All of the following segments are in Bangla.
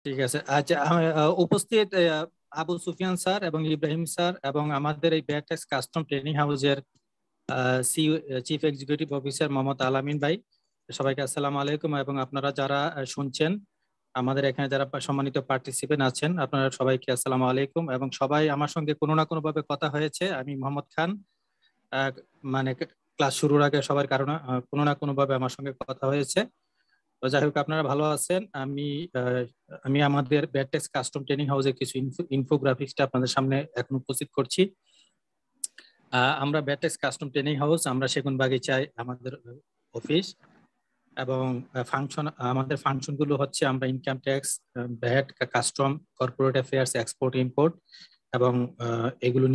ঠিক আছে। আচ্ছা, উপস্থিত আবু সুফিয়ান স্যার এবং ইব্রাহিম স্যার এবং আমাদের এই ব্যাটেক্স কাস্টম ট্রেনিং হাউসের চিফ এক্সিকিউটিভ অফিসার মোহাম্মদ আলামিন ভাই, সবাইকে আসসালামু আলাইকুম। এবং আপনারা যারা শুনছেন, আমাদের এখানে যারা সম্মানিত পার্টিসিপেন্ট আছেন, আপনারা সবাইকে আসসালামু আলাইকুম। এবং সবাই আমার সঙ্গে কোনো না কোনো ভাবে কথা হয়েছে। আমি মোহাম্মদ খান, আহ, মানে ক্লাস শুরুর আগে সবার কারণে কোনো না কোনো ভাবে আমার সঙ্গে কথা হয়েছে। তো যাই হোক, আপনারা ভালো আছেন। আহ, আমি আমাদের ব্যাটেক্স কাস্টম ট্রেনিং হাউসের কিছু ইনফোগ্রাফিক্সটা আপনাদের সামনে এখন উপস্থিত করছি। আমরা ব্যাটেক্স কাস্টম ট্রেনিং হাউস, আমরা সেগুনবাগিচায় আমাদের অফিস। এবং আমাদের ফাংশন গুলো হচ্ছে আমরা income tax, VAT, custom, corporate affairs, export import এবং এগুলো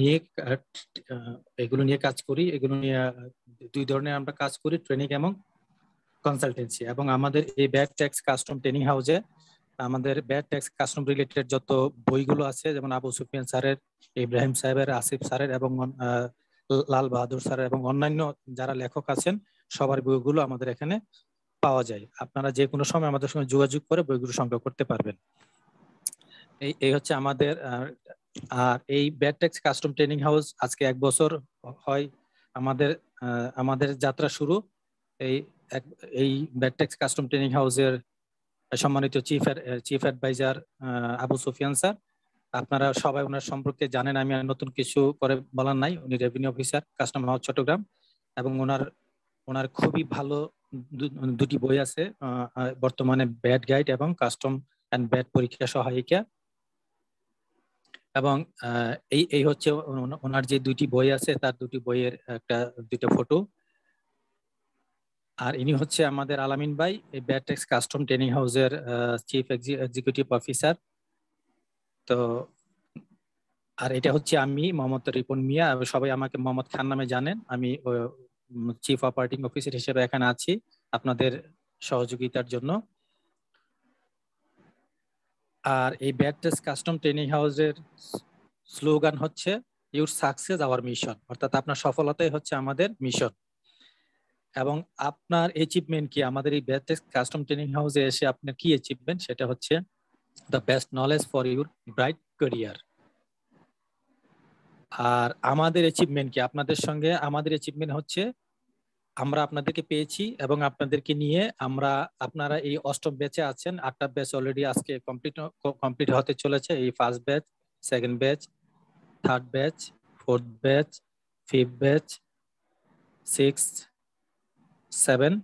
নিয়ে কাজ করি। এগুলো নিয়ে দুই ধরনের আমরা কাজ করি, ট্রেনিং এবং কনসালটেন্সি। এবং আমাদের এই ব্যাট ট্যাক্স কাস্টম ট্রেনিং হাউসে আমাদের ব্যাট ট্যাক্স কাস্টম রিলেটেড যত বইগুলো আছে, যেমন আবু সুফিয়ান স্যারের, ইব্রাহিম সাহেবের, আসিফ স্যারের এবং লাল বাহাদুর স্যারের এবং অন্যান্য যারা লেখক আছেন, সবার বইগুলো আমাদের এখানে পাওয়া যায়। আপনারা যে কোনো সময় আমাদের সঙ্গে যোগাযোগ করে বইগুলো সংগ্রহ করতে পারবেন। এই এই হচ্ছে আমাদের আর এই bat tax custom training house আজকে 1 বছর হয় আমাদের আমাদের যাত্রা শুরু। এই এই ব্যাট ট্যাক্স কাস্টম ট্রেনিং হাউসের সম্মানিত chief adviser Abu Sufian sir, আপনারা সবাই ওনার সম্পর্কে জানেন। আমি আর নতুন কিছু করে বলার নাই। উনি revenue officer, custom house Chattogram. এবং ওনার ওনার খুবই ভালো দুটি বই আছে বর্তমানে, ব্যাট গাইড এবং কাস্টম অ্যান্ড ব্যাট পরীক্ষা সহায়িকা। এবং এই এই হচ্ছে ওনার যে দুটি বই আছে, তার দুটি বইয়ের দুটো ফটো। আর ইনি হচ্ছে আমাদের আলামিন ভাই, এই ব্যাটেক্স কাস্টম ট্রেনিং হাউসের চিফ এক্সিকিউটিভ অফিসার। তো আর এটা হচ্ছে আমি, মোহাম্মদ রিপন মিয়া। সবাই আমাকে মোহাম্মদ খান নামে জানেন। আমি চিফ অপারেটিং অফিসার হিসেবে এখানে আছি আপনাদের সহযোগিতার জন্য। আর এই ব্যাটেক্স কাস্টম ট্রেনিং হাউসের স্লোগান হচ্ছে ইউর সাকসেস আওয়ার মিশন, অর্থাৎ আপনার সফলতাই হচ্ছে আমাদের মিশন। এবং আপনার অ্যাচিভমেন্ট কি? আমাদের এই ব্যাটেক্স কাস্টম ট্রেনিং হাউসে এসে আপনার কি অ্যাচিভমেন্ট, সেটা হচ্ছে the best knowledge for your bright career. আর আমাদের অ্যাচিভমেন্ট কি? আপনাদের সঙ্গে আমাদের অ্যাচিভমেন্ট হচ্ছে আমরা আপনাদেরকে পেয়েছি এবং আপনাদেরকে নিয়ে আমরা, আপনারা এই অষ্টম ব্যাচে আছেন। 8টা ব্যাচ অলরেডি আজকে কমপ্লিট হতে চলেছে। এই first batch, second batch, third batch, fourth batch, fifth batch, 6, 7,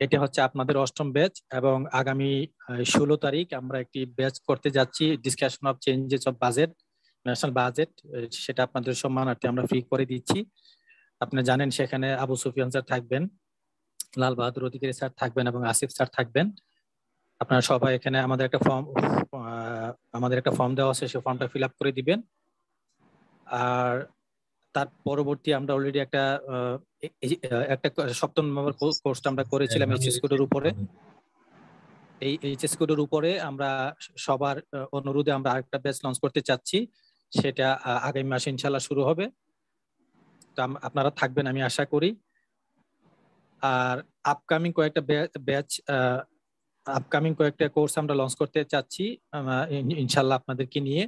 এটা হচ্ছে আপনাদের অষ্টম ব্যাচ। এবং আগামী 16 তারিখ আমরা একটি ব্যাচ করতে যাচ্ছি, discussion of changes of budget, national budget. সেটা আপনাদের সম্মানার্থে আমরা ফ্রি করে দিচ্ছি। আপনি জানেন সেখানে আবু সুফিয়ান স্যার থাকবেন, লাল বাহাদুর অধিকারী স্যার থাকবেন এবং আসিফ স্যার থাকবেন। আপনারা সবাই এখানে আমাদের একটা ফর্ম দেওয়া আছে, সেই ফর্মটা ফিল আপ করে দিবেন। আর তার পরবর্তী আমরা অলরেডি একটা 7ম নম্বর কোর্সটা আমরা করেছিলাম এইচএস কোডের উপরে। এই এইচএস কোডের উপরে আমরা সবার অনুরোধে আমরা আরেকটা ব্যাচ লঞ্চ করতে চাচ্ছি। সেটা আগামী মাসে ইনশাল্লাহ শুরু হবে। তো আপনারা থাকবেন আমি আশা করি। আর আপকামিং কয়েকটা ব্যাচ, আপকামিং কয়েকটা কোর্স আমরা লঞ্চ করতে চাচ্ছি ইনশাল্লাহ আপনাদেরকে নিয়ে।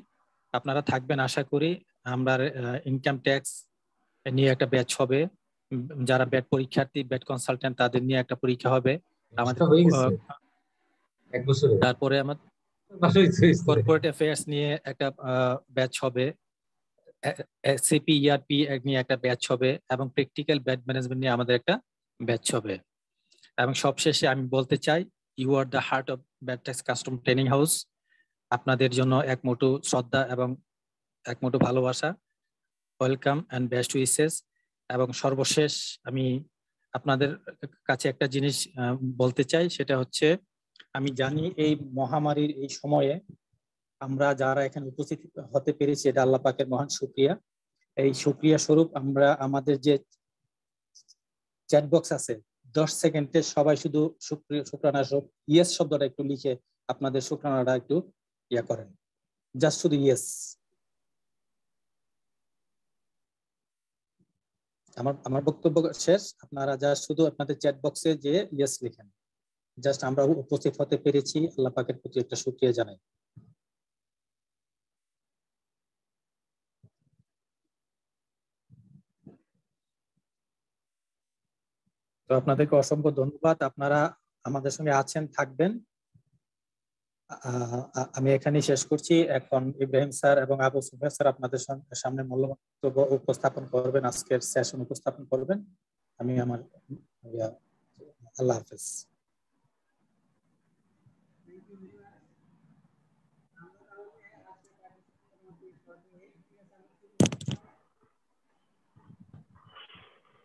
আপনারা থাকবেন আশা করি। আমরা ইনকাম ট্যাক্স নিয়ে একটা ব্যাচ হবে, যারা ব্যাট পরীক্ষার্থী, ব্যাট কনসালটেন্ট, তাদের নিয়ে একটা পরীক্ষা হবে আমাদের। হয়ে গেছে 1 বছরে। তারপরে আমার ভালো হয়েছে। কর্পোরেট অ্যাফেয়ার্স নিয়ে একটা ব্যাচ হবে, এসএপি ইআরপি নিয়ে একটা ব্যাচ হবে এবং প্র্যাকটিক্যাল ব্যাট ম্যানেজমেন্ট নিয়ে আমাদের একটা ব্যাচ হবে। এবং সবশেষে আমি বলতে চাই, you are the heart of VAT tax custom training house. আপনাদের জন্য এক মুঠো শ্রদ্ধা এবং এক মুঠো ভালোবাসা। Welcome and best wishes. এবং সর্বশেষ আমি আপনাদের কাছে একটা জিনিস বলতে চাই, সেটা হচ্ছে আমি জানি এই মহামারীর এই সময়ে আমরা যারা এখানে উপস্থিত হতে পেরেছি, এটা আল্লাহ পাকের মহান শুকরিয়া। এই শুকরিয়া স্বরূপ আমরা আমাদের যে চ্যাট বক্স আছে, 10 সেকেন্ডে সবাই শুধু শুক্রানা স্বরূপ ইয়েস শব্দটা একটু লিখে আপনাদের শুক্রানাটা একটু করেন, জাস্ট শুধু ইয়েস। আমার বক্তব্য শেষ। আপনারা যা শুধু আপনাদের চ্যাট বক্সে যে ইয়েস লিখেন। জাস্ট আমরা উপস্থিত হতে পেরেছি, আল্লাহ পাকের প্রতি একটা শুকরিয়া জানাই। তো আপনাদেরকে অসংখ্য ধন্যবাদ, আপনারা আমাদের সঙ্গে আছেন, থাকবেন। আমি এখানেই শেষ করছি। এখন ইব্রাহিম স্যার এবং আবু সুফিয়ান স্যার আপনাদের সামনে মূল্যবান বক্তব্য উপস্থাপন করবেন, আজকের সেশন উপস্থাপন করবেন। আমি আমার আল্লাহ হাফেজ।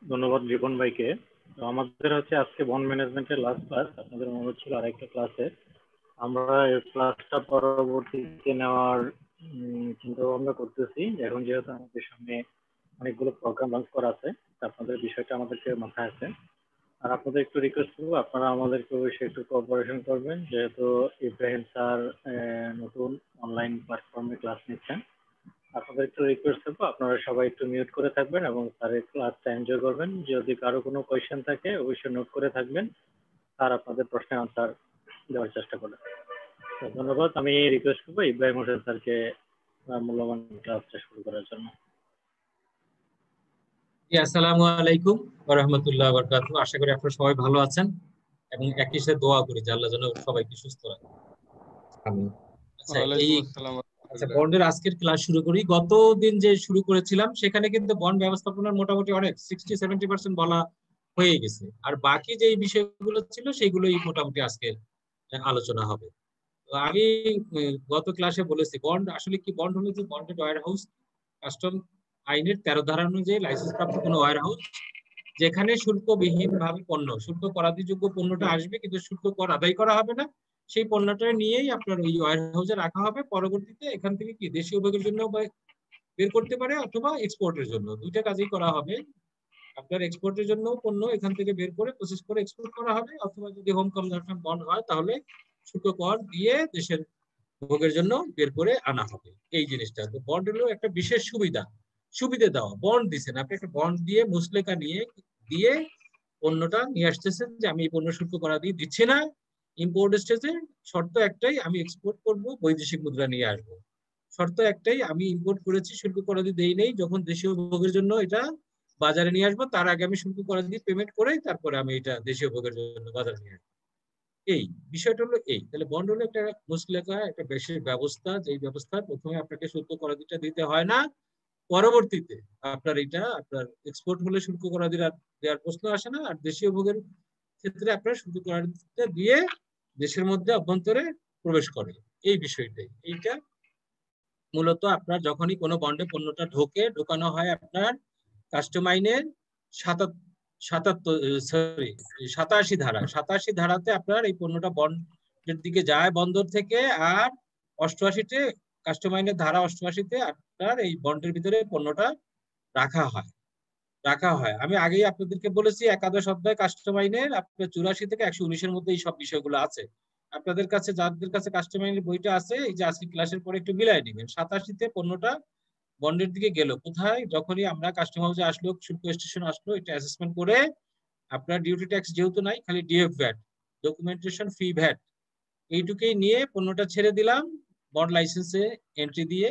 ধন্যবাদ রিপন ভাইকে। তো আমাদের হচ্ছে আজকে বন্ড ম্যানেজমেন্টের লাস্ট ক্লাস, আপনাদের অনুরোধ ছিল আরেকটা ক্লাসে। আমরা এই ক্লাসটা পরবর্তীতে নেওয়ার চিন্তা ভাবনা করতেছি। এখন যেহেতু আমাদের সামনে অনেকগুলো প্রোগ্রাম লঞ্চ করা আছে, আপনাদের বিষয়টা আমাদেরকে মাথায় আছে। আর আপনাদের একটু রিকোয়েস্ট করবো, আপনারা আমাদেরকে অবশ্যই একটু কোঅপারেশন করবেন, যেহেতু ইব্রাহিম স্যার নতুন অনলাইন প্ল্যাটফর্মে ক্লাস নিচ্ছেন। আপনাদের একটু রিকোয়েস্ট করবো, আপনারা সবাই একটু মিউট করে থাকবেন এবং স্যারের ক্লাসটা এনজয় করবেন। যদি কারো কোনো কোয়েশ্চেন থাকে অবশ্যই নোট করে থাকবেন, আর আপনাদের প্রশ্নের আনসার দেওয়ার চেষ্টা করবেন। ধন্যবাদ। আমি রিকোয়েস্ট করবো ইব্রাহিম হোসেন স্যারকে মূল্যবান ক্লাসটা শুরু করার জন্য। আসসালামু আলাইকুম ওয়া রাহমাতুল্লাহি ওয়া বারাকাতুহু। আশা করি আপনারা সবাই ভালো আছেন এবং একই সাথে দোয়া করি যে আল্লাহ যেন সবাইকে সুস্থ রাখে। আমিন। আচ্ছা, বন্ডের আজকের ক্লাস শুরু করি। গত দিন যে শুরু করেছিলাম সেখানে কিন্তু বন্ড ব্যবস্থাপনার মোটামুটি অনেক 60-70% বলা হয়ে গেছে, আর বাকি যে বিষয়গুলো ছিল সেগুলোই মোটামুটি আজকে আলোচনা হবে। তো আমি গত ক্লাসে বলেছি বন্ড আসলে কি। বন্ড হলো যে বন্ডেড ওয়্যার হাউস কাস্টম আইনের 13 ধারা অনুযায়ী লাইসেন্স প্রাপ্ত কোনো ওয়্যার হাউস যেখানে শুল্কবিহীন ভাবে পণ্য, শুল্ক করাদিযোগ্য পণ্যটা আসবে কিন্তু শুল্ক কর আদায় করা হবে না, সেই পণ্যটা নিয়েই আপনার ওই ওয়্যার হাউসে রাখা হবে। পরবর্তীতে এখান থেকে কি দেশীয় উপভোগের জন্য বের করতে পারে অথবা এক্সপোর্টের জন্য, দুইটা কাজই করা হবে। আপনার এক্সপোর্টের জন্য পণ্য এখান থেকে বের করে প্রসেস করে এক্সপোর্ট করা হবে, অথবা যদি হোম কনজাম্পশন বন্ড হয় তাহলে শুল্ক কর দিয়ে দেশের ভোগের জন্য বের করে আনা হবে। এই জিনিসটা তো বন্ড হলো একটা বিশেষ সুবিধা দেওয়া। বন্ড দিচ্ছেন আপনি, একটা বন্ড দিয়ে মুসলেকা দিয়ে পণ্যটা নিয়ে আসতেছেন যে আমি এই পণ্য শুল্ক করা দিয়ে দিচ্ছি না, ইম্পোর্ট স্টেজে শর্ত একটাই, আমি এক্সপোর্ট করব, বৈদেশিক মুদ্রা নিয়ে আসবো। শর্ত একটাই, আমি ইম্পোর্ট করেছি, শুল্ক করা দিয়ে দেই নেই, যখন দেশীয় ভোগের জন্য এটা বাজারে নিয়ে আসবো তার আগে আমি শুল্ক করা দিয়ে পেমেন্ট করে তারপরে আমি এটা দেশীয় ভোগের জন্য বাজারে নিয়ে আসবো। এই বিষয়টা হলো এই। তাহলে বন্ড হলো একটা মুসলেকা, একটা বিশেষ ব্যবস্থা, যে ব্যবস্থা প্রথমে আপনাকে শুল্ক করা দিতে হয় না, পরবর্তীতে আপনার আপনার এক্সপোর্ট হলে শুল্ক করা দেওয়ার প্রশ্ন আসে না, আর দেশীয় ভোগের ক্ষেত্রে আপনার শুল্ক করা দিয়ে দেশের মধ্যে অভ্যন্তরে প্রবেশ করে। এই বিষয়টাই, এইটা মূলত আপনার যখনই কোনো বন্ডে পণ্যটা ঢোকানো হয় আপনার কাস্টম আইনের 87 ধারাতে আপনার এই পণ্যটা বন্ডের দিকে যায় বন্দর থেকে, আর 88-তে কাস্টম আইনের ধারা 88-তে আপনার এই বন্ডের ভিতরে পণ্যটা রাখা হয়। আমি আগেই আপনাদেরকে বলেছি একাদশ অধ্যায় কাস্টম আইনের আপনার 84 থেকে 119-এর মধ্যে এই সব বিষয়গুলো আছে। আপনাদের কাছে যাদের কাছে কাস্টম আইনের বইটা আছে, এই যে আজকে ক্লাসের পরে একটু মিলাই নেবেন। 87-তে পণ্যটা বন্ডের দিকে গেল কোথায়, যখনই আমরা কাস্টম হাউসে আসলো, শুল্ক স্টেশন আসলো, এটা অ্যাসেসমেন্ট করে আপনার ডিউটি ট্যাক্স যেহেতু নাই, খালি ডিএফ ভ্যাট, ডকুমেন্টেশন ফি ভ্যাট, এইটুকুই নিয়ে পণ্যটা ছেড়ে দিলাম বন্ড লাইসেন্সে এন্ট্রি দিয়ে,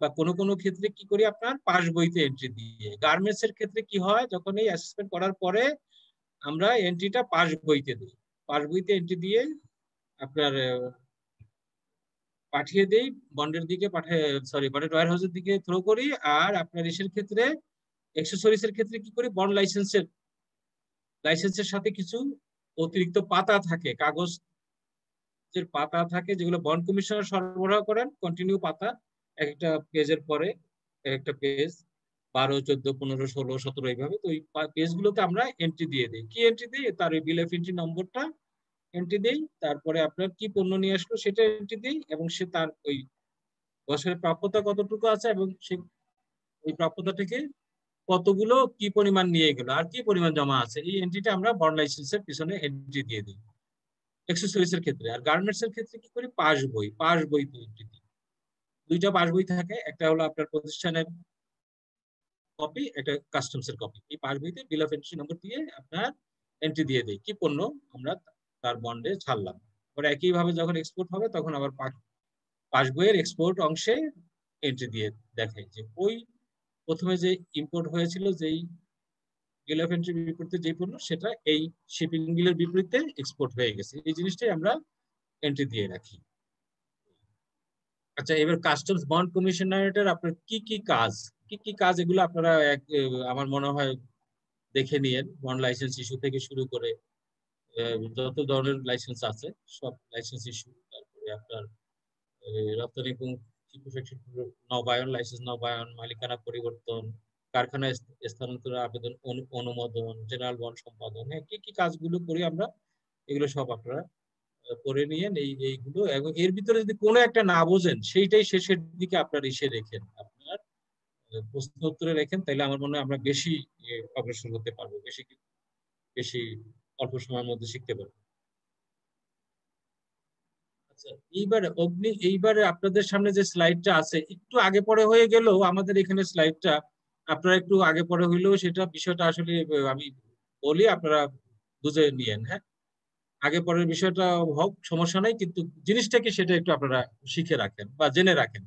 বা কোনো ক্ষেত্রে কি করি আপনার পাস বইতে এন্ট্রি দিয়ে। গার্মেন্টস এর ক্ষেত্রে কি হয়, যখন এই অ্যাসেসমেন্ট করার পরে আমরা এন্ট্রিটা পাস বইতে দিই, পাস বইতে এন্ট্রি দিয়ে আপনার পাঠিয়ে দেই বন্ডের দিকে, বন্ডেড ওয়্যার হাউসের দিকে থ্রো করি। আর আপনার এসের ক্ষেত্রে অ্যাকসেসরিজ এর ক্ষেত্রে কি করি, বন্ড লাইসেন্সের সাথে কিছু অতিরিক্ত পাতা থাকে, কাগজের পাতা থাকে, যেগুলো বন্ড কমিশনার সরবরাহ করেন, কন্টিনিউ পাতা, একটা পেজের পরে একটা পেজ, 12, 14, 15, 16, 17 এইভাবে। তো ওই পেজগুলোতে আমরা এন্ট্রি দিয়ে দিই। কি এন্ট্রি দিই, তার ওই বিল অফ এন্ট্রি নম্বরটা এন্ট্রি দেই, তারপরে আপনার কি পণ্য নিয়ে আসলো সেটা এন্ট্রি দিই, এবং সে তার ওই বছরের প্রাপ্যতা কতটুকু আছে এবং সে ওই প্রাপ্যতা থেকে কতগুলো কি পরিমাণ নিয়ে গেল আর কি পরিমাণ জমা আছে, এই এন্ট্রিটা আমরা বন্ড লাইসেন্সের পিছনে এন্ট্রি দিয়ে দিই অ্যাকসেসরিজ এর ক্ষেত্রে। আর গার্মেন্টস এর ক্ষেত্রে কি করি, পাস বইতে এন্ট্রি দিই। দুইটা পাস বই থাকে, একটা হলো আপনার প্রতিষ্ঠানের কপি, একটা কাস্টমস এর কপি। এই পাস বইতে বিল অফ এন্ট্রি নম্বর দিয়ে আপনার এন্ট্রি দিয়ে দেই কি পণ্য আমরা তার বন্ডে ছাড়লাম। পরে একইভাবে যখন এক্সপোর্ট হবে তখন আবার পাসবইয়ের এক্সপোর্ট অংশে এন্ট্রি দিয়ে দেখাই যে ওই প্রথমে যে ইম্পোর্ট হয়েছিল যেই বিল অফ এন্ট্রির বিপরীতে যে পণ্য সেটা এই শিপিং বিলের বিপরীতে এক্সপোর্ট হয়ে গেছে, এই জিনিসটাই আমরা এন্ট্রি দিয়ে রাখি। আচ্ছা, এবার কাস্টমস বন্ড কমিশনারেটের আপনার কি কি কাজ এগুলো আপনারা আমার মনে হয় দেখে নিয়েন। বন্ড লাইসেন্স ইস্যু থেকে শুরু করে যত ধরনের লাইসেন্স আছে সব লাইসেন্স ইস্যু, তারপরে আপনার রপ্তানি এবং নবায়ন, লাইসেন্স নবায়ন, মালিকানা পরিবর্তন, কারখানা স্থানান্তরের আবেদন অনুমোদন, জেনারেল বন্ড সম্পাদন, কি কি কাজগুলো করি আমরা এগুলো সব আপনারা করে নিয়েন এইগুলো। এবং এর ভিতরে যদি কোনো একটা না বোঝেন সেইটাই শেষের দিকে আপনার এসে রেখেন, আপনার প্রশ্ন উত্তরে রেখেন, তাইলে আমার মনে হয় আমরা বেশি অগ্রসর হতে পারবো, বেশি অল্প সময়ের মধ্যে শিখতে পারবো। আচ্ছা, এইবারে আপনাদের সামনে যে স্লাইডটা আছে একটু আগে পরে হয়ে গেলেও আমাদের এখানে স্লাইডটা আপনারা একটু আগে পরে হইলেও সেটা বিষয়টা আসলে আমি বলি আপনারা বুঝে নিয়েন। হ্যাঁ, আগে পরের বিষয়টা হোক সমস্যা নাই, কিন্তু জিনিসটা কি সেটা একটু আপনারা শিখে রাখেন বা জেনে রাখেন।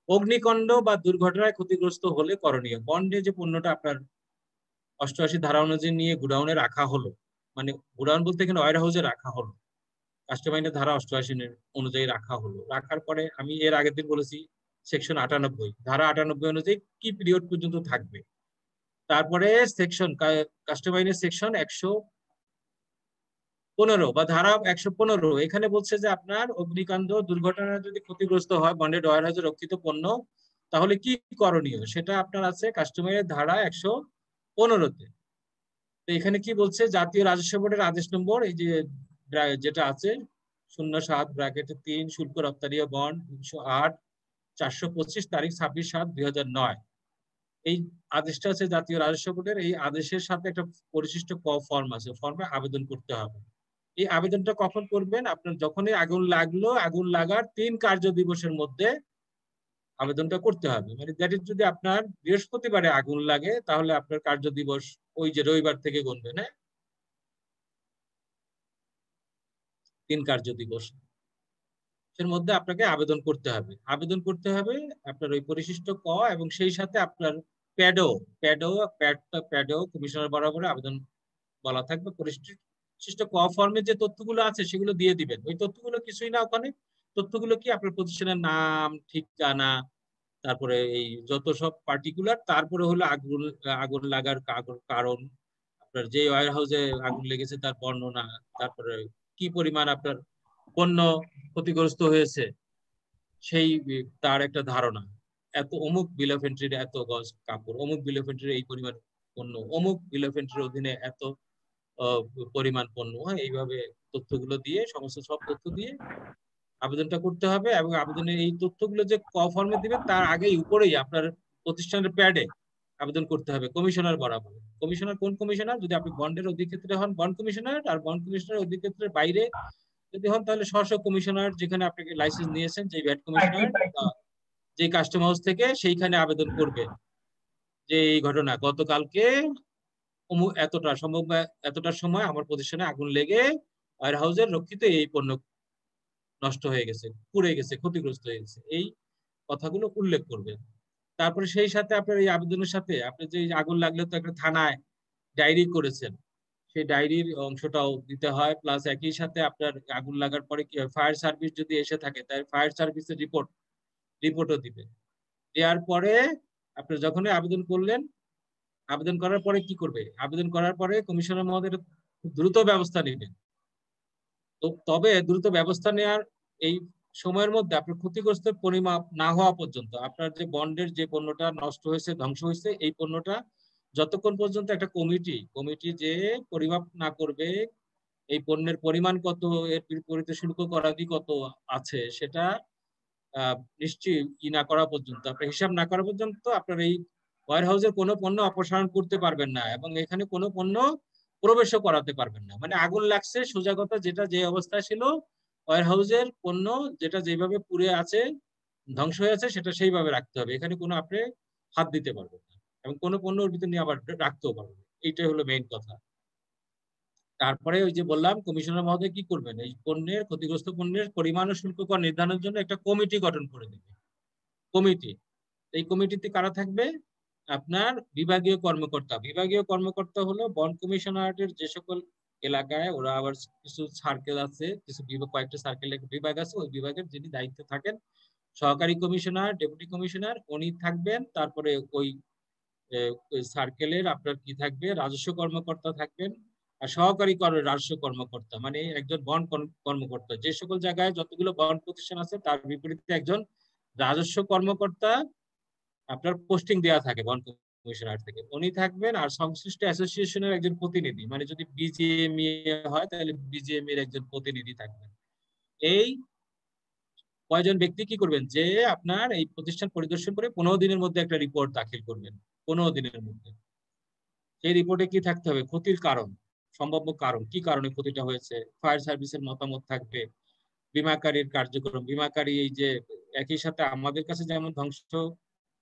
অগ্নিকাণ্ড বা দুর্ঘটনায় ক্ষতিগ্রস্ত হলে করণীয়। বন্ডে যে পণ্যটা আপনার 88 ধারা অনুযায়ী নিয়ে গুডাউনে রাখা হলো, মানে গুডাউন বলতে এখানে ওয়্যার হাউসে রাখা হলো, কাস্টম আইনের ধারা 88 অনুযায়ী রাখা হলো। রাখার পরে আমি এর আগের দিন বলেছি সেকশন 98 ধারা 98 অনুযায়ী কি পিরিয়ড পর্যন্ত থাকবে। তারপরে সেকশন কাস্টম আইনের সেকশন 115 বা ধারা 115 এখানে বলছে যে আপনার অগ্নিকাণ্ড দুর্ঘটনায় যদি ক্ষতিগ্রস্ত হয় বন্ডেড ওয়্যার হাউসে রক্ষিত পণ্য তাহলে কি করণীয়, সেটা আপনার আছে কাস্টম আইনের ধারা 115-তে। তো এখানে কি বলছে, জাতীয় রাজস্ব বোর্ডের আদেশ নম্বর এই যে যেটা আছে 07-3 শুল্ক রপ্তানি বন্ড 208/425 তারিখ 26/7/2009, এই আদেশটা আছে জাতীয় রাজস্ব বোর্ডের। এই আদেশের সাথে একটা পরিশিষ্ট ফর্ম আছে, ফর্মে আবেদন করতে হবে। এই আবেদনটা কখন করবেন, আপনার যখনই আগুন লাগলো, আগুন লাগার 3 কার্য দিবসের মধ্যে আবেদনটা করতে হবে। মানে দ্যাট ইজ, যদি আপনার বৃহস্পতিবারে আগুন লাগে তাহলে আপনার কার্য দিবস ওই যে রবিবার থেকে গুনবেন। হ্যাঁ, 3 কার্য দিবস এর মধ্যে আপনাকে আবেদন করতে হবে। আবেদন করতে হবে আপনার ওই পরিশিষ্ট ক, এবং সেই সাথে আপনার প্যাডও কমিশনার বরাবর আবেদন বলা থাকবে। পরিশিষ্ট ক ফর্মে যে তথ্যগুলো আছে সেগুলো দিয়ে দিবেন। ওই তথ্যগুলো কিছুই না, ওখানে তথ্যগুলো কি আপনার প্রতিষ্ঠানের নাম, ঠিকানা, তারপরে এই যত সব পার্টিকুলার, তারপরে হলো আগুন লাগার কারণ, আপনার যে ওয়্যার হাউসে আগুন লেগেছে তার বর্ণনা, তারপরে কি পরিমাণ আপনার পণ্য ক্ষতিগ্রস্ত হয়েছে সেই তার একটা ধারণা, এত অমুক বিল অফ এন্ট্রির এত গজ কাপড়, অমুক বিল অফ এন্ট্রির এই পরিমাণ পণ্য, অমুক বিল অফ এন্ট্রির অধীনে এত পরিমাণ পণ্য। এইভাবে তথ্যগুলো দিয়ে, সমস্ত সব তথ্য দিয়ে আবেদনটা করতে হবে। এবং আবেদনের এই তথ্যগুলো যে ক ফর্মে দিবেন তার আগেই উপরেই আপনার প্রতিষ্ঠানের প্যাডে আবেদন করতে হবে কমিশনার বরাবর। কমিশনার কোন কমিশনার, যদি আপনি বন্ডের অধিক্ষেত্রে হন বন্ড কমিশনার, আর বন্ড কমিশনার অধিক্ষেত্রের বাইরে যদি হন তাহলে স্ব কমিশনার, যেখানে আপনি লাইসেন্স নিয়েছেন, যে ভ্যাট কমিশনার যে কাস্টম হাউস থেকে, সেইখানে আবেদন করবে যে এই ঘটনা গতকালকে এতটার সময় আমার প্রতিষ্ঠানে আগুন লেগে ওয়্যার হাউসের রক্ষিত এই পণ্য নষ্ট হয়ে গেছে, পুড়ে গেছে, ক্ষতিগ্রস্ত হয়ে গেছে, এই কথাগুলো উল্লেখ করবেন। তারপরে সেই সাথে আপনার এই আবেদনের সাথে আপনি যে আগুন লাগলে তো একটা থানায় ডায়েরি করেছেন, সেই ডায়েরির অংশটাও দিতে হয়। প্লাস একই সাথে আপনার আগুন লাগার পরে কি ফায়ার সার্ভিস যদি এসে থাকে তাই ফায়ার সার্ভিসের রিপোর্টও দিবে। দেওয়ার পরে আপনি যখনই আবেদন করলেন, আবেদন করার পরে কি করবে, আবেদন করার পরে কমিশনার মহোদয় দ্রুত ব্যবস্থা নেবেন। তবে দ্রুত ব্যবস্থা নেওয়ার এই সময়ের মধ্যে আপনার ক্ষতিগ্রস্তের পরিমাপ না হওয়া পর্যন্ত, আপনার যে বন্ডের যে পণ্যটা নষ্ট হয়েছে, ধ্বংস হয়েছে, এই পণ্যটা যতক্ষণ পর্যন্ত একটা কমিটি যে পরিমাপ না করবে এই পণ্যের পরিমাণ কত, এর বিপরীতে শুল্ক করাদি কত আছে, সেটা নিশ্চয়ই না করা পর্যন্ত, আপনার হিসাব না করা পর্যন্ত আপনার এই ওয়্যার হাউসের কোনো পণ্য অপসারণ করতে পারবেন না, এবং এখানে কোনো পণ্য প্রবেশও করাতে পারবেন না। মানে আগুন লাগছে, সোজা কথা, যেটা যে অবস্থায় ছিল ওয়্যার হাউসের পণ্য, যেটা যেভাবে পুড়ে আছে, ধ্বংস হয়ে আছে, সেটা সেইভাবে রাখতে হবে। এখানে কোনো আপনি হাত দিতে পারবেন না, এবং কোনো পণ্য ওর ভিতরে নিয়ে আবার রাখতেও পারবেন না। এইটাই হলো মেইন কথা। তারপরে ওই যে বললাম কমিশনার মহোদয় কি করবেন, এই পণ্যের ক্ষতিগ্রস্ত পণ্যের পরিমাণ ও শুল্ক কর নির্ধারণের জন্য একটা কমিটি গঠন করে দেবে। কমিটি, এই কমিটিতে কারা থাকবে, আপনার বিভাগীয় কর্মকর্তা। বিভাগীয় কর্মকর্তা হলো বন্ড কমিশনারের যে সকল এলাকায়, ওরা আবার কিছু সার্কেল আছে, কিছু কয়েকটা সার্কেলের বিভাগ আছে, ওই বিভাগের যিনি দায়িত্বে থাকেন সহকারী কমিশনার, ডেপুটি কমিশনার উনি থাকবেন। তারপরে ওই সার্কেলের আপনার কি থাকবে, রাজস্ব কর্মকর্তা থাকবেন, আর সহকারী রাজস্ব কর্মকর্তা মানে একজন বন্ড কর্মকর্তা। যে সকল জায়গায় যতগুলো বন্ড প্রতিষ্ঠান আছে তার বিপরীতে একজন রাজস্ব কর্মকর্তা আপনার পোস্টিং দেওয়া থাকে বন্ড কমিশনার থেকে, উনি থাকবেন। আর সংশ্লিষ্ট অ্যাসোসিয়েশনের একজন প্রতিনিধি, মানে যদি বিজিএমইএ হয় তাহলে বিজিএমইএর একজন প্রতিনিধি থাকবেন। এই কয়জন ব্যক্তি কি করবেন, যে আপনার এই প্রতিষ্ঠান পরিদর্শন করে 15 দিনের মধ্যে একটা রিপোর্ট দাখিল করবেন। 15 দিনের মধ্যে সেই রিপোর্টে কি থাকতে হবে, ক্ষতির কারণ, সম্ভাব্য কারণ, কি কারণে ক্ষতিটা হয়েছে, ফায়ার সার্ভিসের মতামত থাকবে, বীমাকারীর কার্যক্রম, বীমাকারী এই যে একই সাথে আমাদের কাছে যেমন ধ্বংস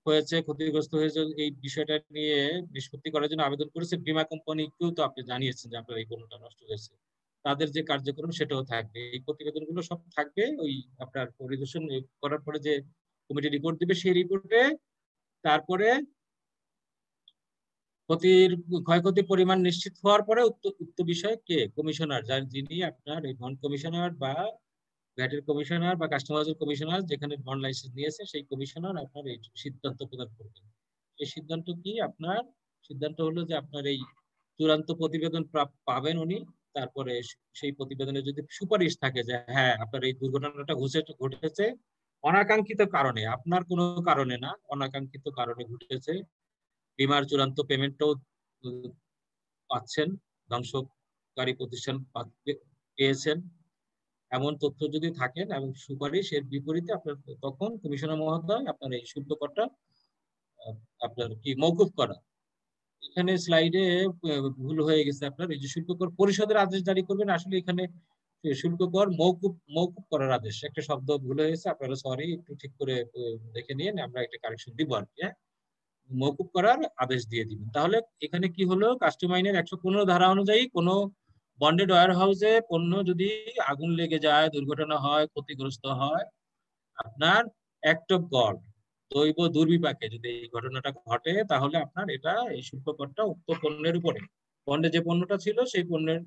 হয়েছে, ক্ষতিগ্রস্ত হয়েছে, এই বিষয়টা নিয়ে নিষ্পত্তি করার জন্য আবেদন করেছে বীমা কোম্পানিকেও তো আপনি জানিয়েছেন যে আপনার এই পণ্যটা নষ্ট হয়েছে, তাদের যে কার্যক্রম সেটাও থাকবে। এই প্রতিবেদনগুলো সব থাকবে ওই আপনার পরিদর্শন করার পরে যে কমিটি রিপোর্ট দিবে সেই রিপোর্টে। তারপরে ক্ষয়ক্ষতির পরিমাণ নিশ্চিত হওয়ার পরে উক্ত বিষয়ে কে কমিশনার, যার যিনি আপনার এই বন্ড কমিশনার বা ভ্যাটের কমিশনার বা কাস্টমাইজের কমিশনার যেখানে বন্ড লাইসেন্স নিয়েছে সেই কমিশনার আপনার এই সিদ্ধান্ত প্রদান করবেন। এই সিদ্ধান্ত কি, আপনার সিদ্ধান্ত হলো যে আপনার এই চূড়ান্ত প্রতিবেদন পাবেন উনি। তারপরে সেই প্রতিবেদনে যদি সুপারিশ থাকে যে হ্যাঁ আপনার এই দুর্ঘটনাটা ঘটেছে অনাকাঙ্ক্ষিত কারণে, আপনার কোনো কারণে না, অনাকাঙ্ক্ষিত কারণে ঘটেছে, বীমার চূড়ান্ত পেমেন্টও পাচ্ছেন, ধ্বংসকারী প্রতিষ্ঠান পেয়েছেন, এমন তথ্য যদি থাকেন এবং সুপারিশ এর বিপরীতে আপনার, তখন কমিশনার মহোদয় আপনার এই শুল্ক করটা আপনার কি মওকুফ করা। এখানে স্লাইডে ভুল হয়ে গেছে, আপনার এই যে শুল্ক কর পরিষদের আদেশ জারি করবেন, আসলে এখানে শুল্ক কর মওকুফ করার আদেশ, একটা শব্দ ভুল হয়ে গেছে, আপনারা সরি একটু ঠিক করে দেখে নিন, আমরা একটা কারেকশন দিব আর কি। মওকুফ করার আদেশ দিয়ে দিবেন। তাহলে এখানে কি হলো, কাস্টম আইনের 115 ধারা অনুযায়ী কোনো বন্ডেড ওয়্যার হাউসে পণ্য যদি আগুন লেগে যায়, দুর্ঘটনা হয়, ক্ষতিগ্রস্ত হয়, আপনার অ্যাক্ট অফ গড, দৈব দুর্বিপাকে যদি এই ঘটনাটা ঘটে, তাহলে আপনার এটা এই শুল্ক করটা উক্ত পণ্যের উপরে, বন্ডে যে পণ্যটা ছিল সেই পণ্যের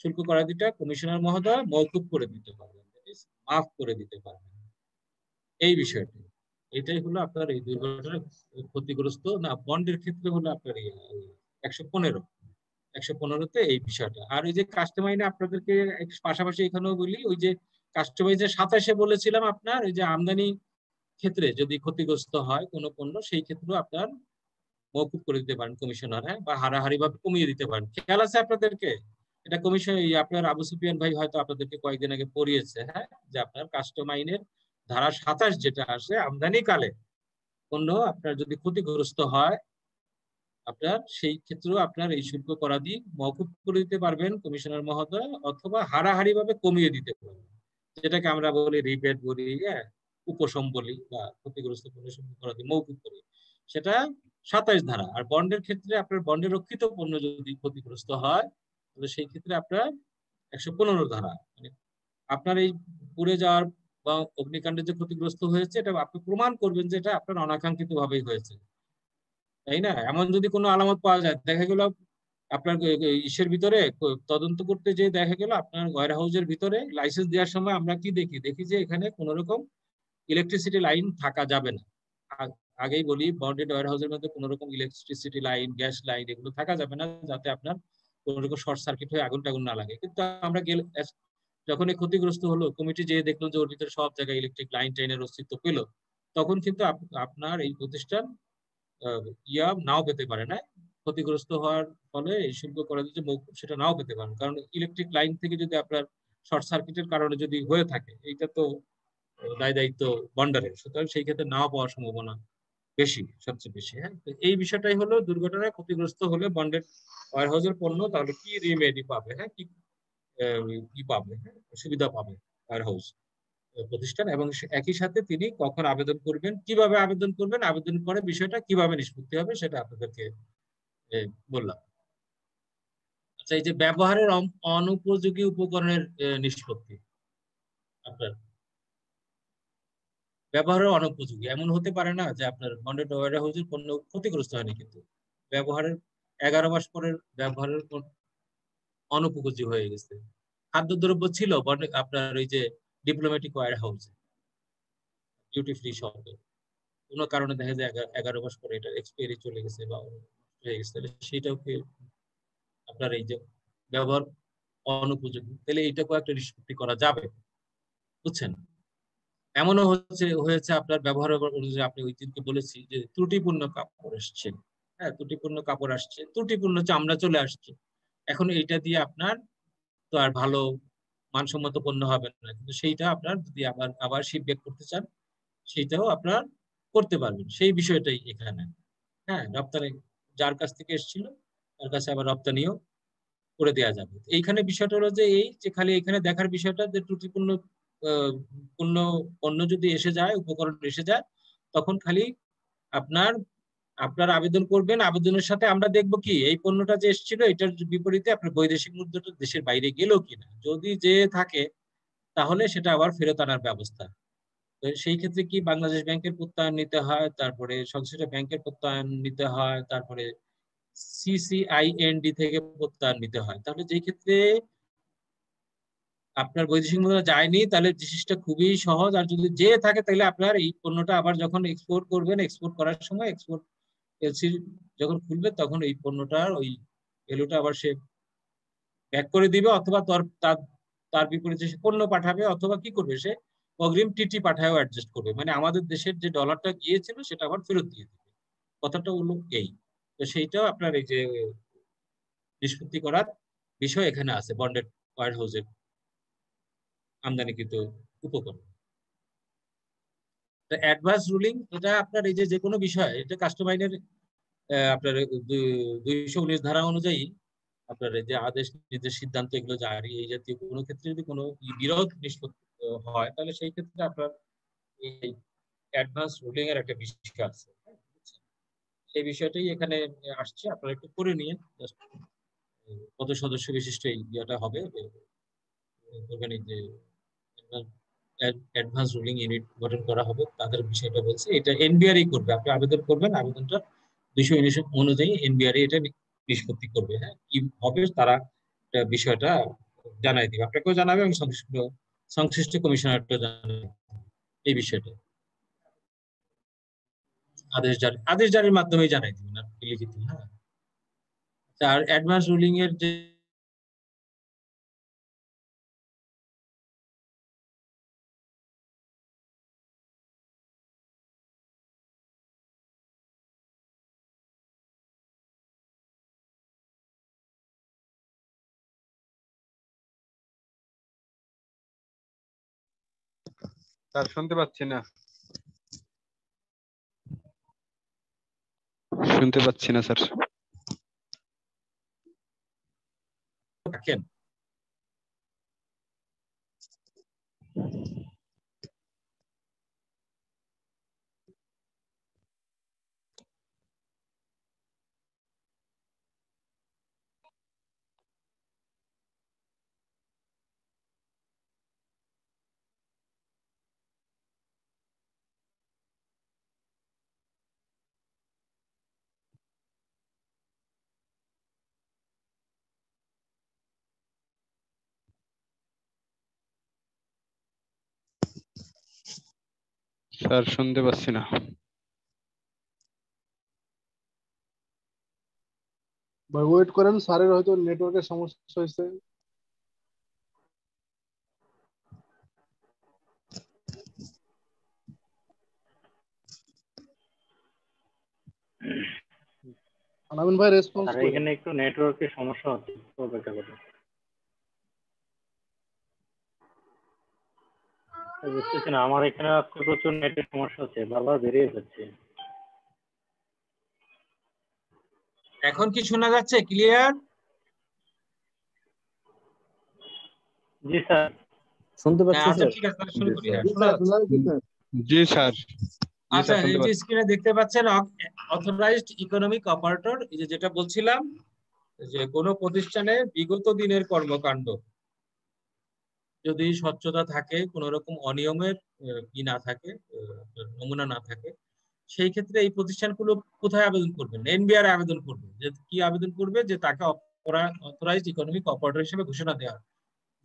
শুল্ক করাদিটা কমিশনার মহোদয় মওকুফ করে দিতে পারবেন, মাফ করে দিতে পারবেন। এই বিষয়টি, এটাই হলো আপনার এই দুর্ঘটনা ক্ষতিগ্রস্ত না বন্ডের ক্ষেত্রে হলো আপনার 115তে এই বিষয়টা। আর ওই যে কাস্টমাইজে আপনাদেরকে পাশাপাশি এখানেও বলি, ওই যে কাস্টমাইজের 27-এ বলেছিলাম আপনার ওই যে আমদানি ক্ষেত্রে যদি ক্ষতিগ্রস্ত হয় কোনো পণ্য, সেই ক্ষেত্রেও আপনার মওকুফ করে দিতে পারেন কমিশনার, হ্যাঁ, বা হারাহারি ভাবে কমিয়ে দিতে পারেন। খেয়াল আছে আপনাদেরকে? এটা কমিশন আপনার আবু সুফিয়ান ভাই হয়তো আপনাদেরকে কয়েকদিন আগে পড়িয়েছে, হ্যাঁ, যে আপনার কাস্টম আইনের ধারা 27 যেটা আসে, আমদানি কালে পণ্য আপনার যদি ক্ষতিগ্রস্ত হয়, আপনার সেই ক্ষেত্রেও আপনার এই শুল্ক করাদি মওকুফ করে দিতে পারবেন কমিশনার মহোদয়, অথবা হারাহারি ভাবে কমিয়ে দিতে পারবেন, যেটাকে আমরা বলি রিবেট বলি, হ্যাঁ, উপশম বলি, বা ক্ষতিগ্রস্ত পণ্য শুল্ক করাদি মওকুফ করি, সেটা 27 ধারা। আর বন্ডের ক্ষেত্রে আপনার বন্ডে রক্ষিত পণ্য যদি ক্ষতিগ্রস্ত হয়, তাহলে সেই ক্ষেত্রে আপনার 115 ধারা, মানে আপনার এই পুড়ে যাওয়ার বা অগ্নিকাণ্ডে যে ক্ষতিগ্রস্ত হয়েছে, এটা আপনি প্রমাণ করবেন যে এটা আপনার অনাকাঙ্ক্ষিত ভাবেই হয়েছে, তাই না? এমন যদি কোনো আলামত পাওয়া যায়, দেখা গেল আপনার ইসের ভিতরে তদন্ত করতে যে দেখা গেল আপনার ওয়্যার হাউসের ভিতরে লাইসেন্স দেওয়ার সময় আমরা কি দেখি যে এখানে কোনো রকম ইলেকট্রিসিটি লাইন থাকা যাবে না। আগেই বলি, বন্ডেড ওয়্যার হাউসের মধ্যে কোনো রকম ইলেকট্রিসিটি লাইন, গ্যাস লাইন এগুলো থাকা যাবে না, যাতে আপনার কোনো রকম শর্ট সার্কিট হয়ে আগুন টাগুন না লাগে। কিন্তু আমরা যখন এই ক্ষতিগ্রস্ত হলো, কমিটি যে দেখলো যে ওর ভিতরে সব জায়গায় ইলেকট্রিক লাইন টাইনের অস্তিত্ব পেল, তখন কিন্তু আপনার এই প্রতিষ্ঠান নাও পেতে পারে না, ক্ষতিগ্রস্ত হওয়ার ফলে এই শুল্ক করা যে মওকুফ সেটা নাও পেতে পারেন, কারণ ইলেকট্রিক লাইন থেকে যদি আপনার শর্ট সার্কিটের কারণে যদি হয়ে থাকে, এইটা তো দায় দায়িত্ব বন্ডারের, সুতরাং সেই ক্ষেত্রে নাও পাওয়ার সম্ভাবনা বেশি, সবচেয়ে বেশি। হ্যাঁ, এই বিষয়টাই হলো দুর্ঘটনায় ক্ষতিগ্রস্ত হলে বন্ডেড ওয়্যার হাউসের পণ্য তাহলে কি রিমেডি পাবে, হ্যাঁ, কি পাবে, হ্যাঁ, সুবিধা পাবে ওয়্যার হাউস প্রতিষ্ঠান, এবং একই সাথে তিনি কখন আবেদন করবেন, কিভাবে আবেদন করবেন, আবেদন করে বিষয়টা কিভাবে নিষ্পত্তি হবে সেটা আপনাদেরকে বললাম। আচ্ছা, এই যে ব্যবহারের অনুপযোগী উপকরণের নিষ্পত্তি, আপনার ব্যবহারের অনুপযোগী এমন হতে পারে না যে আপনার বন্ডেড ওয়্যার হাউসের পণ্য ক্ষতিগ্রস্ত হয়নি, কিন্তু ব্যবহারের 11 মাস পরের ব্যবহারের অনুপযোগী হয়ে গেছে। খাদ্যদ্রব্য ছিল আপনার ওই যে ডিপ্লোম্যাটিক ওয়্যার হাউসে, ডিউটি ফ্রি শপে, কোনো কারণে দেখা যায় 11 মাস পরে এটা এক্সপায়ারি চলে গেছে বা হয়ে গেছে, তাহলে সেটাও কি আপনার এই যে ব্যবহার অনুপযোগী, তাহলে এইটাকেও একটা নিষ্পত্তি করা যাবে, বুঝছেন? এমনও হয়েছে আপনার ব্যবহার অনুযায়ী, আপনি ওই দিনকে বলেছি যে ত্রুটিপূর্ণ কাপড় আসছে, হ্যাঁ ত্রুটিপূর্ণ কাপড় আসছে, ত্রুটিপূর্ণ চামড়া চলে আসছে, এখন এইটা দিয়ে আপনার তো আর ভালো মানসম্মত পণ্য হবে না, কিন্তু সেইটা আপনার যদি আবার শিপব্যাক করতে চান সেইটাও আপনার করতে পারবেন, সেই বিষয়টাই এখানে। হ্যাঁ, রপ্তানি যার কাছ থেকে এসেছিল তার কাছে আবার রপ্তানিও করে দেওয়া যাবে। এইখানে বিষয়টা হলো যে এই যে খালি এখানে দেখার বিষয়টা যে ত্রুটিপূর্ণ পণ্য যদি এসে যায়, উপকরণ এসে যায়, তখন খালি আপনার আবেদন করবেন, আবেদনের সাথে আমরা দেখবো কি এই পণ্যটা যে এসেছিল এটার বিপরীতে আপনার বৈদেশিক মুদ্রাটা দেশের বাইরে গেল কিনা, যদি যে থাকে তাহলে সেটা আবার ফেরত আনার ব্যবস্থা। তো সেই ক্ষেত্রে কি বাংলাদেশ ব্যাংকের প্রত্যয়ন নিতে হয়, তারপরে সংশ্লিষ্ট ব্যাংকের প্রত্যয়ন নিতে হয়, তারপরে CCIND থেকে প্রত্যয়ন নিতে হয়। তাহলে যেই ক্ষেত্রে আপনার বৈদেশিক মুদ্রা যায়নি তাহলে জিনিসটা খুবই সহজ, আর যদি যে থাকে তাহলে আপনার এই পণ্যটা আবার যখন এক্সপোর্ট করবেন, এক্সপোর্ট করার সময় এক্সপোর্ট এলসি যখন খুলবে তখন এই পণ্যটার ওই ভ্যালুটা আবার সে ব্যাক করে দিবে, অথবা তার বিপরীতে সে পণ্য পাঠাবে, অথবা কি করবে সে অগ্রিম টিটি পাঠায়ও অ্যাডজাস্ট করবে, মানে আমাদের দেশের যে ডলারটা গিয়েছিল সেটা আবার ফেরত দিয়ে দেবে। কথাটা হলো এই, তো সেইটাও আপনার এই যে নিষ্পত্তি করার বিষয় এখানে আছে বন্ডেড ওয়্যার হাউসের আমদানিকৃত উপকরণ। অ্যাডভান্স রুলিং এটা আপনার এই যে কোনো বিষয়, এটা কাস্টম আইনের আপনার 219 ধারা অনুযায়ী আপনার যে আদেশ নির্দেশ সিদ্ধান্ত এগুলো জারি, এই জাতীয় কোনো ক্ষেত্রে যদি কোনো বিরোধ নিষ্পত্তি হয় তাহলে সেই ক্ষেত্রে আপনার এই অ্যাডভান্স রুলিং এর একটা বিষয় আছে, সেই বিষয়টাই এখানে আসছে। আপনারা একটু করে নিয়ে কত সদস্য বিশিষ্ট এই ইয়েটা হবে, যে অ্যাডভান্স রুলিং ইউনিট গঠন করা হবে, তাদের বিষয়টা বলছে। এটা এনবিআরই করবে, আপনি আবেদন করবেন, আবেদনটা 219 অনুযায়ী এনবিআরই এটা নিষ্পত্তি করবে। হ্যাঁ, কি হবে তারা বিষয়টা জানাই দিবে, আপনাকেও জানাবে এবং সংশ্লিষ্ট কমিশনারকেও জানাবে এই বিষয়টা। আদেশ জারির মাধ্যমে জানাই দিবেন আর লিখিত। হ্যাঁ, আর অ্যাডভান্স রুলিং এর যে স্যার শুনতে পাচ্ছি না, স্যার। রাখেন স্যার শুনতে পাচ্ছি না। ভাই ওয়েট করেন, স্যারের হয়তো নেটওয়ার্কের সমস্যা হয়েছে। আলামিন ভাই রেসপন্স আর এখানে একটু নেটওয়ার্কের সমস্যা হচ্ছে, অপেক্ষা করুন। বুঝতেছি না, আমার এখানে আজকে প্রচুর নেটের সমস্যা হচ্ছে, বারবার বেরিয়ে যাচ্ছে। এখন কি শোনা যাচ্ছে ক্লিয়ার? জি স্যার, শুনতে পাচ্ছি আচ্ছা স্যার। ঠিক আছে, তাহলে শুরু করি। শোনা যাচ্ছে? জি স্যার। আচ্ছা, এই যে স্ক্রিনে দেখতে পাচ্ছেন অথরাইজড ইকোনমিক অপারেটর, এই যে যেটা বলছিলাম যে কোনো প্রতিষ্ঠানে বিগত দিনের কর্মকাণ্ড যদি স্বচ্ছতা থাকে, কোন রকম অনিয়মের ই না থাকে, নমুনা না থাকে, সেই ক্ষেত্রে এই প্রতিষ্ঠানগুলো কোথায় আবেদন করবেন? এনবিআর আবেদন করবে। যে কি আবেদন করবে? যে তাকে অথরাইজড ইকোনমিক অপারেটর হিসেবে ঘোষণা দেওয়ার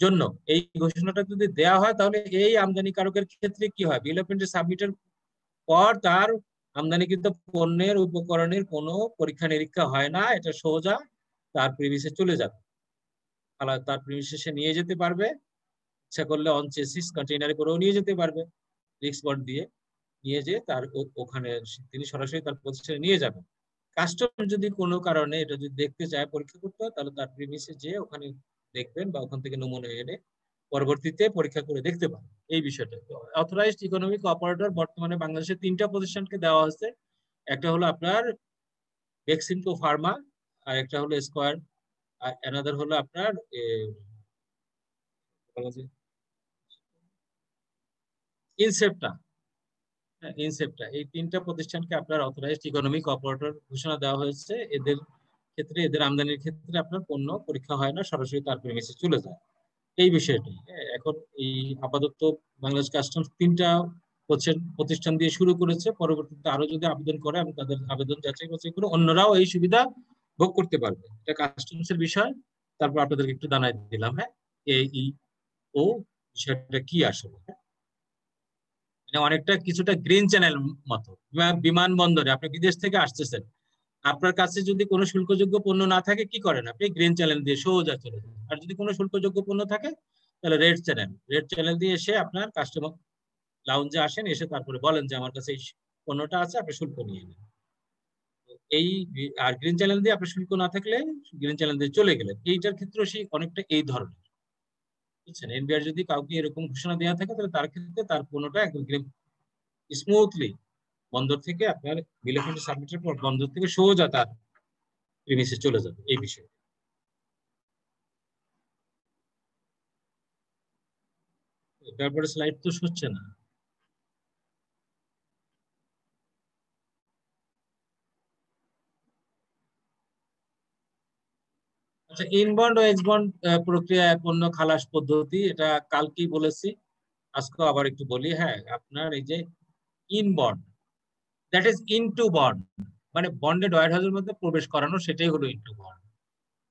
জন্য। এই ঘোষণাটা যদি দেওয়া হয় তাহলে এই আমদানিকারকের ক্ষেত্রে কি হয়? বিল অফ এন্ট্রি সাবমিটের পর তার আমদানিকৃত পণ্যের উপকরণের কোনো পরীক্ষা নিরীক্ষা হয় না, এটা সোজা তার প্রিমিসে চলে যাবে। তার প্রিমিসে সে নিয়ে যেতে পারবে, ইচ্ছা করলে অন চেসিস কন্টেইনারে করেও নিয়ে যেতে পারবে, রিক্স বন্ড দিয়ে নিয়ে যেয়ে তার ওখানে তিনি সরাসরি তার প্রতিষ্ঠানে নিয়ে যাবেন। কাস্টম যদি কোনো কারণে এটা যদি দেখতে চায়, পরীক্ষা করতে হয়, তাহলে তার প্রিমিসে যেয়ে ওখানে দেখবেন বা ওখান থেকে নমুনা এনে পরবর্তীতে পরীক্ষা করে দেখতে পারেন এই বিষয়টা। অথরাইজড ইকোনমিক অপারেটর বর্তমানে বাংলাদেশের 3টা প্রতিষ্ঠানকে দেওয়া হচ্ছে। একটা হলো আপনার বেক্সিমকো ফার্মা, আর একটা হলো স্কয়ার, আর অ্যানাদার হলো আপনার ইনসেপ্টা। ইনসেপ্টা, এই 3টা প্রতিষ্ঠানকে আপনার অথরাইজড ইকোনমিক অপারেটর ঘোষণা দেওয়া হয়েছে। এদের ক্ষেত্রে, এদের আমদানির ক্ষেত্রে আপনার পণ্য পরীক্ষা হয় না, সরাসরি তার প্রিমিসে চলে যায়। এই বিষয়টি এখন এই আপাতত বাংলাদেশ কাস্টমস 3টা প্রতিষ্ঠান দিয়ে শুরু করেছে। পরবর্তীতে আরো যদি আবেদন করে, আমি তাদের আবেদন যাচাই বাছাই করে অন্যরাও এই সুবিধা ভোগ করতে পারবে। এটা কাস্টমস এর বিষয়। তারপর আপনাদেরকে একটু জানাই দিলাম এই ও বিষয়টা কি আসলে। মানে অনেকটা কিছুটা গ্রিন চ্যানেল মতো। বিমানবন্দরে আপনি বিদেশ থেকে আসতেছেন, আপনার কাছে যদি কোনো শুল্কযোগ্য পণ্য না থাকে কি করেন? আপনি গ্রিন চ্যানেল দিয়ে সোজা চলে যান। আর যদি কোনো শুল্কযোগ্য পণ্য থাকে তাহলে রেড চ্যানেল দিয়ে এসে আপনার কাস্টমার লাউঞ্জে আসেন, এসে তারপরে বলেন যে আমার কাছে এই পণ্যটা আছে, আপনি শুল্ক নিয়ে নেন। এই আর গ্রিন চ্যানেল দিয়ে আপনার শুল্ক না থাকলে গ্রিন চ্যানেল দিয়ে চলে গেলেন। এইটার ক্ষেত্রে সেই অনেকটা এই ধরনের, বুঝছেন? এনবিআর যদি কাউকে এরকম ঘোষণা দেওয়া থাকে তাহলে তার ক্ষেত্রে তার পণ্যটা একদম স্মুথলি বন্দর থেকে আপনার বিল অফ এন্ট্রি সাবমিটের পর বন্দর থেকে সোজা তার প্রিমিসে চলে যাবে। এই বিষয়ে তারপরে স্লাইড তো হচ্ছে না। আচ্ছা, ইনবন্ড ও এক্সবন্ড প্রক্রিয়ায় পণ্য খালাস পদ্ধতি, এটা কালকেই বলেছি, আজকে আবার একটু বলি। হ্যাঁ, আপনার এই যে ইনবন্ড, দ্যাট ইজ ইনটু বন্ড, মানে বন্ডেড ওয়্যারহাউসের মধ্যে প্রবেশ করানো, সেটাই হলো ইনটু বন্ড।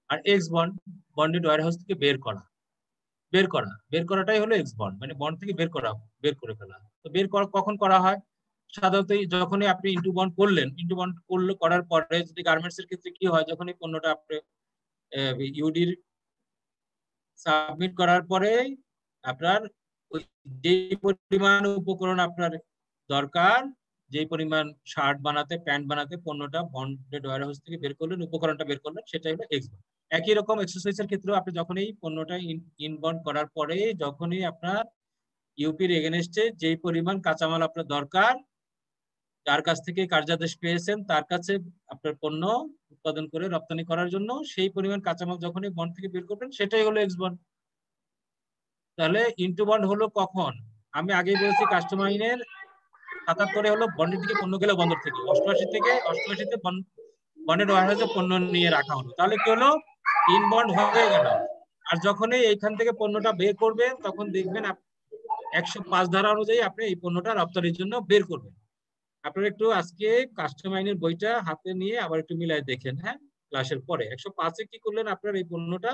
আর এক্স বন্ড, বন্ডেড ওয়্যারহাউস থেকে বের করাটাই হলো এক্স বন্ড, মানে বন্ড থেকে বের করে ফেলা। তো কখন করা হয়? সাধারণত যখনই আপনি ইনটু বন্ড করার পরে, যদি গার্মেন্টস এর ক্ষেত্রে কি হয়, যখনই পণ্যটা আপনি ইউডির সাবমিট করার পরে আপনার যে পরিমাণ উপকরণ আপনার দরকার, যে পরিমাণ শার্ট বানাতে, প্যান্ট বানাতে পণ্যটা বন্ডেড ওয়্যারহাউস থেকে বের করলেন, উপকরণটা বের করলেন, সেটাই হলো এক্স বন্ড। একই রকম এক্সারসাইজের ক্ষেত্রেও আপনি যখনই পণ্যটা ইনবন্ড করার পরে, যখনই আপনার ইউপির এগেনস্টে যেই পরিমাণ কাঁচামাল আপনার দরকার, যার কাছ থেকে কার্যাদেশ পেয়েছেন তার কাছে আপনার পণ্য উৎপাদন করে রপ্তানি করার জন্য সেই পরিমাণ কাঁচামাল যখনই বন্ড থেকে বের করবেন, সেটাই হলো এক্স বন্ড। তাহলে ইনটু বন্ড হলো কখন? আমি আগেই বলেছি কাস্টমার আইনের ৭৭ হলো বন্ডের দিকে পণ্য গেলে বন্দর থেকে, 88-তে বন্ডেড ওয়্যারহাউসে পণ্য নিয়ে রাখা হলো। তাহলে কি হলো? ইনবন্ড হয়ে গেল। আর যখনই এইখান থেকে পণ্যটা বের করবেন, তখন দেখবেন 105 ধারা অনুযায়ী আপনি এই পণ্যটা রপ্তানির জন্য বের করবেন। আপনারা একটু আজকে কাস্টম আইনের বইটা হাতে নিয়ে আবার একটু মিলাই দেখেন, হ্যাঁ, ক্লাসের পরে 105-এ কি করলেন? আপনার এই পণ্যটা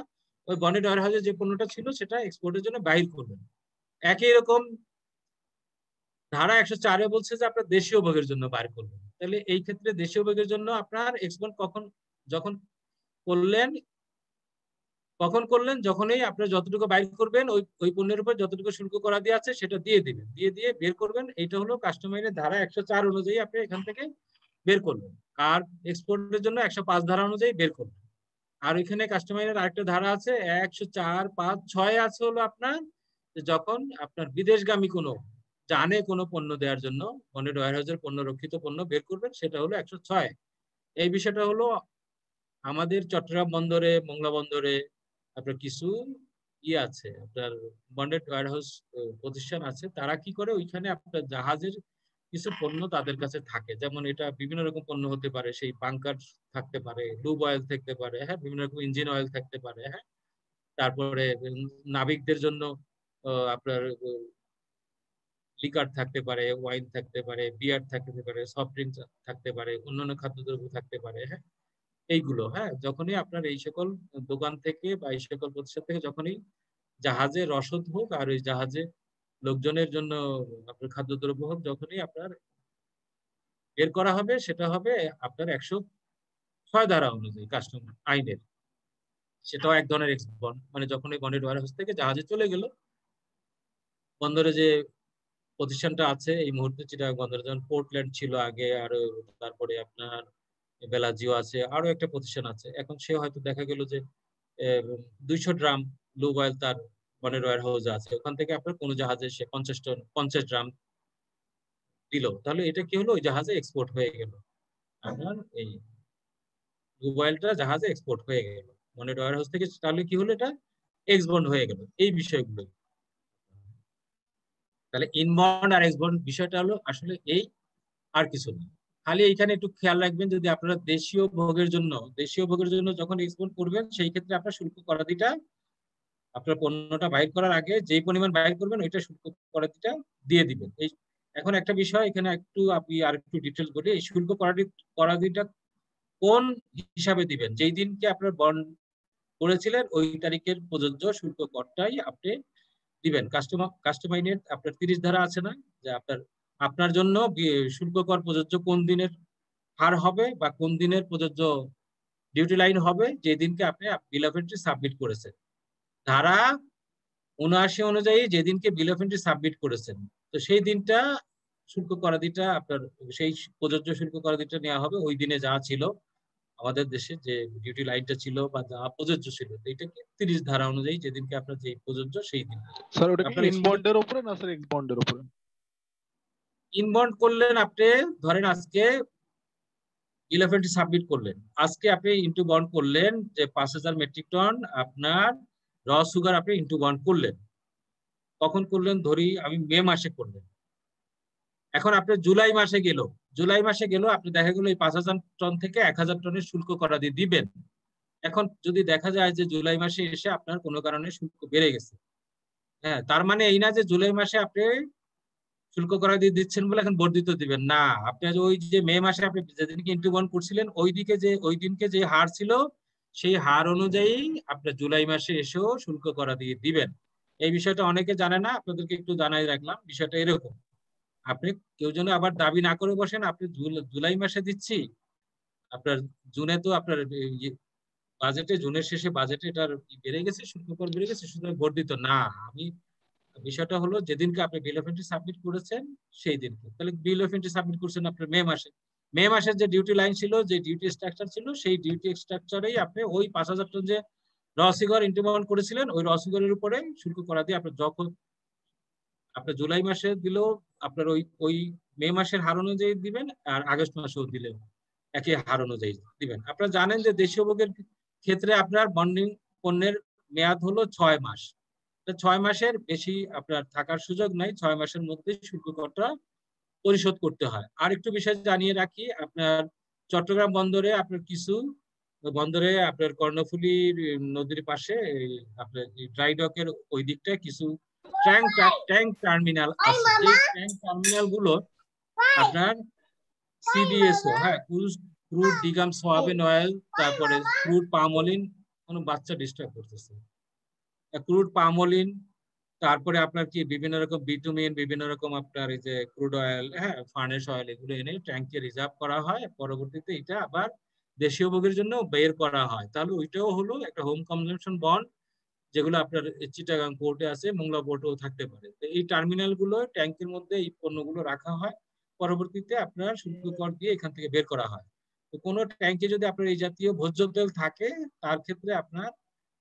ওই বন্ডেড ওয়্যারহাউসে যে পণ্যটা ছিল সেটা এক্সপোর্টের জন্য বাইর করবেন। একই রকম ধারা 104-এ বলছে যে আপনার দেশীয় ভোগের জন্য বাইর করবেন। তাহলে এই ক্ষেত্রে দেশীয় ভোগের জন্য আপনার এক্সপোর্ট যখন করলেন, যখনই আপনার যতটুকু বাইর করবেন, ওই পণ্যের উপর যতটুকু শুল্ক করা দিয়ে আছে সেটা দিয়ে দিবেন, দিয়ে বের করবেন। এইটা হলো কাস্টম আইনের ধারা 104 অনুযায়ী আপনি এখান থেকে বের করবেন। আর এক্সপোর্টের জন্য 105 ধারা অনুযায়ী বের করবেন। আর ওইখানে কাস্টম আইনের আরেকটা ধারা আছে 104, 5, 6 আছে হলো আপনার যখন আপনার বিদেশগামী কোনো কোনো পণ্য দেওয়ার জন্য বন্ডেড ওয়্যারহাউসের পণ্য, রক্ষিত পণ্য বের করবেন, সেটা হলো 106। এই বিষয়টা হলো আমাদের চট্টগ্রাম বন্দরে, মোংলা বন্দরে আপনার কিছু আছে, আপনার বন্ডেড ওয়্যারহাউস প্রতিষ্ঠান আছে। তারা কি করে? ওইখানে আপনার জাহাজের কিছু পণ্য তাদের কাছে থাকে, যেমন এটা বিভিন্ন রকম পণ্য হতে পারে, সেই বাংকার থাকতে পারে, লুব অয়েল থাকতে পারে, হ্যাঁ, বিভিন্ন রকম ইঞ্জিন অয়েল থাকতে পারে, হ্যাঁ, তারপরে নাবিকদের জন্য আপনার লিকার থাকতে পারে, ওয়াইন থাকতে পারে, বিয়ার থাকতে পারে, সফট ড্রিঙ্কস থাকতে পারে, অন্যান্য খাদ্যদ্রব্য থাকতে পারে, হ্যাঁ, এইগুলো, হ্যাঁ, যখনই আপনার এই সকল দোকান থেকে বা এই সকল প্রতিষ্ঠান থেকে যখনই জাহাজে রসদ হোক আর ওই জাহাজে লোকজনের জন্য আপনার খাদ্যদ্রব্য হোক, যখনই আপনার বের করা হবে, সেটা হবে আপনার 106 ধারা অনুযায়ী কাস্টম আইনের। সেটাও এক ধরনের এক্সপোর্ট, মানে যখন এই বন্ডেড ওয়ারহাউস থেকে জাহাজে চলে গেল, বন্দরে যে প্রতিষ্ঠানটা আছে এই মুহূর্তে চিটাগাং বন্দরে, যেমন পোর্টল্যান্ড ছিল আগে, আর তারপরে আপনার বেলাজিও আছে, আরো একটা প্রতিষ্ঠান আছে। এখন সে হয়তো দেখা গেল যে 200 ড্রাম লুব অয়েল তার বন্ডেড ওয়ারহাউসে আছে, ওখান থেকে আপনার কোনো জাহাজে সে 50 ড্রাম দিল, তাহলে এটা কি হলো, ওই জাহাজে এক্সপোর্ট হয়ে গেল, আপনার এই লুব অয়েলটা জাহাজে এক্সপোর্ট হয়ে গেল বন্ডেড ওয়ারহাউস থেকে, তাহলে কি হলো, এটা এক্সবন্ড হয়ে গেল। এই বিষয়গুলো, তাহলে ইনবন্ড আর এক্সবন্ড বিষয়টা হলো আসলে এই, আর কিছু না। খালি এইখানে একটু খেয়াল রাখবেন, যদি আপনারা দেশীয় ভোগের জন্য যখন এক্সপোর্ট করবেন, সেই ক্ষেত্রে আপনার শুল্ক করাদিটা আপনার পণ্যটা বাইর করার আগে যেই পরিমাণ বাইর করবেন ওইটা শুল্ক করাদিটা দিয়ে দিবেন। এই এখন একটা বিষয় এখানে আপনি আর একটু ডিটেলস বলি, এই শুল্ক করাদিটা কোন হিসাবে দিবেন, যেই দিনকে আপনার বন্ড করেছিলেন ওই তারিখের প্রযোজ্য শুল্ক করটাই আপনি দিবেন। কাস্টম আইনের আপনার 30 ধারা আছে না, যে আপনার জন্য শুল্ক কর প্রযোজ্য কোন দিনের হার হবে বা কোন দিনের প্রযোজ্য ডিউটি লাইন হবে, যে দিনকে আপনি বিল অফ এন্ট্রি সাবমিট করেছেন। ধারা 79 অনুযায়ী যেদিনকে বিল অফ এন্ট্রি সাবমিট করেছেন, তো সেই দিনটা শুল্ক করাদিটা আপনার, সেই প্রযোজ্য শুল্ক করাদিটা নেওয়া হবে ওই দিনে যা ছিল আমাদের দেশে, যে ডিউটি লাইনটা ছিল বা যা প্রযোজ্য ছিল, এইটাকে 30 ধারা অনুযায়ী যেদিনকে আপনার যে প্রযোজ্য সেই দিন। স্যার ওটা কি ইনবন্ডের উপরে না স্যার এক্সবন্ডের উপরে? ইনবন্ড করলেন আপনি, ধরেন আজকে বিল অফ এন্ট্রি সাবমিট করলেন, আজকে আপনি ইনটু বন্ড করলেন যে 5000 মেট্রিক টন আপনার র সুগার আপনি ইনটু বন্ড করলেন। কখন করলেন? ধরি আমি মে মাসে করলেন। এখন আপনি জুলাই মাসে গেল, আপনি দেখা গেল এই 5000 টন থেকে 1000 টনের শুল্ক করা দিয়ে দিবেন। এখন যদি দেখা যায় যে জুলাই মাসে এসে আপনার কোনো কারণে শুল্ক বেড়ে গেছে, হ্যাঁ, তার মানে এই না যে জুলাই মাসে আপনি শুল্ক করা দিয়ে দিচ্ছেন বলে এখন বর্ধিত দিবেন না। আপনি ওই যে মে মাসে আপনি যেদিনকে ইনটু বন্ড করছিলেন ওই দিনকে যে হার ছিল সেই হার অনুযায়ী আপনার জুলাই মাসে এসেও শুল্ক করা দিয়ে দিবেন। এই বিষয়টা অনেকে জানে না, আপনাদেরকে একটু জানাই রাখলাম। বিষয়টা এরকম, আপনি কেউ যেন আবার দাবি না করে বসেন আপনি জুলাই মাসে দিচ্ছি, আপনার জুনে তো আপনার বাজেটে, জুনের শেষে বাজেটে এটার বেড়ে গেছে, শুল্ক কর বেড়ে গেছে, সুতরাং বর্ধিত না। আমি বিষয়টা হলো যেদিনকে আপনি বিল অফ এন্ট্রি সাবমিট করেছেন সেই দিনকে, তাহলে বিল অফ এন্ট্রি সাবমিট করছেন আপনার মে মাসের যে ডিউটি লাইন ছিল, যে ডিউটি স্ট্রাকচার ছিল, সেই ডিউটি স্ট্রাকচারেই আপনি ওই 5000 টন যে র সুগার ইনক্রিমেন্ট করেছিলেন ওই র সুগারের উপরে শুল্ক করা দিয়ে আপনার যখন আপনার জুলাই মাসে দিলেও আপনার ওই মে মাসের হার অনুযায়ী দিবেন, আর আগস্ট মাসেও দিলেও একই হার অনুযায়ী দিবেন। আপনারা জানেন যে দেশীয় ভোগের ক্ষেত্রে আপনার বন্ডিং পণ্যের মেয়াদ হলো 6 মাস। 6 মাসের বেশি আপনার থাকার সুযোগ নাই, 6 মাসের মধ্যে শুল্ক করটা পরিশোধ করতে হয়। আর একটু বিষয় জানিয়ে রাখি, আপনার চট্টগ্রাম বন্দরে আপনার কর্ণফুলী নদীর পাশে আপনার ড্রাই ডকের ওই দিকটা কিছু ট্যাঙ্ক টার্মিনাল আছে। এই ট্যাঙ্ক টার্মিনাল গুলো আপনার সিডিএসও, হ্যাঁ, ক্রুড ডিগাম সোয়াবিন অয়েল, তারপরে ক্রুড পাম অয়েল, কোনো বাচ্চা ডিস্টার্ব করতেছে, ক্রুড পাম অয়েল, তারপরে আপনার কি বিভিন্ন রকম বিটুমিন, বিভিন্ন রকম আপনার এই যে ক্রুড অয়েল, হ্যাঁ, ফার্নেস অয়েল, এগুলো এনে ট্যাঙ্কে রিজার্ভ করা হয়, পরবর্তীতে এটা আবার দেশীয় ভোগের জন্য বের করা হয়। তাহলে ওইটাও হলো একটা হোম কনজাম্পশন বন্ড, যেগুলো আপনার চিটাগাং পোর্টে আছে, মোংলা পোর্টেও থাকতে পারে। তো এই টার্মিনাল গুলো ট্যাঙ্কের মধ্যে এই পণ্যগুলো রাখা হয়, পরবর্তীতে আপনার শুল্ক কর দিয়ে এখান থেকে বের করা হয়। তো কোনো ট্যাঙ্কে যদি আপনার এই জাতীয় ভোজ্য তেল থাকে, তার ক্ষেত্রে আপনার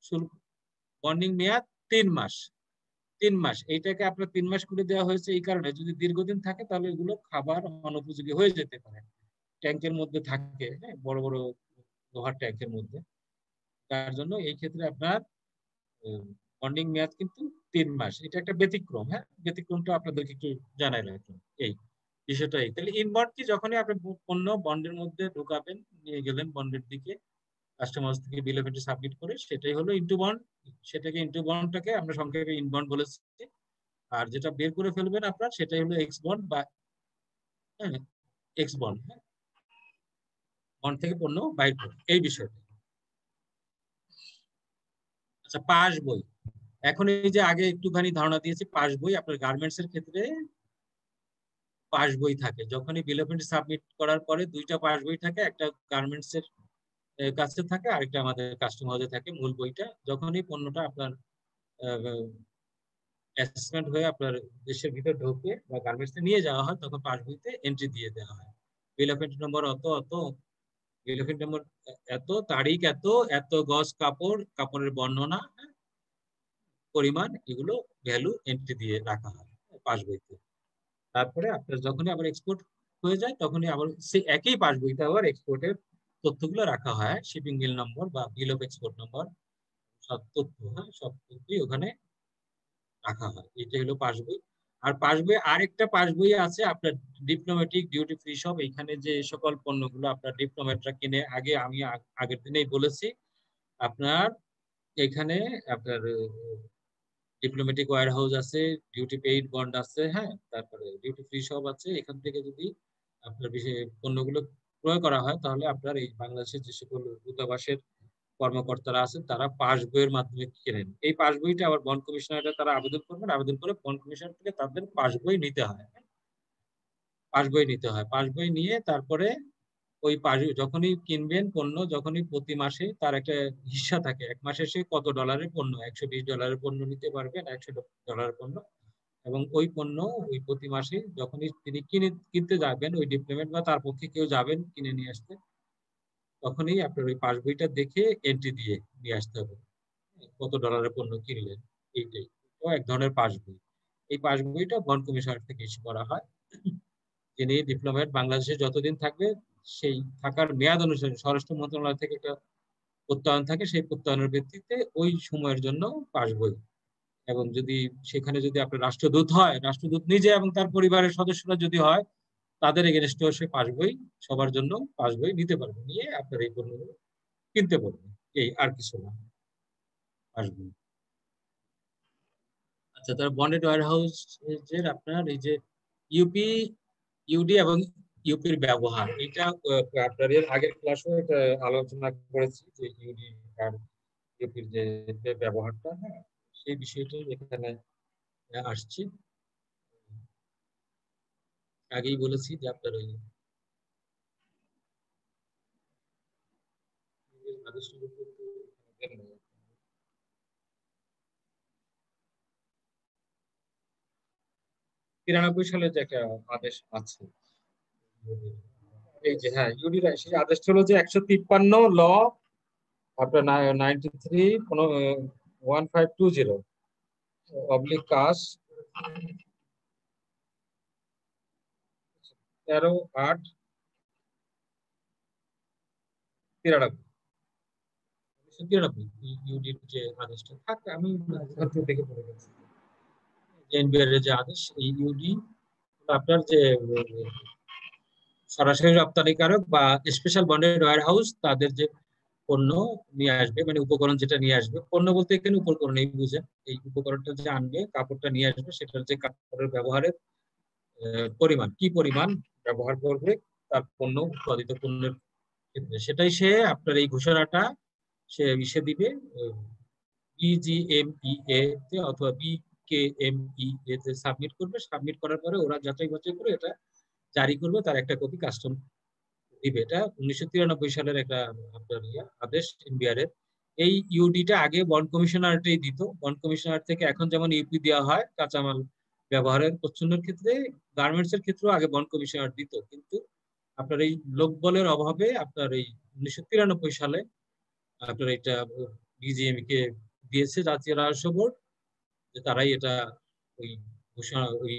শুল্ক বন্ডিং মেয়াদ 3 মাস। 3 মাস, এইটাকে আপনার 3 মাস করে দেওয়া হয়েছে এই কারণে, যদি দীর্ঘদিন থাকে তাহলে এগুলো খাবার অনুপযোগী হয়ে যেতে পারে, ট্যাঙ্কের মধ্যে থাকে, হ্যাঁ, বড় বড় লোহার ট্যাঙ্কের মধ্যে। তার জন্য এই ক্ষেত্রে আপনার বন্ডিং মেয়াদ কিন্তু 3 মাস। এটা একটা ব্যতিক্রম, হ্যাঁ, ব্যতিক্রমটা আপনাদেরকে একটু জানাই রাখলাম। এই বিষয়টাই। তাহলে ইনবন্ড কি, যখনই আপনি পণ্য বন্ডের মধ্যে ঢুকাবেন, নিয়ে গেলেন বন্ডের দিকে, কাস্টমার থেকে বিল অফ এন্ট্রি সাবমিট করে, সেটাই হলো ইনটু বন্ড। সেটাকে ইনটু বন্ডটাকে আমরা সংক্ষেপে ইনবন্ড বলেছি। আর যেটা বের করে ফেলবেন আপনার, সেটাই হলো এক্স বন্ড বা এক্স বন্ড। বন্ড থেকে পণ্য বাইর করে, এই বিষয়টা। আচ্ছা, পাস বই। এখন এই যে আগে একটুখানি ধারণা দিয়েছি, পাস বই আপনার গার্মেন্টস এর ক্ষেত্রে পাস বই থাকে। যখনই বিল অফ এন্ট্রি সাবমিট করার পরে দুইটা পাস বই থাকে, একটা গার্মেন্টস এর কাছে থাকে, আরেকটা আমাদের কাস্টমার হাউসে থাকে মূল বইটা। যখনই পণ্যটা আপনার অ্যাসেসমেন্ট হয়ে আপনার দেশের ভিতর ঢোকে বা গার্মেন্টসে নিয়ে যাওয়া হয়, তখন পাস বইতে এন্ট্রি দিয়ে দেওয়া হয়, বিল অফ এন্ট্রি নম্বর অত অত, বিল অফ এন্ট্রি নম্বর এত, তারিখ এত, এত গজ কাপড়, কাপড়ের বর্ণনা, পরিমাণ, এগুলো ভ্যালু এন্ট্রি দিয়ে রাখা হয় পাস বইতে। তারপরে আপনার যখনই আবার এক্সপোর্ট হয়ে যায়, তখনই আবার সেই একই পাস বইতে আবার এক্সপোর্টের তথ্যগুলো রাখা হয়, শিপিং বিল নম্বর বা বিল অফ এক্সপোর্ট নম্বর, সব তথ্য, সব তথ্যই ওখানে রাখা হয়। এটা হলো পাস বই। আর পাস বই আরেকটা পাস বই আছে আপনার ডিপ্লোম্যাটিক, ডিউটি ফ্রি সব। এখানে যে সকল পণ্যগুলো আপনার ডিপ্লোম্যাটরা কিনে, আগে আমি আগের দিনেই বলেছি, আপনার এখানে আপনার ডিপ্লোম্যাটিক ওয়্যার হাউস আছে, ডিউটি পেইড বন্ড আছে, হ্যাঁ, তারপরে ডিউটি ফ্রি সব আছে। এখান থেকে যদি আপনার বিশেষ পণ্যগুলো ক্রয় করা হয়, তাহলে আপনার এই বাংলাদেশের যে সকল দূতাবাসের কর্মকর্তারা আছেন, তারা পাস বইয়ের মাধ্যমে কেনেন। এই পাস বইটা আবার বন্ড কমিশনারে তারা আবেদন করবেন, আবেদন করে বন্ড কমিশনার থেকে তাদের পাস বই নিতে হয়। পাস বই নিতে হয়, পাস বই নিয়ে তারপরে ওই পাস, যখনই কিনবেন পণ্য, যখনই প্রতি মাসে তার একটা হিস্সা থাকে, এক মাসে সে কত ডলারের পণ্য, $120 পণ্য নিতে পারবেন, $100 পণ্য, এবং ওই পণ্য ওই প্রতি মাসে যখনই তিনি কিনতে যাবেন, ওই ডিপ্লোমেট বা তার পক্ষে কেউ যাবেন কিনে নিয়ে আসতে, তখনই আপনার ওই পাস বইটা দেখে এন্ট্রি দিয়ে নিয়ে আসতে হবে কত ডলারের পণ্য কিনলেন। এইটাই এক ধরনের পাস বই। এই পাস বইটা বন্ড কমিশনার থেকে ইস্যু করা হয়। যিনি ডিপ্লোমেট বাংলাদেশে যতদিন থাকবে, সেই থাকার মেয়াদ অনুসারে স্বরাষ্ট্র মন্ত্রণালয় থেকে একটা প্রত্যয়ন থাকে, সেই প্রত্যয়নের ভিত্তিতে ওই সময়ের জন্য পাস বই। এবং যদি সেখানে যদি আপনার রাষ্ট্রদূত হয়, রাষ্ট্রদূত নিজে এবং তার পরিবারের সদস্যরা যদি হয়, তাদের এগেনস্টেও সে পাস বই, সবার জন্য পাস বই নিতে পারবে, নিয়ে আপনার এই পণ্যগুলো কিনতে পারবে। এই আর কিছু না, পাস বই। আচ্ছা, তার বন্ডেড ওয়্যার হাউস এর আপনার এই যে ইউপি, ইউডি এবং ইউপির ব্যবহার, এটা আপনার এর আগের ক্লাসে আলোচনা করেছি যে ইউডি আর ইউপির যে ব্যবহারটা, হ্যাঁ, সেই বিষয়টা এখানে আসছে। আগেই বলেছি যে আপনার ওই তিরানব্বই সালে যে একটা আদেশ আছে, এই যে, হ্যাঁ, ইউডির সেই আদেশটা হলো যে 153 ল আপনার 93/1520 অবলিক কাজ 13/8/93 ইউডির যে আদেশটা থাকে, আমি দেখে পড়ে গেছি, এনবিআর এর যে আদেশ, এই ইউডি আপনার যে সরাসরি রপ্তানিকারক বা স্পেশাল বন্ডেড ওয়্যার হাউস, তাদের যে পণ্য নিয়ে আসবে, মানে উপকরণ যেটা নিয়ে আসবে, পণ্য বলতে এখানে উপকরণই বুঝেন, এই উপকরণটা যে আনবে, কাপড়টা নিয়ে আসবে, সেটার যে কাপড়ের ব্যবহারের পরিমাণ, কি পরিমাণ ব্যবহার করবে তার পণ্য, উৎপাদিত পণ্যের ক্ষেত্রে, সেটাই সে আপনার এই ঘোষণাটা সে ইসে দিবে বিজিএমইএ তে অথবা বিকেএমইএ তে সাবমিট করবে। সাবমিট করার পরে ওরা যাচাই বাছাই করে এটা জারি করবে, তার একটা কপি কাস্টম দিবে। এটা 1993 সালের একটা আপনার আদেশ এনবিআর এর। এই ইউডিটা আগে বন্ড কমিশনারটাই দিত। বন্ড কমিশনার থেকে এখন যেমন ইউপি দেওয়া হয় কাঁচামাল ব্যবহারের প্রচ্ছন্নের ক্ষেত্রে, গার্মেন্টস এর ক্ষেত্রেও আগে বন্ড কমিশনার দিত, কিন্তু আপনার এই লোকবলের অভাবে আপনার এই 1993 সালে আপনার এটা বিজিএমই কে দিয়েছে, জাতীয় রাজস্ব বোর্ড, যে তারাই এটা ওই ঘোষণা, ওই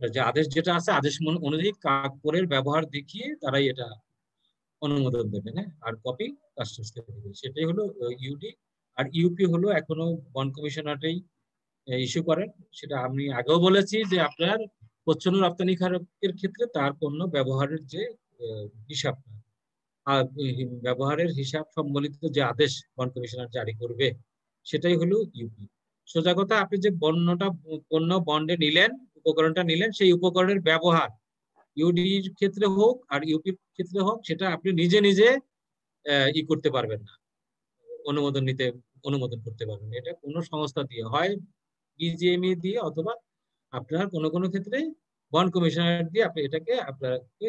যে আদেশ যেটা আছে, আদেশ অনুযায়ী কাপড়ের ব্যবহার দেখিয়ে তারাই এটা অনুমোদন দেবে, হ্যাঁ, আর কপি কাস্টমস কে দেবে। সেটাই হলো ইউডি। আর ইউপি হলো এখনো বন্ড কমিশনারটাই ইস্যু করেন। সেটা আমি আগেও বলেছি যে আপনার প্রচ্ছন্ন রপ্তানিকারকের ক্ষেত্রে তার পণ্য ব্যবহারের যে হিসাবটা আর ব্যবহারের হিসাব সম্বলিত যে আদেশ বন্ড কমিশনার জারি করবে সেটাই হলো ইউপি। সোজা কথা, আপনি যে পণ্য বন্ডে নিলেন, উপকরণটা নিলেন, সেই উপকরণের ব্যবহার ইউডির ক্ষেত্রে হোক আর ইউপির ক্ষেত্রে হোক, সেটা আপনি নিজে নিজে করতে পারবেন না, অনুমোদন করতে পারবেন না। এটা কোনো সংস্থা দিয়ে, হয় বিজিএমই দিয়ে, অথবা আপনার কোনো ক্ষেত্রে বন্ড কমিশনার দিয়ে আপনি এটাকে আপনাকে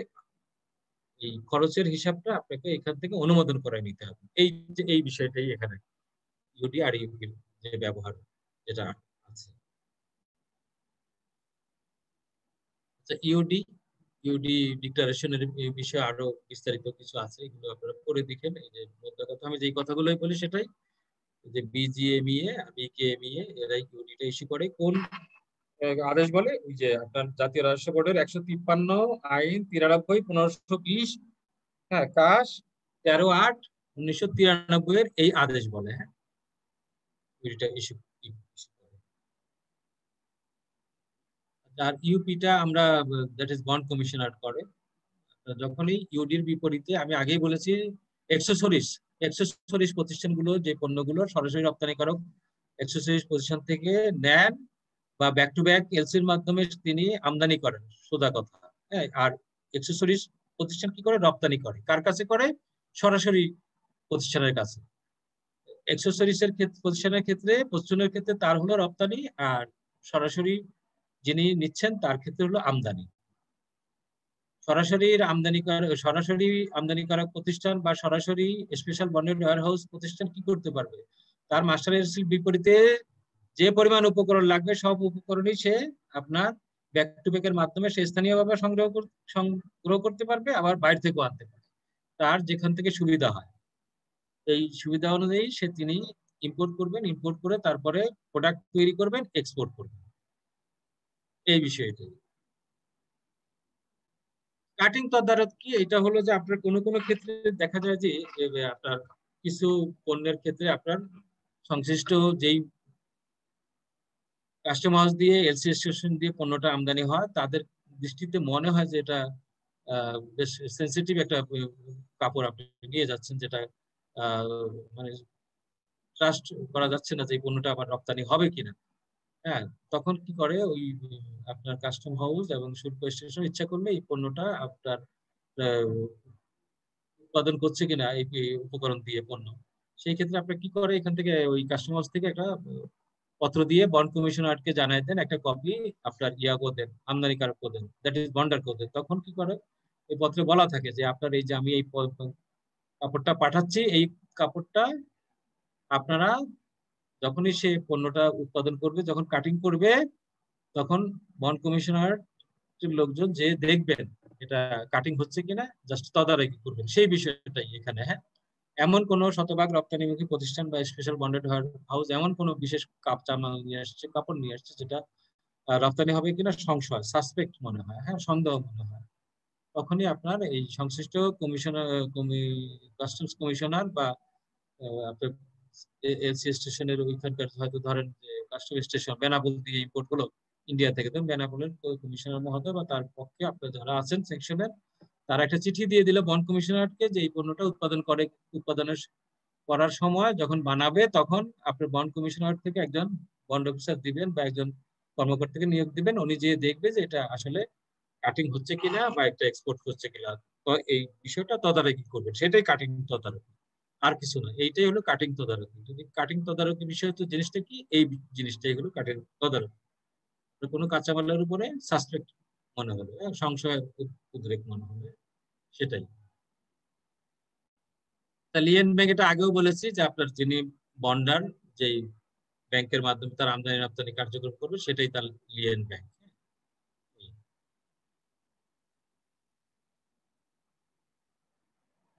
এই খরচের হিসাবটা আপনাকে এখান থেকে অনুমোদন করায় নিতে হবে। এই বিষয়টাই এখানে ইউডি আর ইউপির যে ব্যবহার যেটা আছে। ইউডি ডিক্লারেশনের বিষয়ে আরো বিস্তারিত কিছু আছে, এগুলো আপনারা পড়ে দেখেন। এই যে মোদ্দা কথা, আমি যেই কথাগুলোই বলি সেটাই, যে বিজিএমইএ, বিকেএমইএ এরাই ইউডিটা ইস্যু করে। কোন আদেশ বলে? ওই যে আপনার জাতীয় রাজস্ব বোর্ডের 153 আইন 93/1520, হ্যাঁ, কাজ 13/8/1993 এর এই আদেশ বলে। হ্যাঁ, ইউডিটা ইস্যু করে। আর ইউপিটা আমরা দ্যাট ইজ বন্ড কমিশনার করে। যখনই ইউডির বিপরীতে, আমি আগেই বলেছি, এক্সেসরিজ প্রতিষ্ঠানগুলো, যে পণ্যগুলো সরাসরি রপ্তানিকারক এক্সেসরিজ প্রতিষ্ঠান থেকে নেন বা ব্যাক টু ব্যাক এলসির মাধ্যমে তিনি আমদানি করেন, সোজা কথা। হ্যাঁ, আর এক্সেসরিজ প্রতিষ্ঠান কি করে? রপ্তানি করে। কার কাছে করে? সরাসরি প্রতিষ্ঠানের কাছে। এক্সেসরিজের প্রতিষ্ঠানের ক্ষেত্রে, প্রচ্ছন্নের ক্ষেত্রে তার হলো রপ্তানি, আর সরাসরি যিনি নিচ্ছেন তার ক্ষেত্রে হলো আমদানি। সরাসরি আমদানিকারক প্রতিষ্ঠান বা সরাসরি স্পেশাল বন্ডেড ওয়্যারহাউস প্রতিষ্ঠান কি করতে পারবে? তার মাস্টার এলসির বিপরীতে যে পরিমাণ উপকরণ লাগবে সব উপকরণই সে আপনার ব্যাক টু ব্যাকের মাধ্যমে সে স্থানীয়ভাবে সংগ্রহ করতে পারবে, আবার বাইরে থেকেও আনতে পারবে, তার যেখান থেকে সুবিধা হয়। এই সুবিধা অনুযায়ী তিনি ইম্পোর্ট করবেন, ইম্পোর্ট করে তারপরে প্রোডাক্ট তৈরি করবেন, এক্সপোর্ট করবেন। এই বিষয়টাই কাটিং তদারক কি? এটা হলো যে আপনার কোনো ক্ষেত্রে দেখা যায় যে আপনার কিছু পণ্যের ক্ষেত্রে আপনার সংশ্লিষ্ট যেই কাস্টম হাউস দিয়ে, এলসি স্টেশন দিয়ে পণ্যটা আমদানি হয়, তাদের দৃষ্টিতে মনে হয় যে এটা বেশ সেন্সিটিভ একটা কাপড় আপনি নিয়ে যাচ্ছেন, যেটা মানে ট্রাস্ট করা যাচ্ছে না যে এই পণ্যটা আবার রপ্তানি হবে কিনা। হ্যাঁ, তখন কি করে, ওই আপনার কাস্টম হাউস এবং শুল্ক স্টেশন ইচ্ছা করলে এই পণ্যটা আপনার উৎপাদন করছে কিনা এই উপকরণ দিয়ে পণ্য, সেই ক্ষেত্রে আপনার কি করে, এখান থেকে ওই কাস্টম হাউস থেকে একটা পত্র দিয়ে বন্ড কমিশনারকে জানাই দেন, একটা কপি আপনার দেন, আমদানিকারক দেন, দ্যাট ইজ বন্ডার দেন। তখন কি করে, এই পত্রে বলা থাকে যে আপনার এই যে আমি এই কাপড়টা পাঠাচ্ছি, এই কাপড়টা আপনারা যখনই সে পণ্যটা উৎপাদন করবে, যখন কাটিং করবে, তখন বন্ড কমিশনার লোকজন যে দেখবেন এটা কাটিং হচ্ছে কিনা, জাস্ট তদারকি করবেন, সেই বিষয়টাই এখানে। হ্যাঁ, এমন কোন শতভাগ রপ্তানিমুখী প্রতিষ্ঠান বা স্পেশাল বন্ডেড হাউস এমন কোন বিশেষ কাপড় নিয়ে আসছে যেটা রপ্তানি হবে কিনা সংশয়, সাসপেক্ট মনে হয়, হ্যাঁ, সন্দেহ মনে হয়, তখনই আপনার এই সংশ্লিষ্ট কাস্টমস কমিশনার বা আপনার এলসি স্টেশনের ওইখানকার, হয়তো ধরেন যে কাস্টম স্টেশন বেনাপোল দিয়ে ইম্পোর্ট হলো ইন্ডিয়া থেকে, তো বেনাপোলের কমিশনার মহোদয় বা তার পক্ষে আপনার যারা আছেন সেকশনের, তারা একটা চিঠি দিয়ে দিলে বন্ড কমিশনারকে যে এই পণ্যটা উৎপাদনের করার সময় যখন বানাবে, তখন আপনার বন্ড কমিশনার থেকে একজন বন্ড অফিসার দিবেন বা একজন কর্মকর্তাকে নিয়োগ দিবেন, উনি যে দেখবে যে এটা আসলে কাটিং হচ্ছে কিনা বা একটা এক্সপোর্ট হচ্ছে কিনা, তো এই বিষয়টা তদারকি করবেন, সেটাই কাটিং তদারকি, আর কিছু না। এইটাই হলো কাটিং তদারকি। যদি কাটিং তদারকি বিষয়, তো জিনিসটা কি, এই জিনিসটাই হলো কাটিং তদারকি। কোনো কাঁচামালের উপরে সাসপেক্ট মনে হলো, সংশয় উদ্রেক মনে হলো, সেটাই। লিয়েন ব্যাংক, এটা আগেও বলেছি যে আপনার যিনি বন্ডার, যেই ব্যাংকের মাধ্যমে তার আমদানি রপ্তানি কার্যক্রম করবে, সেটাই তার লিয়েন ব্যাংক।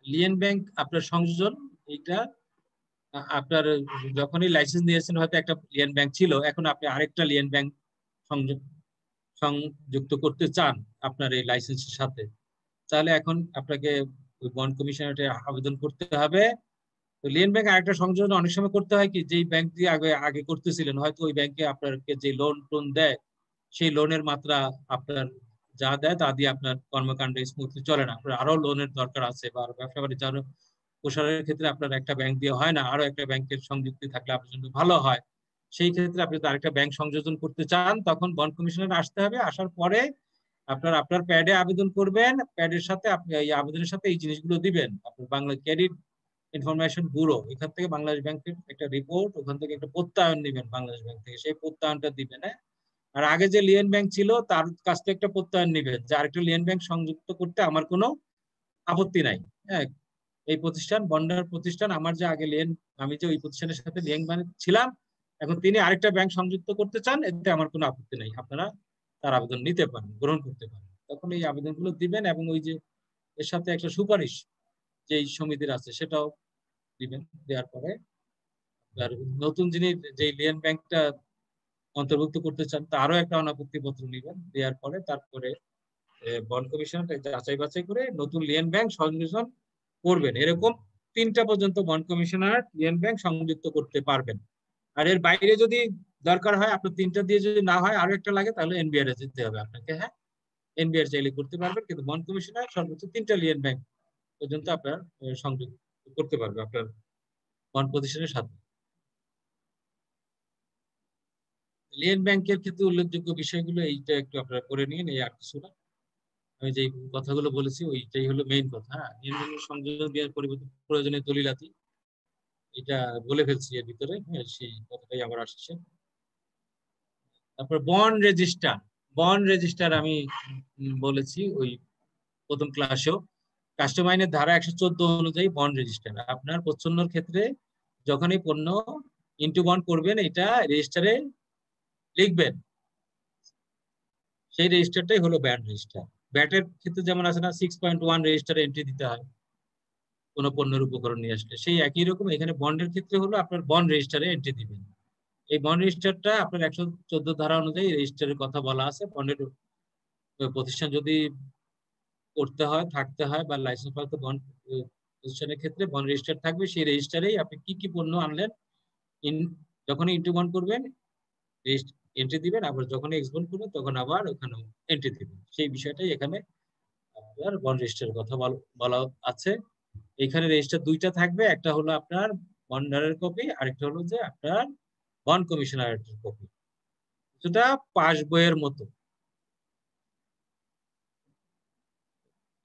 লিয়েন ব্যাংক আপনার সংযোজন, এইটা আপনার যখনই লাইসেন্স নিয়েছেন, হয়তো একটা লিয়েন ব্যাংক ছিল, এখন আপনি আরেকটা লিয়েন ব্যাংক সংযুক্ত করতে চান আপনার এই লাইসেন্সের সাথে, তাহলে এখন আপনাকে বন্ড কমিশনারে আবেদন করতে হবে। তো লিয়েন ব্যাংক আরেকটা সংযোজন অনেক সময় করতে হয় কি, যেই ব্যাংক দিয়ে আগে করতেছিলেন, হয়তো ওই ব্যাংকে আপনাকে যে লোন টোন দেয় সেই লোনের মাত্রা আপনার যা দেয় তা দিয়ে আপনার কর্মকাণ্ড স্মুথলি চলে না, আপনার আরো লোনের দরকার আছে, বা ব্যবসা বাণিজ্য আরো প্রসারের ক্ষেত্রে আপনার একটা ব্যাংক দিয়ে হয় না, আরো একটা ব্যাংকের সংযুক্তি থাকলে আপনার জন্য ভালো হয়। সেই ক্ষেত্রে আপনি যদি আরেকটা ব্যাংক সংযোজন করতে চান, তখন বন্ড কমিশনার আসতে হবে। আসার পরে আপনার প্যাডে আবেদন করবেন, প্যাডের সাথে আপনি এই আবেদনের সাথে এই জিনিসগুলো দিবেন। আপনার বাংলা ক্রেডিট ইনফরমেশন ব্যুরো, এখান থেকে বাংলাদেশ ব্যাংকের একটা রিপোর্ট, ওখান থেকে একটা প্রত্যয়ন নেবেন বাংলাদেশ ব্যাংক থেকে, সেই প্রত্যয়নটা দিবেন। হ্যাঁ, আর আগে যে লিয়েন ব্যাংক ছিল তার কাছ থেকে একটা প্রত্যয়ন নেবেন যে আরেকটা লিয়েন ব্যাংক সংযুক্ত করতে আমার কোনো আপত্তি নাই। হ্যাঁ, এই প্রতিষ্ঠান বন্ডার প্রতিষ্ঠান আমার যে আগে লিয়েন, আমি যে ওই প্রতিষ্ঠানের সাথে লিয়েন ব্যাংক ছিলাম, এখন তিনি আরেকটা ব্যাংক সংযুক্ত করতে চান, এতে আমার কোনো আপত্তি নাই, আপনারা তার আবেদন নিতে পারেন, গ্রহণ করতে পারেন। তখন এই আবেদনগুলো দিবেন এবং ওই যে এর সাথে একটা সুপারিশ যে সমিতির আছে সেটাও দিবেন। দেওয়ার পরে নতুন যিনি যে লিয়েন ব্যাংকটা অন্তর্ভুক্ত করতে চান তারও একটা অনাপত্তি পত্র নেবেন। দেওয়ার পরে তারপরে বন্ড কমিশন যাচাই বাছাই করে নতুন লিয়েন ব্যাংক সংযোজন করবেন। এরকম 3টা পর্যন্ত বন্ড কমিশনার লিয়েন ব্যাংক সংযুক্ত করতে পারবেন। আর এর বাইরে যদি দরকার হয়, আপনার 3টা দিয়ে যদি না হয় আরো একটা লাগে, তাহলে এনবিআর এ যেতে হবে আপনাকে। হ্যাঁ, এনবিআর চাইলে করতে পারবেন, কিন্তু বন্ড কমিশনার সর্বোচ্চ 3টা লিয়েন ব্যাংক পর্যন্ত আপনার সংযুক্ত করতে পারবে আপনার বন্ড প্রতিষ্ঠানের সাথে। লিয়েন ব্যাংকের ক্ষেত্রে উল্লেখযোগ্য বিষয়গুলো এইটা একটু আপনারা করে নিন, এই 8 কিছু না, আমি যে কথাগুলো বলেছি ওইটাই হলো মেইন কথা। হ্যাঁ, লিয়েন ব্যাংকের সংযোজন দেওয়ার পরিবর্তে প্রয়োজনীয় দলিলাতি এটা বলে ফেলছি এর ভিতরে। হ্যাঁ, সেই কথাটাই আবার আসছে। তারপর বন্ড রেজিস্টার আমি বলেছি ওই প্রথম ক্লাসেও, কাস্টম আইনের ধারা 114 অনুযায়ী বন্ড রেজিস্টার আপনার প্রচ্ছন্নর ক্ষেত্রে যখনই পণ্য ইনটু বন্ড করবেন, এটা রেজিস্টারে লিখবেন, সেই রেজিস্টারটাই হলো ব্যান্ড রেজিস্টার। ব্যাটের ক্ষেত্রে যেমন আছে না 6.1 রেজিস্টারে এন্ট্রি দিতে হয় কোনো পণ্যের উপকরণ নিয়ে আসলে, সেই একই রকম এখানে বন্ডের ক্ষেত্রে হলো আপনার বন্ড রেজিস্টারে এন্ট্রি দিবেন। এই বন্ড রেজিস্টারটা আপনার 114 ধারা অনুযায়ী রেজিস্টারের কথা বলা আছে। বন্ডের প্রতিষ্ঠান যদি করতে হয়, থাকতে হয়, বা লাইসেন্স প্রাপ্ত বন্ড প্রতিষ্ঠানের ক্ষেত্রে বন্ড রেজিস্টার থাকবে। সেই রেজিস্টারেই আপনি কি কি পণ্য আনলেন যখনই ইন্টু বন্ড করবেন এন্ট্রি দিবেন, আবার যখনই এক্সপোর্ট করবেন তখন আবার ওখানে এন্ট্রি দিবেন। সেই বিষয়টাই এখানে আপনার বন্ড রেজিস্টারের কথা বলা আছে। এখানে রেজিস্টার 2টা থাকবে, একটা হলো আপনার বন্ডারের কপি, আরেকটা হলো যে আপনার বন্ড কমিশনারের কপি। সেটা পাস বইয়ের মতো।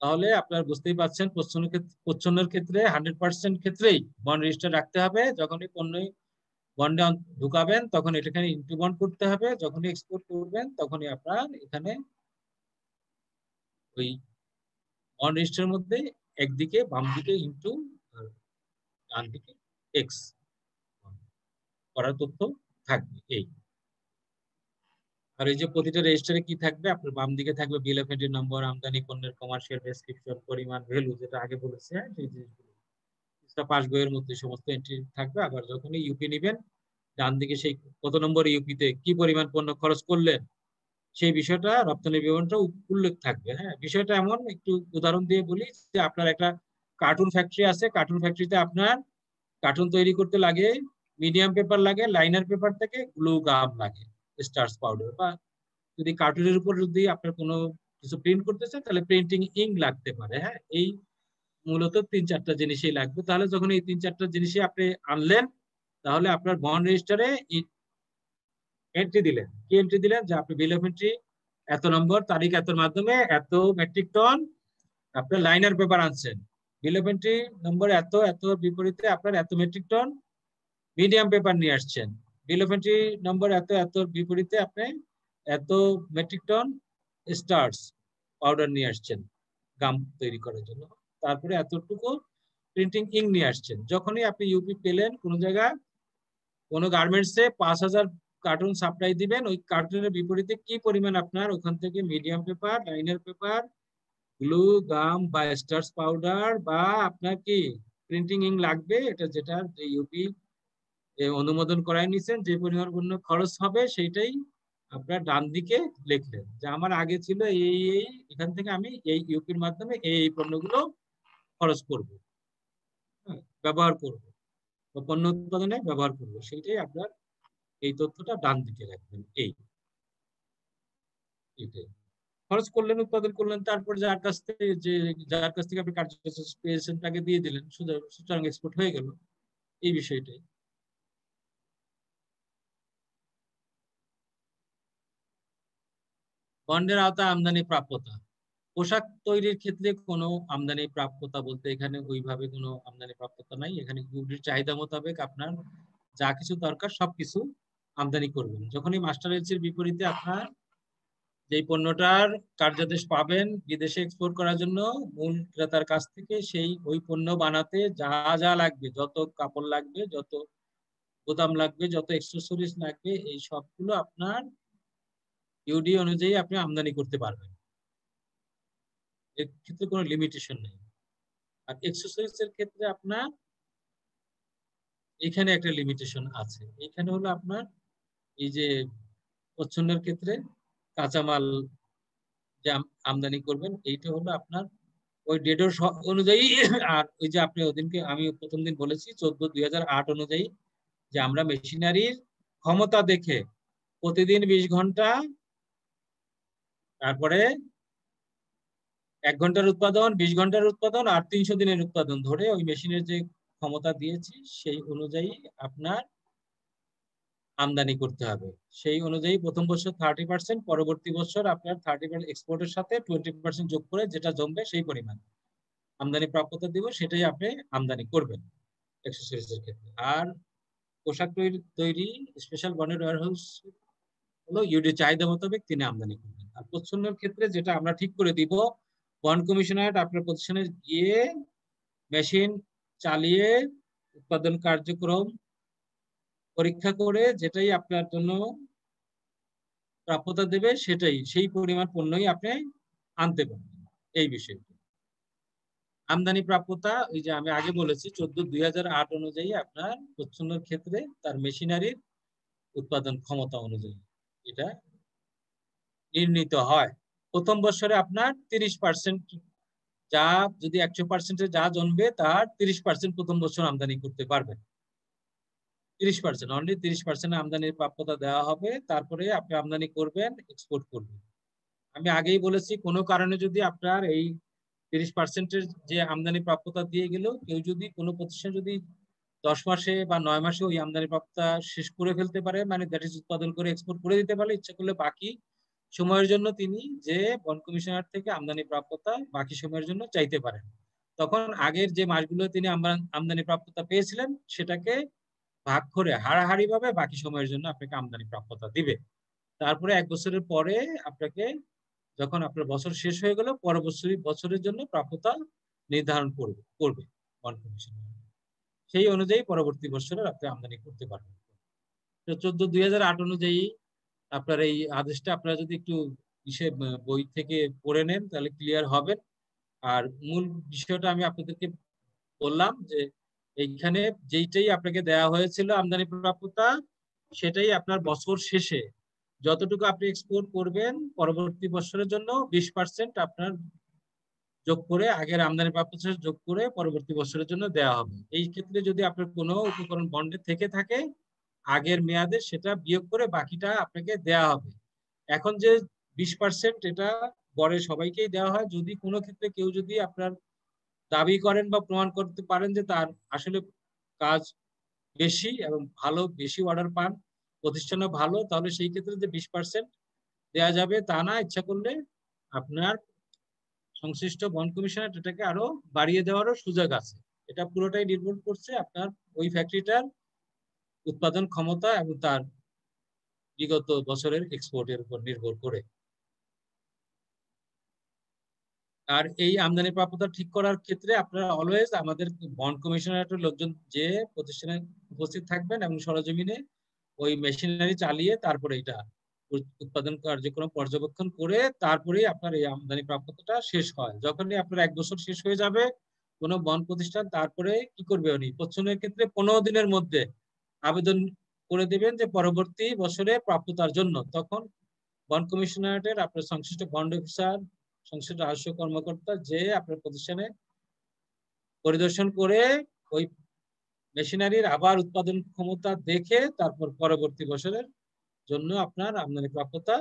তাহলে আপনার বুঝতেই পারছেন প্রচ্ছন্নের ক্ষেত্রে 100% ক্ষেত্রেই বন্ড রেজিস্টার রাখতে হবে। যখনই পণ্য বন্ডে ঢুকাবেন তখন এটাখানে ইনটু বন্ড করতে হবে, যখনই এক্সপোর্ট করবেন তখনই আপনার এখানে ওই বন্ড রেজিস্টারের মধ্যে একদিকে বাম দিকে ইনটু আর ডান দিকে এক্স করার তথ্য থাকবে। এই আর এই যে প্রতিটা রেজিস্টারে কি থাকবে, আপনার বাম দিকে থাকবে বিল অফ এন্ট্রি নম্বর, আমদানি পণ্যের কমার্শিয়াল ডেসক্রিপশন, পরিমাণ, ভ্যালু, যেটা আগে বলেছি। হ্যাঁ, সেই জিনিসগুলো পাস বইয়ের মধ্যে সমস্ত এন্ট্রি থাকবে। আবার যখনই ইউপি নেবেন, ডান দিকে সেই কত নম্বর ইউপিতে কি পরিমাণ পণ্য খরচ করলেন সেই বিষয়টা রপ্তানি বিবরণটা উল্লেখ থাকবে। হ্যাঁ, বিষয়টা এমন, একটু উদাহরণ দিয়ে বলি যে আপনার একটা কার্টুন ফ্যাক্টরি আছে, কার্টুন ফ্যাক্টরিতে আপনার কার্টুন তৈরি করতে লাগে মিডিয়াম পেপার লাগে, লাইনার পেপার থেকে গ্লু গাম লাগে, স্টার্চ পাউডার, বা যদি কার্টুনের উপর যদি আপনার কোনো কিছু প্রিন্ট করতে চান তাহলে প্রিন্টিং ইঙ্ক লাগতে পারে। হ্যাঁ, এই মূলত 3-4টা জিনিসই লাগবে। তাহলে যখন এই 3-4টা জিনিসই আপনি আনলেন, তাহলে আপনার বন্ড রেজিস্টারে এন্ট্রি দিলেন। কি এন্ট্রি দিলেন? যে আপনি বিল অফ এন্ট্রি এত নম্বর তারিখ এত মাধ্যমে এত মেট্রিক টন আপনার লাইনার পেপার আনছেন, বিল অফ এন্ট্রি নম্বর এত এত বিপরীতে আপনার এত মেট্রিক টন মিডিয়াম পেপার নিয়ে আসছেন, বিল অফ এন্ট্রি নম্বর এত এত বিপরীতে আপনি এত মেট্রিক টন স্টার্চ পাউডার নিয়ে আসছেন গাম তৈরি করার জন্য, তারপরে এতটুকু প্রিন্টিং ইঙ্ক নিয়ে আসছেন। যখনই আপনি ইউপি পেলেন কোন জায়গায়, কোন গার্মেন্টসে 5000 কার্টুন সাপ্লাই দিবেন, ওই কার্টুনের বিপরীতে কি পরিমাণ আপনার ওখান থেকে medium paper, liner paper, glue gum বা স্টার্চ পাউডার বা আপনার কি প্রিন্টিং ইঙ্ক লাগবে, এটা যেটা ইউপি অনুমোদন করাই নিছেন, যে পরিমাণ পণ্য খরচ হবে সেইটাই আপনার ডান দিকে লিখলেন যে আমার আগে ছিল এই এই, এখান থেকে আমি এই ইউপির মাধ্যমে এই পণ্যগুলো খরচ করব, ব্যবহার করব, বা পণ্য উৎপাদনে ব্যবহার করব, সেইটাই আপনার এই তথ্যটা ডান দিকে রাখবেন। এই এটাই খরচ করলেন, উৎপাদন করলেন, তারপর যার কাছ থেকে আপনি কার্য পেয়েছেন তাকে দিয়ে দিলেন, সুতরাং এক্সপোর্ট হয়ে গেল। এই বিষয়টাই। বন্ডের আওতায় আমদানি প্রাপ্যতা, পোশাক তৈরির ক্ষেত্রে কোনো আমদানি প্রাপ্যতা বলতে এখানে ওইভাবে কোনো আমদানি প্রাপ্যতা নাই। এখানে ইউডির চাহিদা মোতাবেক আপনার যা কিছু দরকার সবকিছু আমদানি করবেন। যখনই মাস্টার এলসির বিপরীতে আপনার যেই পণ্যটার কার্যাদেশ পাবেন বিদেশে এক্সপোর্ট করার জন্য, মূল ক্রেতার কাছ থেকে সেই ওই পণ্য বানাতে যা যা লাগবে, যত কাপড় লাগবে, যত গোদাম লাগবে, যত এক্সেসরিজ লাগবে, এই সবগুলো আপনার ইউডি অনুযায়ী আপনি আমদানি করতে পারবেন। এর ক্ষেত্রে কোনো লিমিটেশন নেই। আর এক্সেসরিজ এর ক্ষেত্রে আপনার এখানে একটা লিমিটেশন আছে। এখানে হলো আপনার এই যে প্রচ্ছন্নের ক্ষেত্রে কাঁচামাল যে আমদানি করবেন, এইটা হলো আপনার ওই ডেটের অনুযায়ী। আর ওই যে আপনি ওদিনকে আমি প্রথম দিন বলেছি 14/2008 অনুযায়ী যে আমরা মেশিনারির ক্ষমতা দেখে প্রতিদিন 20 ঘন্টা, তারপরে 1 ঘন্টার উৎপাদন, 20 ঘন্টার উৎপাদন আর 300 দিনের উৎপাদন ধরে ওই মেশিনের যে ক্ষমতা দিয়েছি সেই অনুযায়ী আপনার আমদানি করতে হবে। সেই অনুযায়ী প্রথম বছর 30%, পরবর্তী বছর আপনার 30% এক্সপোর্টের সাথে 20% যোগ করে যেটা জমবে সেই পরিমাণ আমদানি প্রাপ্যতা দিব, সেটাই আপনি আমদানি করবেন অ্যাকসেসরিজের ক্ষেত্রে। আর পোশাক তৈরি স্পেশাল বন্ডেড ওয়্যারহাউস হলো ইউডি চাহিদা মোতাবেক তিনি আমদানি করবেন। আর প্রচ্ছন্নের ক্ষেত্রে যেটা আমরা ঠিক করে দিব, বন্ড কমিশনার আপনার প্রতিষ্ঠানে গিয়ে মেশিন চালিয়ে উৎপাদন কার্যক্রম পরীক্ষা করে যেটাই আপনার জন্য প্রাপ্যতা দেবে সেটাই, সেই পরিমাণ পণ্যই আপনি আনতে পারবেন। এই বিষয়টি আমদানি প্রাপ্যতা ওই যে আমি আগে বলেছি 14/2008 অনুযায়ী আপনার প্রচ্ছন্নের ক্ষেত্রে তার মেশিনারির উৎপাদন ক্ষমতা অনুযায়ী এটা নির্ণীত হয়। প্রথম বছরে আপনার 30% যা, যদি 100% যা জমবে তার 30% প্রথম বছর আমদানি করতে পারবেন। 30%, অনলি 30% আমদানির প্রাপ্যতা দেওয়া হবে। তারপরে আপনি আমদানি করবেন, এক্সপোর্ট করবেন। আমি আগেই বলেছি কোনো কারণে যদি আপনার এই 30%-এর যে আমদানি প্রাপ্যতা দিয়ে গেল, কেউ যদি কোনো প্রতিষ্ঠান যদি 10 মাসে বা 9 মাসে ওই আমদানি প্রাপ্যতা শেষ করে ফেলতে পারে, মানে দ্যাট ইজ উৎপাদন করে এক্সপোর্ট করে দিতে পারে, ইচ্ছা করলে বাকি সময়ের জন্য তিনি যে বন্ড কমিশনার থেকে আমদানি প্রাপ্যতা বাকি সময়ের জন্য চাইতে পারেন। তখন আগের যে মাসগুলো তিনি আমদানি প্রাপ্যতা পেয়েছিলেন সেটাকে ভাগ করে হারাহারি ভাবে বাকি সময়ের জন্য আপনাকে আমদানি প্রাপ্যতা দিবে। তারপরে 1 বছরের পরে আপনাকে, যখন আপনার বছর শেষ হয়ে গেল, পরবর্তী বছরের জন্য প্রাপ্যতা নির্ধারণ করবে বন্ড কমিশনার। সেই অনুযায়ী পরবর্তী বছরের আপনি আমদানি করতে পারবেন। তো 14/2008 অনুযায়ী আপনার এই আদেশটা আপনারা যদি একটু বই থেকে পড়ে নেন তাহলে ক্লিয়ার হবেন। আর মূল বিষয়টা আমি আপনাদেরকে বললাম যে এইখানে যেইটাই আপনাকে দেওয়া হয়েছিল আমদানি প্রাপ্যতা, সেটাই আপনার বছর শেষে যতটুকু আপনি এক্সপোর্ট করবেন পরবর্তী বছরের জন্য 20% আপনার যোগ করে, আগের আমদানি প্রাপ্যতা যোগ করে পরবর্তী বছরের জন্য দেওয়া হবে। এই ক্ষেত্রে যদি আপনার কোনো উপকরণ বন্ডে থেকে থাকে আগের মেয়াদে, সেটা বিয়োগ করে বাকিটা আপনাকে দেওয়া হবে। এখন যে 20% এটা পরে সবাইকেই দেওয়া হয়। যদি কোনো ক্ষেত্রে কেউ যদি আপনার দাবি করেন বা প্রমাণ করতে পারেন যে তার আসলে কাজ বেশি এবং ভালো, বেশি অর্ডার পান, প্রতিষ্ঠানও ভালো, তাহলে সেই ক্ষেত্রে যে 20% দেওয়া যাবে তা না, ইচ্ছা করলে আপনার সংশ্লিষ্ট বন্ড কমিশনার এটাকে আরো বাড়িয়ে দেওয়ারও সুযোগ আছে। এটা পুরোটাই নির্ভর করছে আপনার ওই ফ্যাক্টরিটার উৎপাদন ক্ষমতা এবং তার বিগত বছরের এক্সপোর্টের উপর নির্ভর করে। আর এই আমদানি প্রাপ্যতা ঠিক করার ক্ষেত্রে আপনারা অলওয়েজ আমাদের বন্ড কমিশনারের লোকজন যে প্রতিষ্ঠানে উপস্থিত থাকবেন এবং সরজমিনে ওই মেশিনারি চালিয়ে তারপরে এটা উৎপাদন কার্যক্রম পর্যবেক্ষণ করে তারপরেই আপনার এই আমদানি প্রাপ্যতাটা শেষ হয়। যখনই আপনার 1 বছর শেষ হয়ে যাবে কোনো বন্ড প্রতিষ্ঠান, তারপরে কি করবে উনি প্রচ্ছন্নের ক্ষেত্রে 15 দিনের মধ্যে আবেদন করে দেবেন যে পরবর্তী বছরে প্রাপ্যতার জন্য। তখন বন্ড কমিশনারেটের আপনার সংশ্লিষ্ট বন্ড অফিসার, সংশ্লিষ্ট রাজস্ব কর্মকর্তা যে আপনার প্রতিষ্ঠানে পরিদর্শন করে ওই মেশিনারির আবার উৎপাদন ক্ষমতা দেখে তারপর পরবর্তী বছরের জন্য আপনার আমদানি প্রাপ্যতা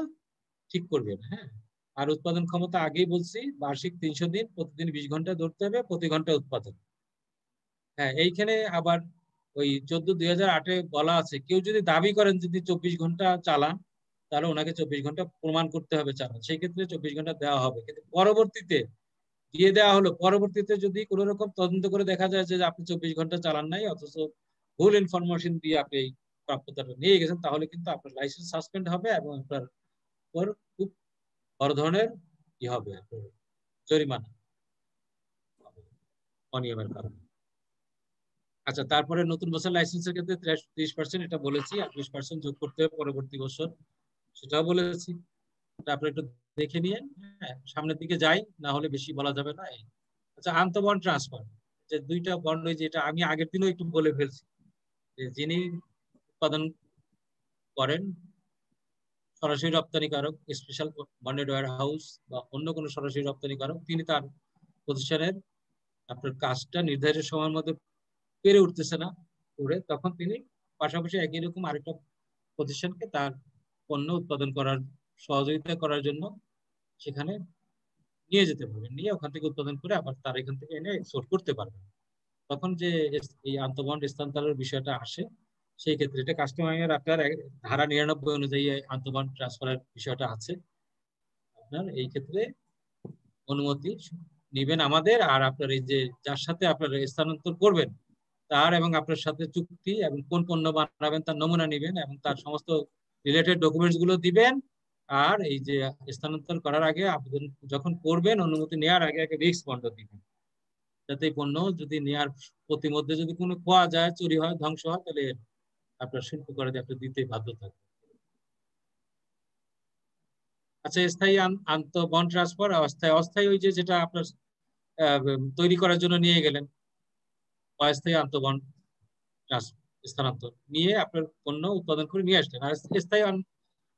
ঠিক করবেন। হ্যাঁ, আর উৎপাদন ক্ষমতা আগেই বলছি বার্ষিক 300 দিন, প্রতিদিন 20 ঘন্টা ধরতে হবে, প্রতি ঘন্টায় উৎপাদন। হ্যাঁ, এইখানে আবার ওই 14/2008 বলা আছে কেউ যদি দাবি করেন যদি 24 ঘন্টা চালান তাহলে ওনাকে 24 ঘন্টা প্রমাণ করতে হবে চালান, সেই ক্ষেত্রে 24 ঘন্টা দেওয়া হবে। কিন্তু পরবর্তীতে দিয়ে দেওয়া হলো, পরবর্তীতে যদি কোনো রকম তদন্ত করে দেখা যায় যে আপনি 24 ঘন্টা চালান নাই, অথচ ভুল ইনফরমেশন দিয়ে আপনি প্রাপ্যতাটা নিয়ে গেছেন, তাহলে কিন্তু আপনার লাইসেন্স সাসপেন্ড হবে এবং আপনার উপর খুব বড় ধরনের কি হবে, আপনার জরিমানা অনিয়মের কারণে। আচ্ছা, তারপরে নতুন বছর লাইসেন্সের ক্ষেত্রে 30% এটা বলেছি, আর 20% যোগ করতে হবে পরবর্তী বছর, সেটাও বলেছি। আপনি একটু দেখে নিয়ে সামনের দিকে যাই, না হলে বেশি বলা যাবে না। আচ্ছা, আন্তঃবন্ড ট্রান্সফার, যে দুইটা বন্ড, যেটা আমি আগের দিনও একটু বলে ফেলছি, যে যিনি উৎপাদন করেন সরাসরি রপ্তানিকারক, স্পেশাল বন্ডেড ওয়্যার হাউস বা অন্য কোনো সরাসরি রপ্তানিকারক, তিনি তার প্রতিষ্ঠানের আপনার কাজটা নির্ধারিত সময়ের মধ্যে পেরে উঠতেছে না করে, তখন তিনি পাশাপাশি একই রকম আরেকটা প্রতিষ্ঠানকে তার পণ্য উৎপাদন করার সহযোগিতা করার জন্য সেখানে নিয়ে যেতে পারবেন, নিয়ে ওখান থেকে উৎপাদন করে আবার তার এখান থেকে এনে এক্সপোর্ট করতে পারবেন। তখন যে এই আন্তঃবন্ড স্থানান্তরের বিষয়টা আসে, সেই ক্ষেত্রে এটা কাস্টম আইনের আপনার ধারা 99 অনুযায়ী আন্তঃবন্ড ট্রান্সফারের বিষয়টা আছে। আপনার এই ক্ষেত্রে অনুমতি নিবেন আমাদের, আর আপনার এই যে যার সাথে আপনার স্থানান্তর করবেন তার এবং আপনার সাথে চুক্তি এবং কোন পণ্য বানাবেন তার নমুনা নিবেন এবং তার সমস্ত রিলেটেড ডকুমেন্টস গুলো দিবেন। আর এই যে স্থানান্তর করার আগে আবেদন যখন করবেন, অনুমতি নেওয়ার আগে আগে রিস্ক বন্ড দিবেন, যাতে এই পণ্য যদি নেওয়ার প্রতিমধ্যে যদি কোনো খোয়া যায়, চুরি হয়, ধ্বংস হয়, তাহলে আপনার শুল্ক করে আপনি দিতে বাধ্য থাকবেন। আচ্ছা, স্থায়ী আন্তঃবন্ড ট্রান্সফার, অস্থায়ী, অস্থায়ী ওই যে যেটা আপনার তৈরি করার জন্য নিয়ে গেলেন, অস্থায়ী আন্তঃবন্ড স্থানান্তর নিয়ে আপনার পণ্য উৎপাদন করে নিয়ে আসলেন। আর স্থায়ী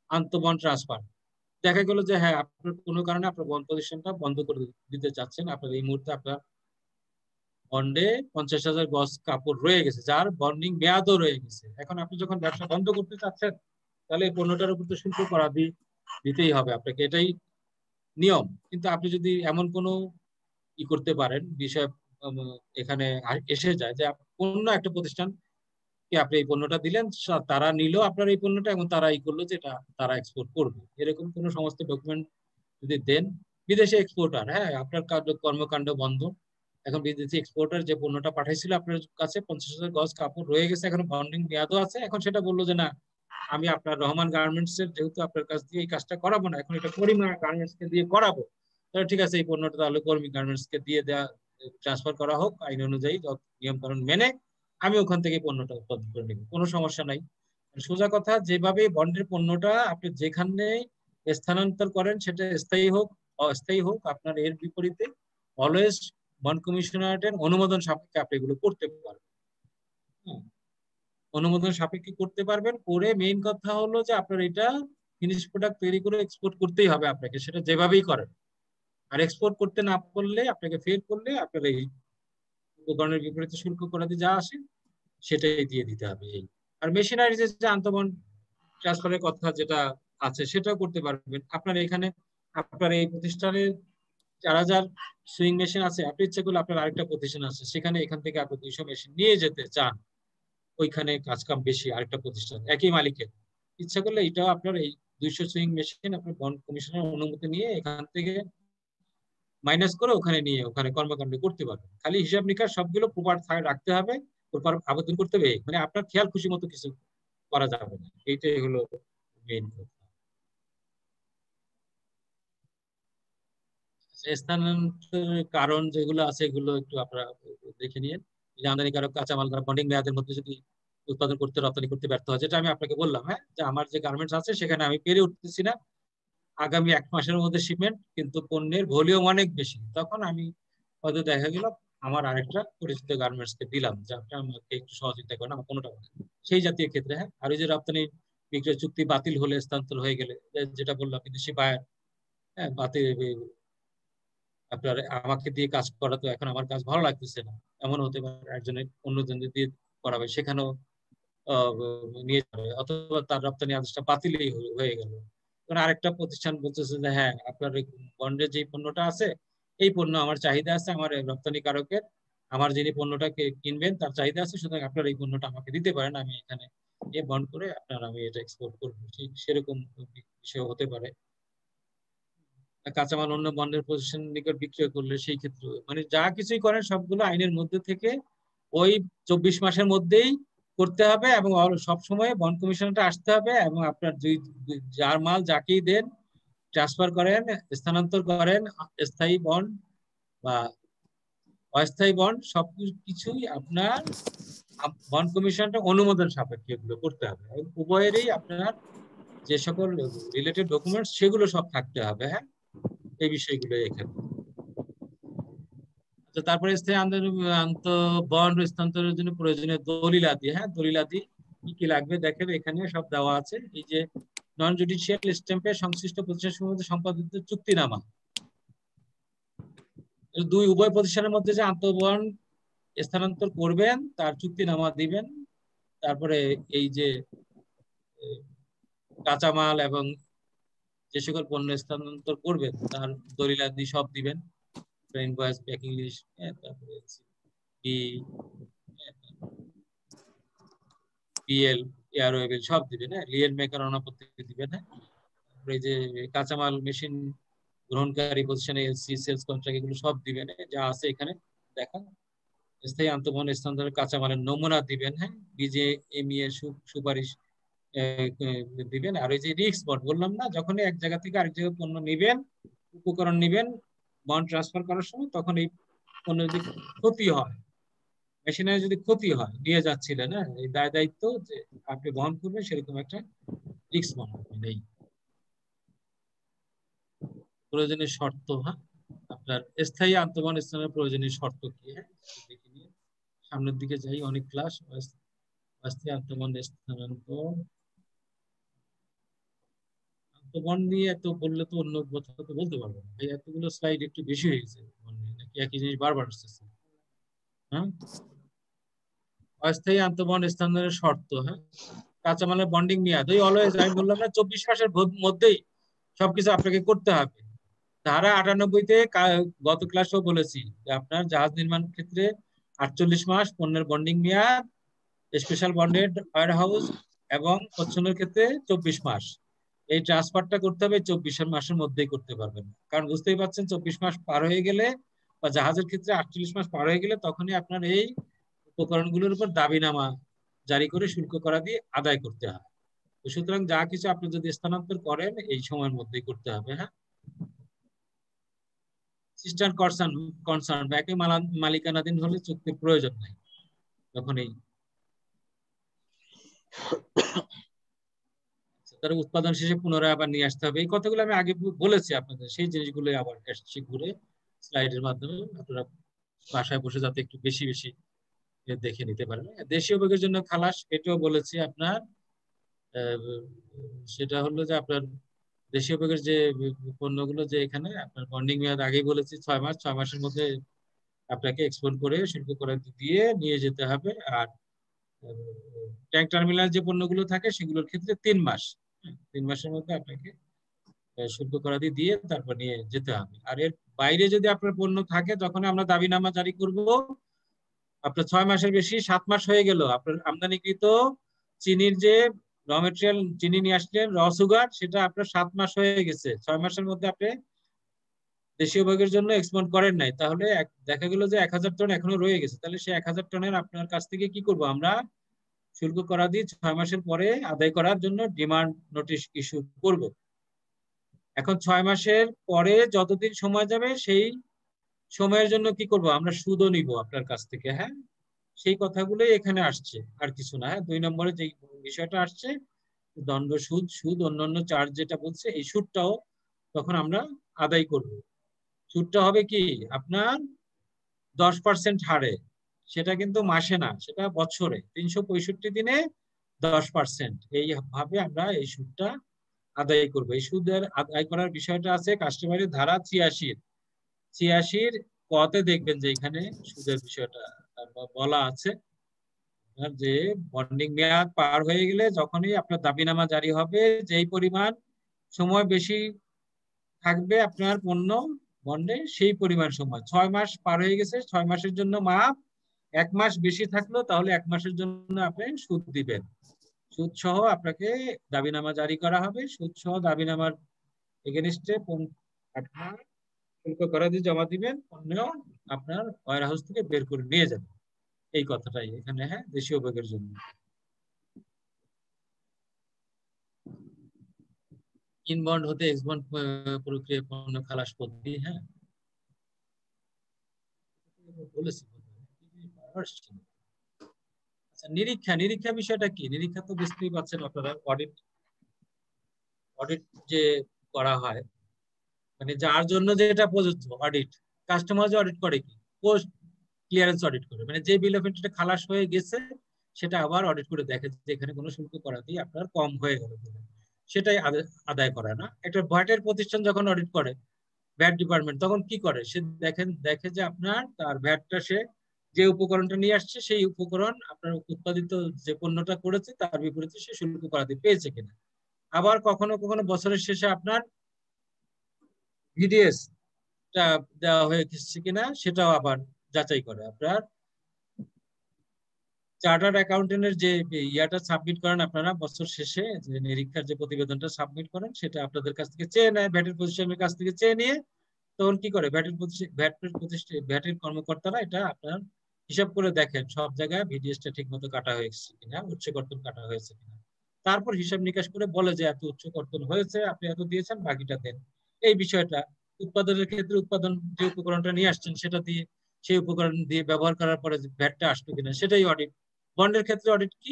আন্তঃবন্ড ট্রান্সফার, দেখা গেল যে হ্যাঁ আপনার কোনো কারণে আপনার বন্ড পজিশনটা বন্ধ করে দিতে চাচ্ছেন, আপনার এই মুহূর্তে আপনার বন্ডে 50,000 গজ কাপড় রয়ে গেছে, যার বন্ডিং মেয়াদও রয়ে গেছে। এখন আপনি যখন ব্যবসা বন্ধ করতে চাচ্ছেন, তাহলে এই পণ্যটার উপর তো শুল্ক করা দিতেই হবে আপনাকে, এটাই নিয়ম। কিন্তু আপনি যদি এমন কোনো করতে পারেন বিষয় এখানে এসে যায় যে অন্য একটা প্রতিষ্ঠানকে আপনি এই পণ্যটা দিলেন, তারা নিল আপনার এই পণ্যটা এবং তারা করলো যে এটা তারা এক্সপোর্ট করবে, এরকম কোনো সমস্ত ডকুমেন্ট যদি দেন, বিদেশে এক্সপোর্টার, হ্যাঁ আপনার কর্মকাণ্ড বন্ধ, এখন বিদেশি এক্সপোর্টার যে পণ্যটা পাঠাইছিল আপনার কাছে 50,000 গজ কাপড় রয়ে গেছে, এখন বন্ডিং মেয়াদও আছে, এখন সেটা বললো যে না আমি আপনার রহমান গার্মেন্টস এর যেহেতু আপনার কাছ দিয়ে এই কাজটা করাবো না, এখন এটা করিমা গার্মেন্টস কে দিয়ে করাবো, তাহলে ঠিক আছে এই পণ্যটা তাহলে কর্মী গার্মেন্টস কে দিয়ে দেওয়া, ট্রান্সফার করা হোক আইন অনুযায়ী নিয়ম কানুন মেনে, আমি ওখান থেকে পণ্যটা উৎপাদন করে নেব, কোনো সমস্যা নাই। সোজা কথা, যেভাবে বন্ডের পণ্যটা আপনি যেখানে স্থানান্তর করেন সেটা স্থায়ী হোক অস্থায়ী হোক, আপনার এর বিপরীতে অলওয়েজ বন্ড কমিশনারের অনুমোদন সাপেক্ষে আপনি এগুলো করতে পারবেন। অনুমোদন সাপেক্ষে করতে পারবেন, করে মেইন কথা হলো যে আপনার এটা ফিনিশ প্রোডাক্ট তৈরি করে এক্সপোর্ট করতেই হবে আপনাকে, সেটা যেভাবেই করেন। আর এক্সপোর্ট করতে না পারলে, আপনাকে ফেল করলে আপনার এই উপকরণের বিপরীতে শুল্ক করাতে যা আসে সেটাই দিয়ে দিতে হবে। এই আর মেশিনারি যে আন্তঃবন্ড ট্রান্সফারের কথা যেটা আছে সেটাও করতে পারবেন। আপনার এখানে আপনার এই প্রতিষ্ঠানে 4,000 সুইং মেশিন আছে, আপনি ইচ্ছে করলে আপনার আরেকটা প্রতিষ্ঠান আছে সেখানে এখান থেকে আপনি 200 মেশিন নিয়ে যেতে চান, ওইখানে কাজ কাম বেশি, আরেকটা প্রতিষ্ঠান একই মালিকের, ইচ্ছা করলে এটাও আপনার এই 200 সুইং মেশিন আপনার বন্ড কমিশনের অনুমতি নিয়ে এখান থেকে মাইনাস করে ওখানে নিয়ে ওখানে কর্মকাণ্ড করতে পারবেন। খালি হিসাব নিকাশ সবগুলো প্রপার রাখতে হবে, প্রপার আবেদন করতে হবে, মানে আপনার খেয়াল খুশি মতো কিছু করা যাবে না, এইটাই হলো মেইন কথা। স্থানান্তরের কারণ যেগুলো আছে এগুলো একটু আপনারা দেখে নিয়ে, আমদানিকারক কাঁচামাল বন্ডিং মেয়াদের মধ্যে যদি উৎপাদন করতে রপ্তানি করতে ব্যর্থ হয়, যেটা আমি আপনাকে বললাম, হ্যাঁ যে আমার যে গার্মেন্টস আছে সেখানে আমি পেরে উঠতেছি না, আগামী 1 মাসের মধ্যে শিপমেন্ট, কিন্তু পণ্যের ভলিউম অনেক বেশি, তখন আমি হয়তো দেখা গেল আমার আরেকটা পরিচিত গার্মেন্টস কে দিলাম যে আপনি আমাকে একটু সহযোগিতা করেন আমার কোনোটা সেই জাতীয় ক্ষেত্রে। হ্যাঁ, আর ওই যে রপ্তানি বিক্রয় চুক্তি বাতিল হলে, স্থানান্তর হয়ে গেলে, যেটা বললাম বিদেশি বায়ার, হ্যাঁ বাতিল, আপনার আমাকে দিয়ে কাজ করা তো এখন আমার কাজ ভালো লাগতেছে না, এমন হতে পারে, একজনের অন্যজনের দিয়ে করাবে, সেখানেও নিয়ে যাবে, অথবা তার রপ্তানি আদেশটা বাতিলই হয়ে গেল, কারণ আরেকটা প্রতিষ্ঠান বলতেছে যে হ্যাঁ আপনার বন্ডের যে পণ্যটা আছে এই পণ্য আমার চাহিদা আছে, আমার রপ্তানিকারকের, আমার যিনি পণ্যটা কিনবেন তার চাহিদা আছে, সুতরাং আপনার এই পণ্যটা আমাকে দিতে পারেন, আমি এখানে বন্ড করে আপনার আমি এটা এক্সপোর্ট করবো, সেরকম বিষয় হতে পারে। কাঁচামাল অন্য বন্ডের প্রতিষ্ঠান নিকট বিক্রয় করলে সেই ক্ষেত্রে মানে যা কিছুই করেন সবগুলো আইনের মধ্যে থেকে ওই 24 মাসের মধ্যেই করতে হবে এবং সবসময় বন্ড কমিশনটা আসতে হবে এবং আপনার যার মাল যাকেই দেন, ট্রান্সফার করেন, স্থানান্তর করেন, স্থায়ী বন্ড বা অস্থায়ী বন্ড সবকিছুই আপনার বন্ড কমিশনটা অনুমোদন সাপেক্ষে এগুলো করতে হবে। উভয়েরই আপনার যে সকল রিলেটেড ডকুমেন্টস সেগুলো সব থাকতে হবে। হ্যাঁ, এই বিষয়গুলো এখানে। আচ্ছা, তারপরে স্থায়ী বন্ড স্থানান্তরের জন্য প্রয়োজনীয় দলিলাদি। হ্যাঁ, দলিলাদি কি কি লাগবে দেখেন এখানে সব দেওয়া আছে। এই যে নন জুডিশিয়াল স্ট্যাম্পে সংশ্লিষ্ট প্রতিষ্ঠানের মধ্যে সম্পাদিত চুক্তিনামা, উভয় প্রতিষ্ঠানের মধ্যে যে আন্তঃবন্ড স্থানান্তর করবেন তার চুক্তিনামা দিবেন। তারপরে এই যে কাঁচামাল এবং যে সকল পণ্য স্থানান্তর করবেন তার দলিলাদি সব দিবেন, ইনভয়েস, প্যাকিং লিস্ট, তারপরে পিএল, এয়ারওয়েল সব দিবেন। হ্যাঁ, লিয়েল মেকার অনাপত্তি দিবেন। হ্যাঁ, তারপরে যে কাঁচামাল মেশিন গ্রহণকারী প্রতিষ্ঠানে এলসি, সেলস কন্ট্রাক্ট এগুলো সব দিবেন, যা আছে এখানে দেখা। স্থায়ী আন্তঃবন্ড স্থানান্তরের কাঁচামালের নমুনা দিবেন। হ্যাঁ, বিজেএমই এর সুপারিশ দিবেন। আর ওই যে রিস্ক বন্ড বললাম না, যখন এক জায়গা থেকে আরেক জায়গায় পণ্য নিবেন, উপকরণ নিবেন বন্ড ট্রান্সফার করার সময়, তখন এই পণ্য যদি ক্ষতি হয়, মেশিনারি যদি ক্ষতি হয়, নিয়ে যাচ্ছিলেন, হ্যাঁ, এই দায় দায়িত্ব যে আপনি বহন করবেন, সেরকম একটা রিস্ক বন্ড নেই। প্রয়োজনীয় শর্ত, হ্যাঁ, আপনার স্থায়ী আন্তঃবন্ড স্থানের প্রয়োজনীয় শর্ত কি? হ্যাঁ, দেখে নিয়ে সামনের দিকে যাই, অনেক ক্লাস। স্থায়ী আন্তঃবন্ড স্থানান্তর, আন্তঃবন্ড নিয়ে এত বললে তো অন্য কথা তো বলতে পারবো না, এতগুলো স্লাইড একটু বেশি হয়ে গেছে, নাকি একই জিনিস বারবার আসতেছে? হ্যাঁ, অস্থায়ী আন্তঃবন্ড স্থানান্তরের শর্ত। হ্যাঁ, কাঁচামালের বন্ডিং মেয়াদ ওই অলওয়েজ আমি বললাম না 24 মাসের মধ্যেই সবকিছু আপনাকে করতে হবে। ধারা 98-তে গত ক্লাসেও বলেছি যে আপনার জাহাজ নির্মাণ ক্ষেত্রে 48 মাস পণ্যের বন্ডিং মেয়াদ, স্পেশাল বন্ডেড ওয়্যার হাউস এবং প্রচ্ছন্নের ক্ষেত্রে 24 মাস। এই ট্রান্সফারটা করতে হবে 24 মাসের মধ্যেই করতে পারবেন, কারণ বুঝতেই পারছেন 24 মাস পার হয়ে গেলে বা জাহাজের ক্ষেত্রে 48 মাস পার হয়ে গেলে তখনই আপনার এই উপকরণগুলোর উপর দাবিনামা জারি করে শুল্ক করা দিয়ে আদায় করতে হয়। সুতরাং যা কিছু আপনি যদি স্থানান্তর করেন এই সময়ের মধ্যেই করতে হবে। হ্যাঁ, সিস্টার কনসার্ন বা একই মালিকানাধীন হলে চুক্তির প্রয়োজন নাই, তখন এই তার উৎপাদন শেষে পুনরায় আবার নিয়ে আসতে হবে। এই কথাগুলো আমি আগে বলেছি আপনাদের, সেই জিনিসগুলো আবার আসছি ঘুরে স্লাইডের মাধ্যমে, আপনারা বাসায় বসে যাতে একটু বেশি বেশি দেখে নিতে পারেন। দেশীয় উপভোগের জন্য খালাস, এটাও বলেছি আপনার, সেটা হলো যে আপনার দেশীয় উপভোগের যে পণ্যগুলো যে এখানে আপনার বন্ডিং মেয়াদ আগেই বলেছি 6 মাস, 6 মাসের মধ্যে আপনাকে এক্সপোর্ট করে শুল্ক করে দিয়ে নিয়ে যেতে হবে। আর ট্যাঙ্ক টার্মিনাল যে পণ্যগুলো থাকে সেগুলোর ক্ষেত্রে 3 মাস, 3 মাসের মধ্যে আপনাকে শুল্ক করা দিয়ে তারপর নিয়ে যেতে হবে। আর এর বাইরে যদি আপনার পণ্য থাকে তখন আমরা দাবিনামা জারি করব। আপনার 6 মাসের বেশি 7 মাস হয়ে গেল, আপনার আমদানিকৃত চিনির যে র মেটেরিয়াল চিনি নিয়ে আসলেন, র সুগার, সেটা আপনার 7 মাস হয়ে গেছে, 6 মাসের মধ্যে আপনি দেশীয় ভাগের জন্য এক্সপোর্ট করেন নাই, তাহলে দেখা গেল যে 1000 টন এখনো রয়ে গেছে, তাহলে সেই 1000 টনের আপনার কাছ থেকে কি করব আমরা, শুল্ক করা দিয়ে 6 মাসের পরে আদায় করার জন্য ডিমান্ড নোটিশ ইস্যু করব। এখন 6 মাসের পরে যতদিন সময় যাবে সেই সময়ের জন্য কি করব আমরা, সুদও নিব আপনার কাছ থেকে। হ্যাঁ, সেই কথাগুলোই এখানে আসছে, আর কিছু না। হ্যাঁ, 2 নম্বরে যে বিষয়টা আসছে দণ্ড সুদ অন্যান্য চার্জ যেটা বলছে, এই সুদটাও তখন আমরা আদায় করব। সুদটা হবে কি আপনার 10% হারে, সেটা কিন্তু মাসে না, সেটা বছরে 365 দিনে 10%, এইভাবে আমরা এই সুদটা আদায় করব। এই সুদের আদায় করার বিষয়টা আছে কাস্টমারের ধারা 86 কতে দেখবেন যে এখানে সুদের বিষয়টা বলা আছে যে বন্ডিং মেয়াদ পার হয়ে গেলে যখনই আপনার দাবিনামা জারি হবে, যেই পরিমাণ সময় বেশি থাকবে আপনার পণ্য বন্ডে সেই পরিমাণ সময়। 6 মাস পার হয়ে গেছে, 6 মাসের জন্য মাপ। 1 মাস বেশি থাকলো তাহলে 1 মাসের জন্য আপনি সুদ দিবেন। সুদ সহ আপনাকে দাবিনামা জারি করা হবে। সুদ সহ দাবিনামার এগেইনস্টে আপনার শুল্ক করা দিয়ে জমা দিবেন, পণ্য আপনার ওয়্যার হাউস থেকে বের করে নিয়ে যাবেন। এই কথাটাই এখানে, হ্যাঁ, দেশীয় ব্যাগের জন্য। ইনবন্ড হতে এক্সবন্ড প্রক্রিয়া পণ্য খালাস পদ্ধতি, হ্যাঁ বলেছি। আচ্ছা, নিরীক্ষা বিষয়টা কি? নিরীক্ষা তো বুঝতেই পারছেন আপনারা, অডিট যে করা হয়, মানে যার জন্য যেটা প্রযোজ্য অডিট। কাস্টমার যে অডিট করে কি, পোস্ট ক্লিয়ারেন্স অডিট করে, মানে যে বিল অফ এন্ট্রিটা খালাস হয়ে গেছে সেটা আবার অডিট করে দেখে যে এখানে কোনো শুল্ক করাতেই আপনার কম হয়ে গেল, সেটাই আদায় করা না। একটা ভ্যাটের প্রতিষ্ঠান যখন অডিট করে, ভ্যাট ডিপার্টমেন্ট, তখন কি করে? সে দেখে যে আপনার তার ভ্যাটটা, সে যে উপকরণটা নিয়ে আসছে সেই উপকরণ আপনার উৎপাদিত যে পণ্যটা করেছে তার বিপরীতে সে শুল্ক করাতে পেয়েছে কিনা। আবার কখনো কখনো বছরের শেষে আপনার ভিডিএস দেওয়া হয়েছে কিনা সেটাও আবার যাচাই করে। আপনার চার্টার্ড অ্যাকাউন্টেন্টের যে ইয়াটা সাবমিট করেন আপনারা বছর শেষে, যে নিরীক্ষার যে প্রতিবেদনটা সাবমিট করেন, সেটা আপনাদের কাছ থেকে চেয়ে নেয়, ভ্যাটের প্রতিষ্ঠানের কাছ থেকে চেয়ে নিয়ে তখন কি করে, ভ্যাটের কর্মকর্তারা এটা আপনার হিসাব করে দেখেন সব জায়গায় ভিডিএসটা ঠিক মতো কাটা হয়েছে কিনা, উচ্চ কর্তন কাটা হয়েছে কিনা। তারপর হিসাব নিকাশ করে বলে যে এত উচ্চ কর্তন হয়েছে, আপনি এত দিয়েছেন, বাকিটা দেন। এই বিষয়টা উৎপাদনের ক্ষেত্রে, উৎপাদন যে উপকরণটা নিয়ে আসছেন সেটা দিয়ে, সেই উপকরণ দিয়ে ব্যবহার করার পরে ভ্যাটটা আসলো কিনা, সেটাই অডিট। বন্ডের ক্ষেত্রে অডিট কি?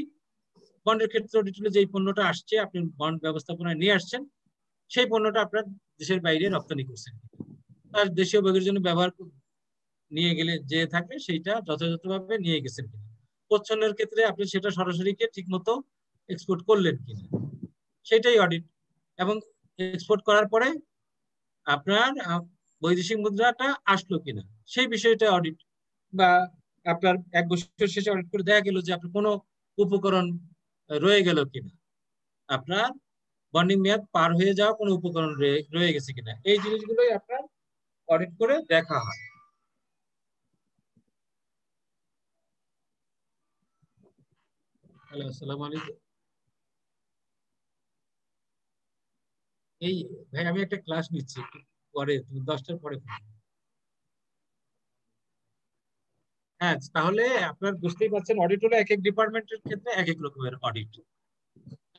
বন্ডের ক্ষেত্রে অডিট হলো যেই পণ্যটা আসছে, আপনি বন্ড ব্যবস্থাপনায় নিয়ে আসছেন, সেই পণ্যটা আপনার দেশের বাইরে রপ্তানি করছেন, তার দেশীয় ব্যাগের জন্য ব্যবহার নিয়ে গেলে যে থাকবে সেইটা যথাযথভাবে নিয়ে গেছেন কিনা। প্রচ্ছন্নের ক্ষেত্রে আপনি সেটা সরাসরি ঠিক মতো এক্সপোর্ট করলেন কিনা, সেটাই অডিট। এবং এক্সপোর্ট করার পরে আপনার বৈদেশিক মুদ্রাটা আসলো কিনা, সেই বিষয়টা অডিট। বা আপনার 1 বছর শেষে অডিট করে দেখা গেল যে আপনার কোনো উপকরণ রয়ে গেল কিনা, আপনার বন্ডিং মেয়াদ পার হয়ে যাওয়া কোনো উপকরণ রয়ে গেছে কিনা, এই জিনিসগুলোই আপনার অডিট করে দেখা হয়। হ্যালো, আসসালামু আলাইকুম। এই ভাই, আমি একটা ক্লাস নিচ্ছি, পরে তুমি 10টার পরে। হ্যাঁ, তাহলে আপনার বুঝতেই পারছেন অডিট হলো এক এক ডিপার্টমেন্টের ক্ষেত্রে এক এক রকমের অডিট।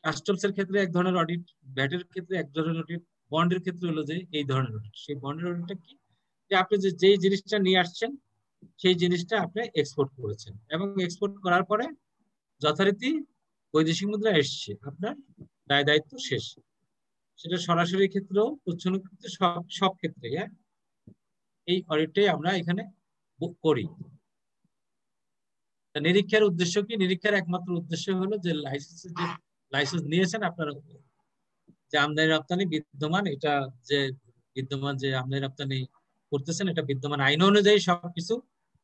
কাস্টমস এর ক্ষেত্রে এক ধরনের অডিট, ভ্যাটের ক্ষেত্রে এক ধরনের অডিট, বন্ডের ক্ষেত্রে হলো যে এই ধরনের অডিট। সেই বন্ডের অডিটটা কি? যে আপনি যেই জিনিসটা নিয়ে আসছেন সেই জিনিসটা আপনি এক্সপোর্ট করেছেন, এবং এক্সপোর্ট করার পরে যথারীতি বৈদেশিক মুদ্রা এসছে, আপনার দায় দায়িত্ব শেষ। সেটা সরাসরি ক্ষেত্রেও, প্রচ্ছন্ন ক্ষেত্রে, সব ক্ষেত্রে, হ্যাঁ, এই অডিটটাই আমরা এখানে করি। নিরীক্ষার উদ্দেশ্য কি? নিরীক্ষার একমাত্র উদ্দেশ্য হলো যে লাইসেন্স নিয়েছেন আপনারা, যে আমদানি রপ্তানি বিদ্যমান, এটা যে বিদ্যমান যে আমদানি রপ্তানি করতেছেন, এটা বিদ্যমান আইন অনুযায়ী সবকিছু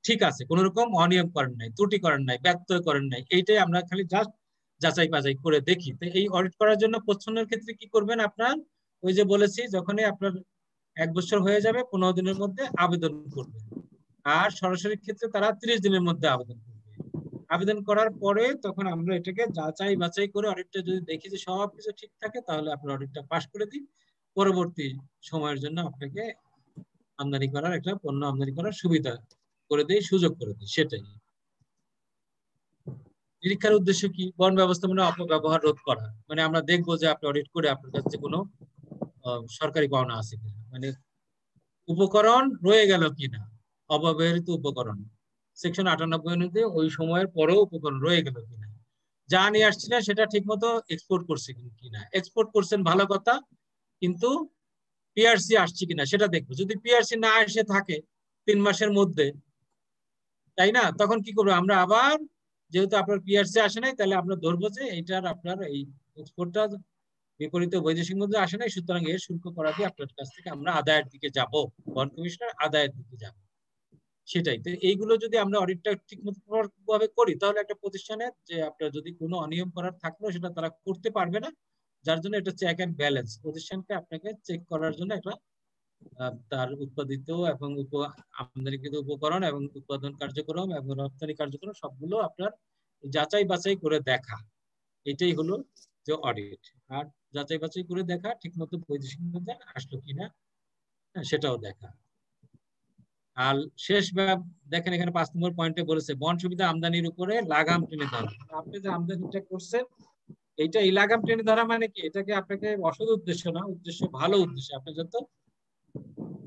ঠিক আছে, কোন রকম অনিয়ম করেন নাই, ত্রুটি করেন নাই, ব্যত্যয় করেন নাই, এইটাই আমরা খালি জাস্ট যাচাই বাছাই করে দেখি। তো এই অডিট করার জন্য প্রচ্ছন্নের ক্ষেত্রে কি করবেন আপনার, ওই যে বলেছি, যখনই আপনার 1 বছর হয়ে যাবে 15 দিনের মধ্যে আবেদন করবেন। আর সরাসরি ক্ষেত্রে তারা 30 দিনের মধ্যে আবেদন করবে। আবেদন করার পরে তখন আমরা এটাকে যাচাই বাছাই করে অডিটটা যদি দেখি যে সবকিছু ঠিক থাকে, তাহলে আপনার অডিটটা পাস করে দিই। পরবর্তী সময়ের জন্য আপনাকে আমদানি করার, একটা পণ্য আমদানি করার সুবিধা করে দেই, সুযোগ করে দিই, সেটাই। নিরীক্ষার উদ্দেশ্য কি? বন্ড ব্যবস্থাপনা অপব্যবহার রোধ করা। মানে আমরা দেখবো যে আপনি অডিট করে আপনার কাছে কোনো সরকারি পাওনা আছে কিনা, মানে উপকরণ রয়ে গেল কিনা, অব্যবহৃত উপকরণ সেকশন 98 অনুযায়ী ওই সময়ের পরেও উপকরণ রয়ে গেল কিনা, যা নিয়ে আসছি না সেটা ঠিক মতো এক্সপোর্ট করছে কিনা। এক্সপোর্ট করছেন ভালো কথা, কিন্তু পিআরসি আসছে কিনা সেটা দেখবো। যদি পিআরসি না এসে থাকে 3 মাসের মধ্যে, তাই না, তখন কি করবো আমরা আবার, যেহেতু আপনার পিআরসি আসে নাই, তাহলে আমরা ধরবো যে এইটার আপনার এই এক্সপোর্টটা বিপরীত বৈদেশিক মুদ্রা আসে নাই, সুতরাং এর শুল্ক করাতে আপনার কাছ থেকে আমরা আদায়ের দিকে যাব, বন্ড কমিশনার আদায়ের দিকে যাব, সেটাই। তো এইগুলো যদি আমরা অডিটটা ঠিকমতো ভাবে করি, তাহলে একটা প্রতিষ্ঠানের যে আপনার যদি কোনো অনিয়ম করার থাকলেও সেটা তারা করতে পারবে না, যার জন্য এটা চেক অ্যান্ড ব্যালেন্স, প্রতিষ্ঠানকে আপনাকে চেক করার জন্য একটা তার উৎপাদিত এবং আমদানিকৃত উপকরণ এবং উৎপাদন কার্যক্রম এবং রপ্তানি কার্যক্রম সবগুলো আপনার যাচাই বাছাই করে দেখা, এটাই হলো যে অডিট। আর যাচাই বাছাই করে দেখা ঠিকমতো বৈদেশিক মুদ্রা আসলো কিনা সেটাও দেখা। আর শেষ দেখেন এখানে 5 নম্বর পয়েন্টে বলেছে বন্ড সুবিধা আমদানির উপরে লাগাম টেনে ধরা। আপনি যে আমদানিটা করছেন এইটা এই লাগাম টেনে ধরা মানে কি, এটাকে আপনাকে অসৎ উদ্দেশ্য না, উদ্দেশ্য ভালো উদ্দেশ্য, আপনি যত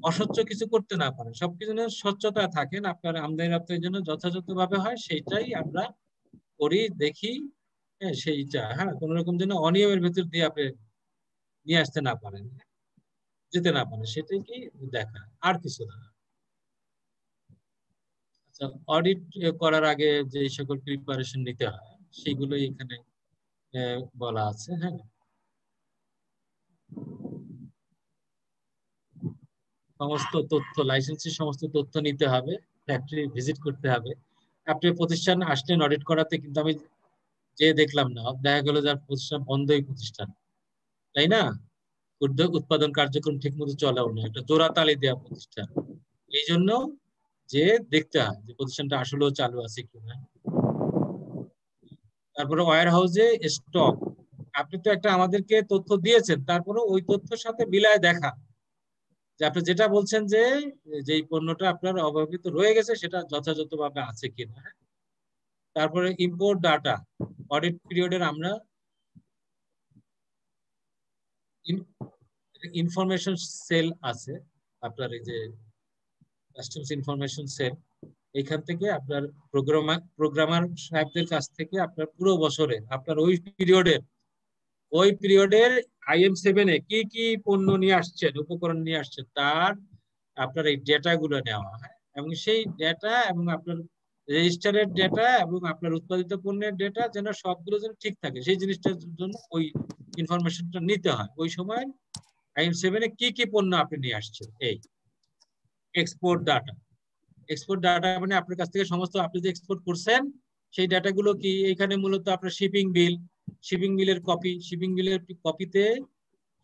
অস্বচ্ছ কিছু করতে না পারেন, সবকিছু স্বচ্ছতা থাকেন, আপনার আমদানি রপ্তানির জন্য যথাযথভাবে হয় সেইটাই আমরা করি দেখি। সেইটা কোন রকম যেন অনিয়মের ভেতর দিয়ে আপনি নিয়ে আসতে না পারেন, যেতে না পারেন, সেটাই কি দেখা, আর কিছু না। আচ্ছা, অডিট করার আগে যে সকল প্রিপারেশন নিতে হয় সেগুলোই এখানে বলা আছে। সমস্ত তথ্য, লাইসেন্সের সমস্ত তথ্য নিতে হবে, ফ্যাক্টরি ভিজিট করতে হবে। আপনি প্রতিষ্ঠান আসলেন অডিট করাতে, কিন্তু আমি যে দেখলাম না, দেখা গেল যার প্রতিষ্ঠান বন্ধই প্রতিষ্ঠান, তাই না, উৎপাদন কার্যক্রম ঠিক মতো চলেও না, একটা জোড়াতালি দেওয়া প্রতিষ্ঠান। এই জন্য যে দেখতে হয় যে প্রতিষ্ঠানটা আসলেও চালু আছে কিনা। তারপরে ওয়্যার হাউসে স্টক, আপনি তো একটা আমাদেরকে তথ্য দিয়েছেন, তারপরে ওই তথ্যের সাথে মিলায় দেখা যে আপনি যেটা বলছেন যে যেই পণ্যটা আপনার অব্যবহৃত রয়ে গেছে সেটা যথাযথভাবে আছে কিনা। তারপরে ইম্পোর্ট ডাটা, অডিট পিরিয়ডের আমরা ইনফরমেশন সেল আছে আপনার, এই যে কাস্টমস ইনফরমেশন সেল, এখান থেকে আপনার প্রোগ্রামার সাহেবদের কাছ থেকে আপনার পুরো বছরে আপনার ওই পিরিয়ডের IM7 এ কি কি পণ্য নিয়ে আসছেন, উপকরণ নিয়ে আসছেন, তার আপনার এই ডেটা গুলো নেওয়া হয়, এবং সেই ডেটা এবং আপনার রেজিস্টারের ডেটা এবং আপনার উৎপাদিত পণ্যের ডেটা যেন সবগুলো যেন ঠিক থাকে, সেই জিনিসটার জন্য ওই ইনফরমেশনটা নিতে হয়। ওই সময় IM7 এ কি কি পণ্য আপনি নিয়ে আসছেন। এই এক্সপোর্ট ডাটা মানে আপনার কাছ থেকে সমস্ত আপনি যে এক্সপোর্ট করছেন সেই ডাটাগুলো কি, এখানে মূলত আপনার শিপিং বিলের কপিতে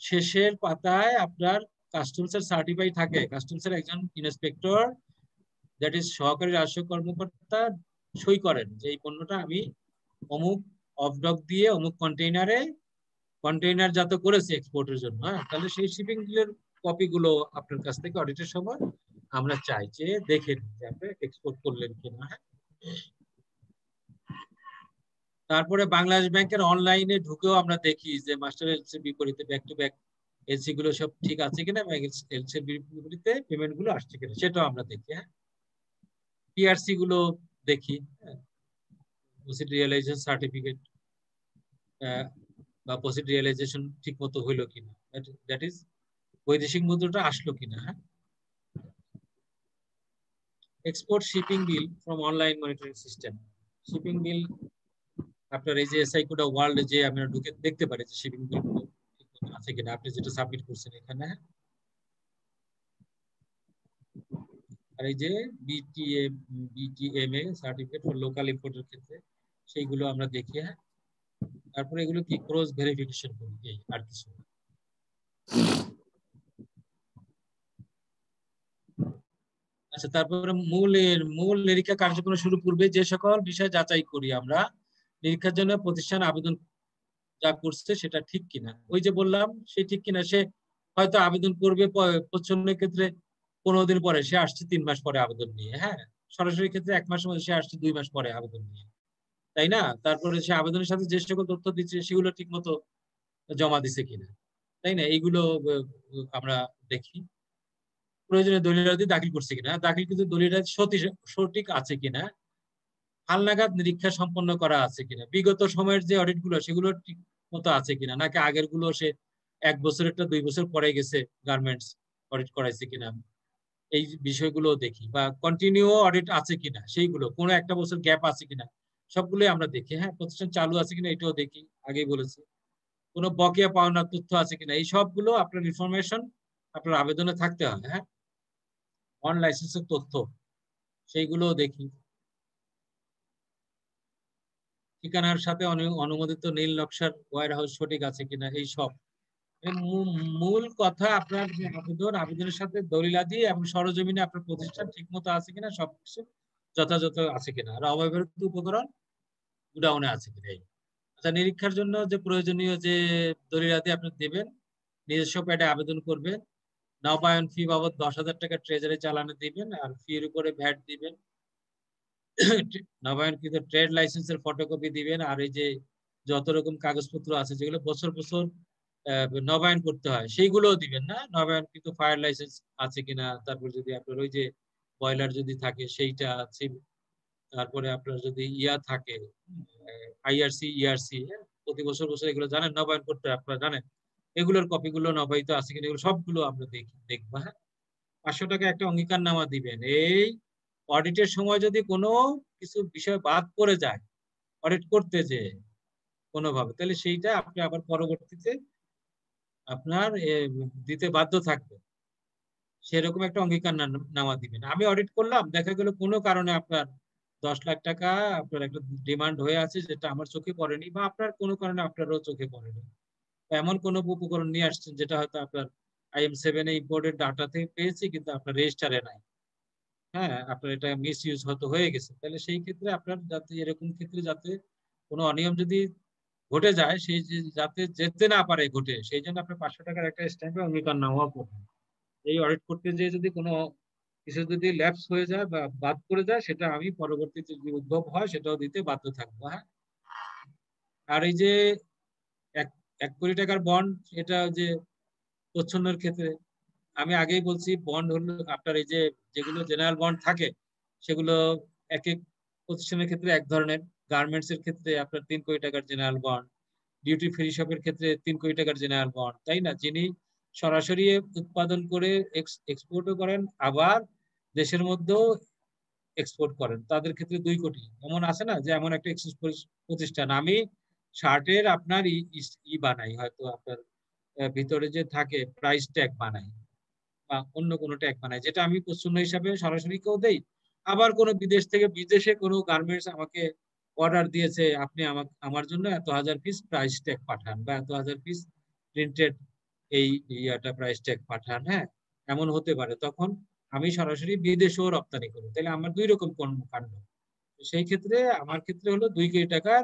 শেষের পাতায় আপনার কাস্টমসের সার্টিফাই থাকে, কাস্টমসের একজন ইন্সপেক্টর, দ্যাট ইজ সহকারী রাজস্ব কর্মকর্তা সই করেন যে এই পণ্যটা আমি অমুক অফডক দিয়ে অমুক কন্টেইনারজাত করেছি এক্সপোর্টের জন্য। তাহলে সেই শিপিং বিলের কপিগুলো আপনার কাছ থেকে অডিটের সময় আমরা চাই যে দেখে নিতে আপনি এক্সপোর্ট করলেন কিনা। তারপরে বাংলাদেশ ব্যাংকের অনলাইনে ঢুকেও আমরা দেখি যে মাস্টার এলসির বিপরীতে ব্যাক টু ব্যাক এলসি গুলো সব ঠিক আছে কিনা, এলসির বিপরীতে পেমেন্ট গুলো আসছে কিনা সেটাও আমরা দেখি। পিআরসি গুলো দেখি, প্রসিড রিয়ালাইজেশন সার্টিফিকেট বা প্রসিড রিয়ালাইজেশন ঠিক মতো হইলো কিনা, দ্যাট ইজ বৈদেশিক মুদ্রাটা আসলো কিনা। Export shipping bill from online monitoring system, shipping bill আপনার এই যে এসআই কোডা ওয়ার্ল্ড যে আমরা ঢুকে দেখতে পারি যে শিপিং বিল আছে কিনা আপনি যেটা সাবমিট করছেন এখানে। আর এই যে বিটিএমএ সার্টিফিকেট ফর লোকাল ইম্পোর্টের ক্ষেত্রে সেইগুলো আমরা দেখি। তারপরে এগুলো কি ক্রস ভেরিফিকেশন করি, এই আর কিছু। আচ্ছা, তারপরে মূল নিরীক্ষা কার্যক্রম শুরু পূর্বে যে সকল বিষয় যাচাই করি আমরা নিরীক্ষার জন্য, প্রতিষ্ঠান আবেদন যা করছে সেটা ঠিক কিনা, ওই যে বললাম সে ঠিক কিনা, সে হয়তো আবেদন করবে প্রচ্ছন্নের ক্ষেত্রে 15 দিন পরে, সে আসছে 3 মাস পরে আবেদন নিয়ে, সরাসরি ক্ষেত্রে 1 মাসের মধ্যে, সে আসছে 2 মাস পরে আবেদন নিয়ে, তাই না। তারপরে সে আবেদনের সাথে যে সকল তথ্য দিচ্ছে সেগুলো ঠিক মতো জমা দিছে কিনা, তাই না, এইগুলো আমরা দেখি। প্রয়োজনে দলিলাদি দাখিল করছে কিনা, দাখিল কিন্তু দলিলাদি সঠিক আছে কিনা, হালনাগাদ নিরীক্ষা সম্পন্ন করা আছে কিনা, বিগত সময়ের যে অডিট গুলো সেগুলো ঠিক মতো আছে কিনা, নাকি আগের গুলো সে 1 বছরেরটা 2 বছর পরে গেছে গার্মেন্টস অডিট করাইছে কিনা, এই বিষয়গুলো দেখি। বা কন্টিনিউ অডিট আছে কিনা, সেইগুলো কোনো একটা বছর গ্যাপ আছে কিনা সবগুলোই আমরা দেখি। প্রতিষ্ঠান চালু আছে কিনা এটাও দেখি, আগেই বলেছি। কোনো বকেয়া পাওনার তথ্য আছে কিনা, এই সবগুলো আপনার ইনফরমেশন আপনার আবেদনে থাকতে হয়। অন লাইসেন্সের তথ্য সেইগুলোও দেখি। ঠিকানার সাথে অনুমোদিত নীল নকশার ওয়্যার হাউস সঠিক আছে কিনা, এই সব মূল কথা। আপনার যে আবেদনের সাথে দলিলাদি এবং সরজমিনে আপনার প্রতিষ্ঠান ঠিক মতো আছে কিনা, সবকিছু যথাযথ আছে কিনা, আর অব্যবহৃত উপকরণ গুডাউনে আছে কিনা। আচ্ছা, নিরীক্ষার জন্য যে প্রয়োজনীয় যে দলিলাদি আপনি দেবেন, নিজস্ব প্যাডে আবেদন করবেন। নবায়ন ফি বাবদ 10,000 টাকা ট্রেজারি চালানে দিবেন, আর ফির উপরে ভ্যাট দিবেন। নবায়নকৃত ট্রেড লাইসেন্সের ফটোকপি দিবেন, আর এই যে যত রকম কাগজপত্র আছে যেগুলো বছর বছর নবায়ন করতে হয় সেইগুলোও দিবেন না। নবায়নকৃত ফায়ার লাইসেন্স আছে কিনা, তারপর যদি আপনার ওই যে বয়লার যদি থাকে সেইটা আছে, তারপরে আপনার যদি ইয়া থাকে আইআরসি ইআরসি, প্রতি বছর বছর এগুলো জানেন নবায়ন করতে হয়, আপনারা জানেন, এগুলোর কপিগুলো নবায়িত আছে কিনা এগুলো সবগুলো আমরা দেখবো। হ্যাঁ, 500 টাকা একটা অঙ্গীকারনামা দিবেন। এই অডিটের সময় যদি কোনো কিছু বিষয় বাদ পড়ে যায় অডিট করতে যে কোনোভাবে, তাহলে সেইটা আপনি আবার পরবর্তীতে আপনার দিতে বাধ্য থাকবে, সেরকম একটা অঙ্গীকারনামা দিবেন। আমি অডিট করলাম, দেখা গেল কোনো কারণে আপনার 10 লাখ টাকা আপনার একটা ডিমান্ড হয়ে আছে যেটা আমার চোখে পড়েনি, বা আপনার কোনো কারণে আপনারও চোখে পড়েনি, এমন কোনো উপকরণ নিয়ে আসছেন যেটা হয়তো আপনার IM7 এ ইম্পোর্টেড ডাটা থেকে পেয়েছি কিন্তু আপনার রেজিস্টারে নাই, হ্যাঁ, আপনার এটা মিস ইউজ হয়তো হয়ে গেছে, তাহলে সেই ক্ষেত্রে আপনার যাতে এরকম ক্ষেত্রে যাতে কোনো অনিয়ম যদি ঘটে যায় সেই যাতে যেতে না পারে ঘটে, সেই জন্য আপনি 500 টাকার একটা স্ট্যাম্পে অঙ্গীকারনামা করবেন। এই অডিট করতে যেয়ে যদি কোনো কিছু যদি ল্যাপস হয়ে যায় বা বাদ পড়ে যায়, সেটা আমি পরবর্তীতে যদি উদ্ভব হয় সেটাও দিতে বাধ্য থাকবো। হ্যাঁ, আর এই যে 1 কোটি টাকার বন্ড, এটা যে প্রচ্ছন্নের ক্ষেত্রে আমি আগেই বলছি, বন্ড হলো আপনার এই যে যেগুলো জেনারেল বন্ড থাকে সেগুলো এক এক প্রতিষ্ঠানের ক্ষেত্রে এক ধরনের। গার্মেন্টস এর ক্ষেত্রে আপনার 3 কোটি টাকার জেনারেল বন্ড, ডিউটি ফ্রি শপের ক্ষেত্রে 3 কোটি টাকার জেনারেল বন্ড, তাই না? যিনি সরাসরি উৎপাদন করে এক্সপোর্টও করেন আবার দেশের মধ্যেও এক্সপোর্ট করেন, তাদের ক্ষেত্রে 2 কোটি। এমন আছে না যে এমন একটা প্রতিষ্ঠান, আমি শার্টের আপনার ই বানাই, হয়তো আপনার ভিতরে যে থাকে প্রাইস ট্যাগ বানাই বা অন্য কোনো ট্যাগ বানাই, যেটা আমি প্রচ্ছন্ন হিসাবে সরাসরি কেউ দেই। আবার কোনো বিদেশে কোনো গার্মেন্টস আমাকে অর্ডার দিয়েছে, আপনি আমার জন্য এত হাজার পিস প্রাইস ট্যাগ পাঠান বা এত হাজার পিস প্রিন্টেড এই ইয়াটা প্রাইস ট্যাগ পাঠান। হ্যাঁ, এমন হতে পারে, তখন আমি সরাসরি বিদেশেও রপ্তানি করি, তাহলে আমার 2 রকম কর্মকাণ্ড। সেই ক্ষেত্রে আমার ক্ষেত্রে হলো 2 কোটি টাকার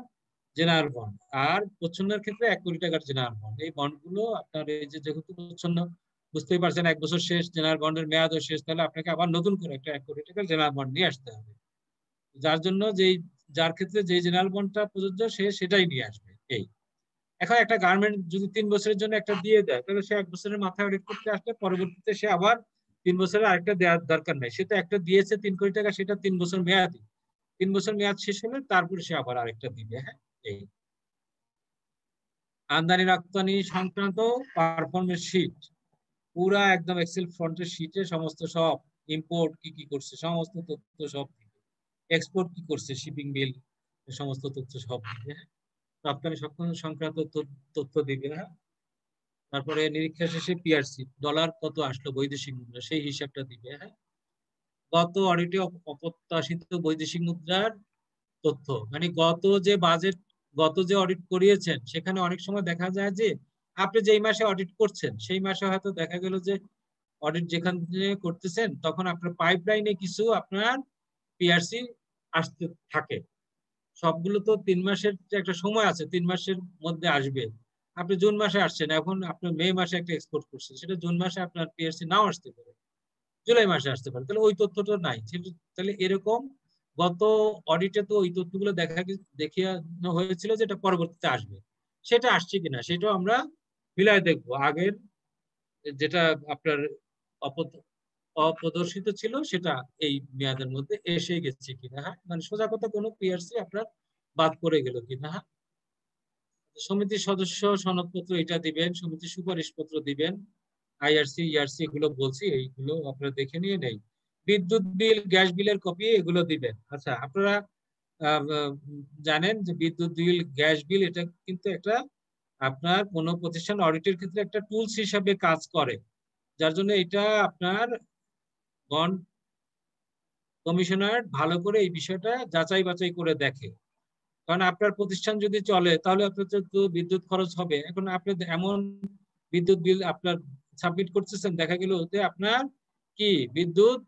জেনারেল বন্ড, আর প্রচ্ছন্নের ক্ষেত্রে 1 কোটি টাকার জেনারেল বন্ড। এই বন্ডগুলো আপনার এই যে যেহেতু প্রচ্ছন্ন, বুঝতেই পারছেন 1 বছর শেষ, জেনারেল বন্ডের মেয়াদও শেষ, তাহলে আপনাকে আবার নতুন করে একটা 1 কোটি টাকার জেনারেল বন্ড নিয়ে আসতে হবে, যার জন্য যার ক্ষেত্রে যে জেনারেল বন্ডটা প্রযোজ্য সে সেটাই নিয়ে আসবে। এই এখন একটা গার্মেন্ট যদি 3 বছরের জন্য একটা দিয়ে দেয়, তাহলে সে 1 বছরের মাথায় অডিট করতে আসলে পরবর্তীতে সে আবার 3 বছরের আরেকটা দেওয়ার দরকার নাই, সে তো একটা দিয়েছে 3 কোটি টাকা, সেটা 3 বছর মেয়াদি, 3 বছর মেয়াদ শেষ হলে তারপরে সে আবার আরেকটা দিবে। হ্যাঁ, এই আমদানি রপ্তানি সংক্রান্ত পারফরমেন্স শিট, পুরা একদম এক্সেল ফ্রন্টের শিটে সমস্ত সব ইম্পোর্ট কি কি করছে সমস্ত তথ্য সব দিবে, এক্সপোর্ট কি করছে শিপিং বিল সমস্ত তথ্য সব দিবে। রপ্তানি সংক্রান্ত তথ্য দিবে। হ্যাঁ, তারপরে নিরীক্ষা শেষে পিআরসি ডলার কত আসলো বৈদেশিক মুদ্রা সেই হিসাবটা দিবে। হ্যাঁ, গত অডিটে অপ্রত্যাশিত বৈদেশিক মুদ্রার তথ্য, মানে গত যে অডিট করিয়েছেন সেখানে অনেক সময় দেখা যায় যে আপনি যেই মাসে অডিট করছেন সেই মাসে হয়তো দেখা গেল যে অডিট যেখানে করতেছেন তখন আপনার পাইপলাইনে কিছু আপনার পিআরসি আসতে থাকে, সবগুলো তো 3 মাসের যে একটা সময় আছে 3 মাসের মধ্যে আসবে। আপনি জুন মাসে আসছেন, এখন আপনার মে মাসে একটা এক্সপোর্ট করছেন, সেটা জুন মাসে আপনার পিআরসি নাও আসতে পারে, জুলাই মাসে আসতে পারে, তাহলে ওই তথ্যটা নাই। তাহলে এরকম গত অডিটে তো ওই তথ্যগুলো দেখানো হয়েছিল যেটা পরবর্তীতে আসবে, সেটা আসছে কিনা সেটাও আমরা মিলাই দেখবো। আগের যেটা আপনার অপ্রদর্শিত ছিল সেটা এই মেয়াদের মধ্যে এসে গেছে কিনা। হ্যাঁ, মানে সোজা কথা কোনো পিআরসি আপনার বাদ পড়ে গেল কিনা। হ্যাঁ, সমিতির সদস্য সনদপত্র এটা দিবেন, সমিতির সুপারিশপত্র দিবেন, আইআরসি ইআরসি এগুলো বলছি, এইগুলো আপনারা দেখে নিয়ে নেই। বিদ্যুৎ বিল গ্যাস বিলের কপি এগুলো দিবেন। আচ্ছা, আপনারা জানেন যে বিদ্যুৎ বিল গ্যাস বিল এটা কিন্তু একটা আপনার কোনো প্রতিষ্ঠান অডিটের ক্ষেত্রে একটা টুলস হিসাবে কাজ করে, যার জন্য এটা আপনার বন্ড কমিশনার ভালো করে এই বিষয়টা যাচাই বাছাই করে দেখে, কারণ আপনার প্রতিষ্ঠান যদি চলে তাহলে আপনার তো বিদ্যুৎ খরচ হবে। এখন আপনি এমন বিদ্যুৎ বিল আপনার সাবমিট করতেছেন, দেখা গেল যে আপনার কি বিদ্যুৎ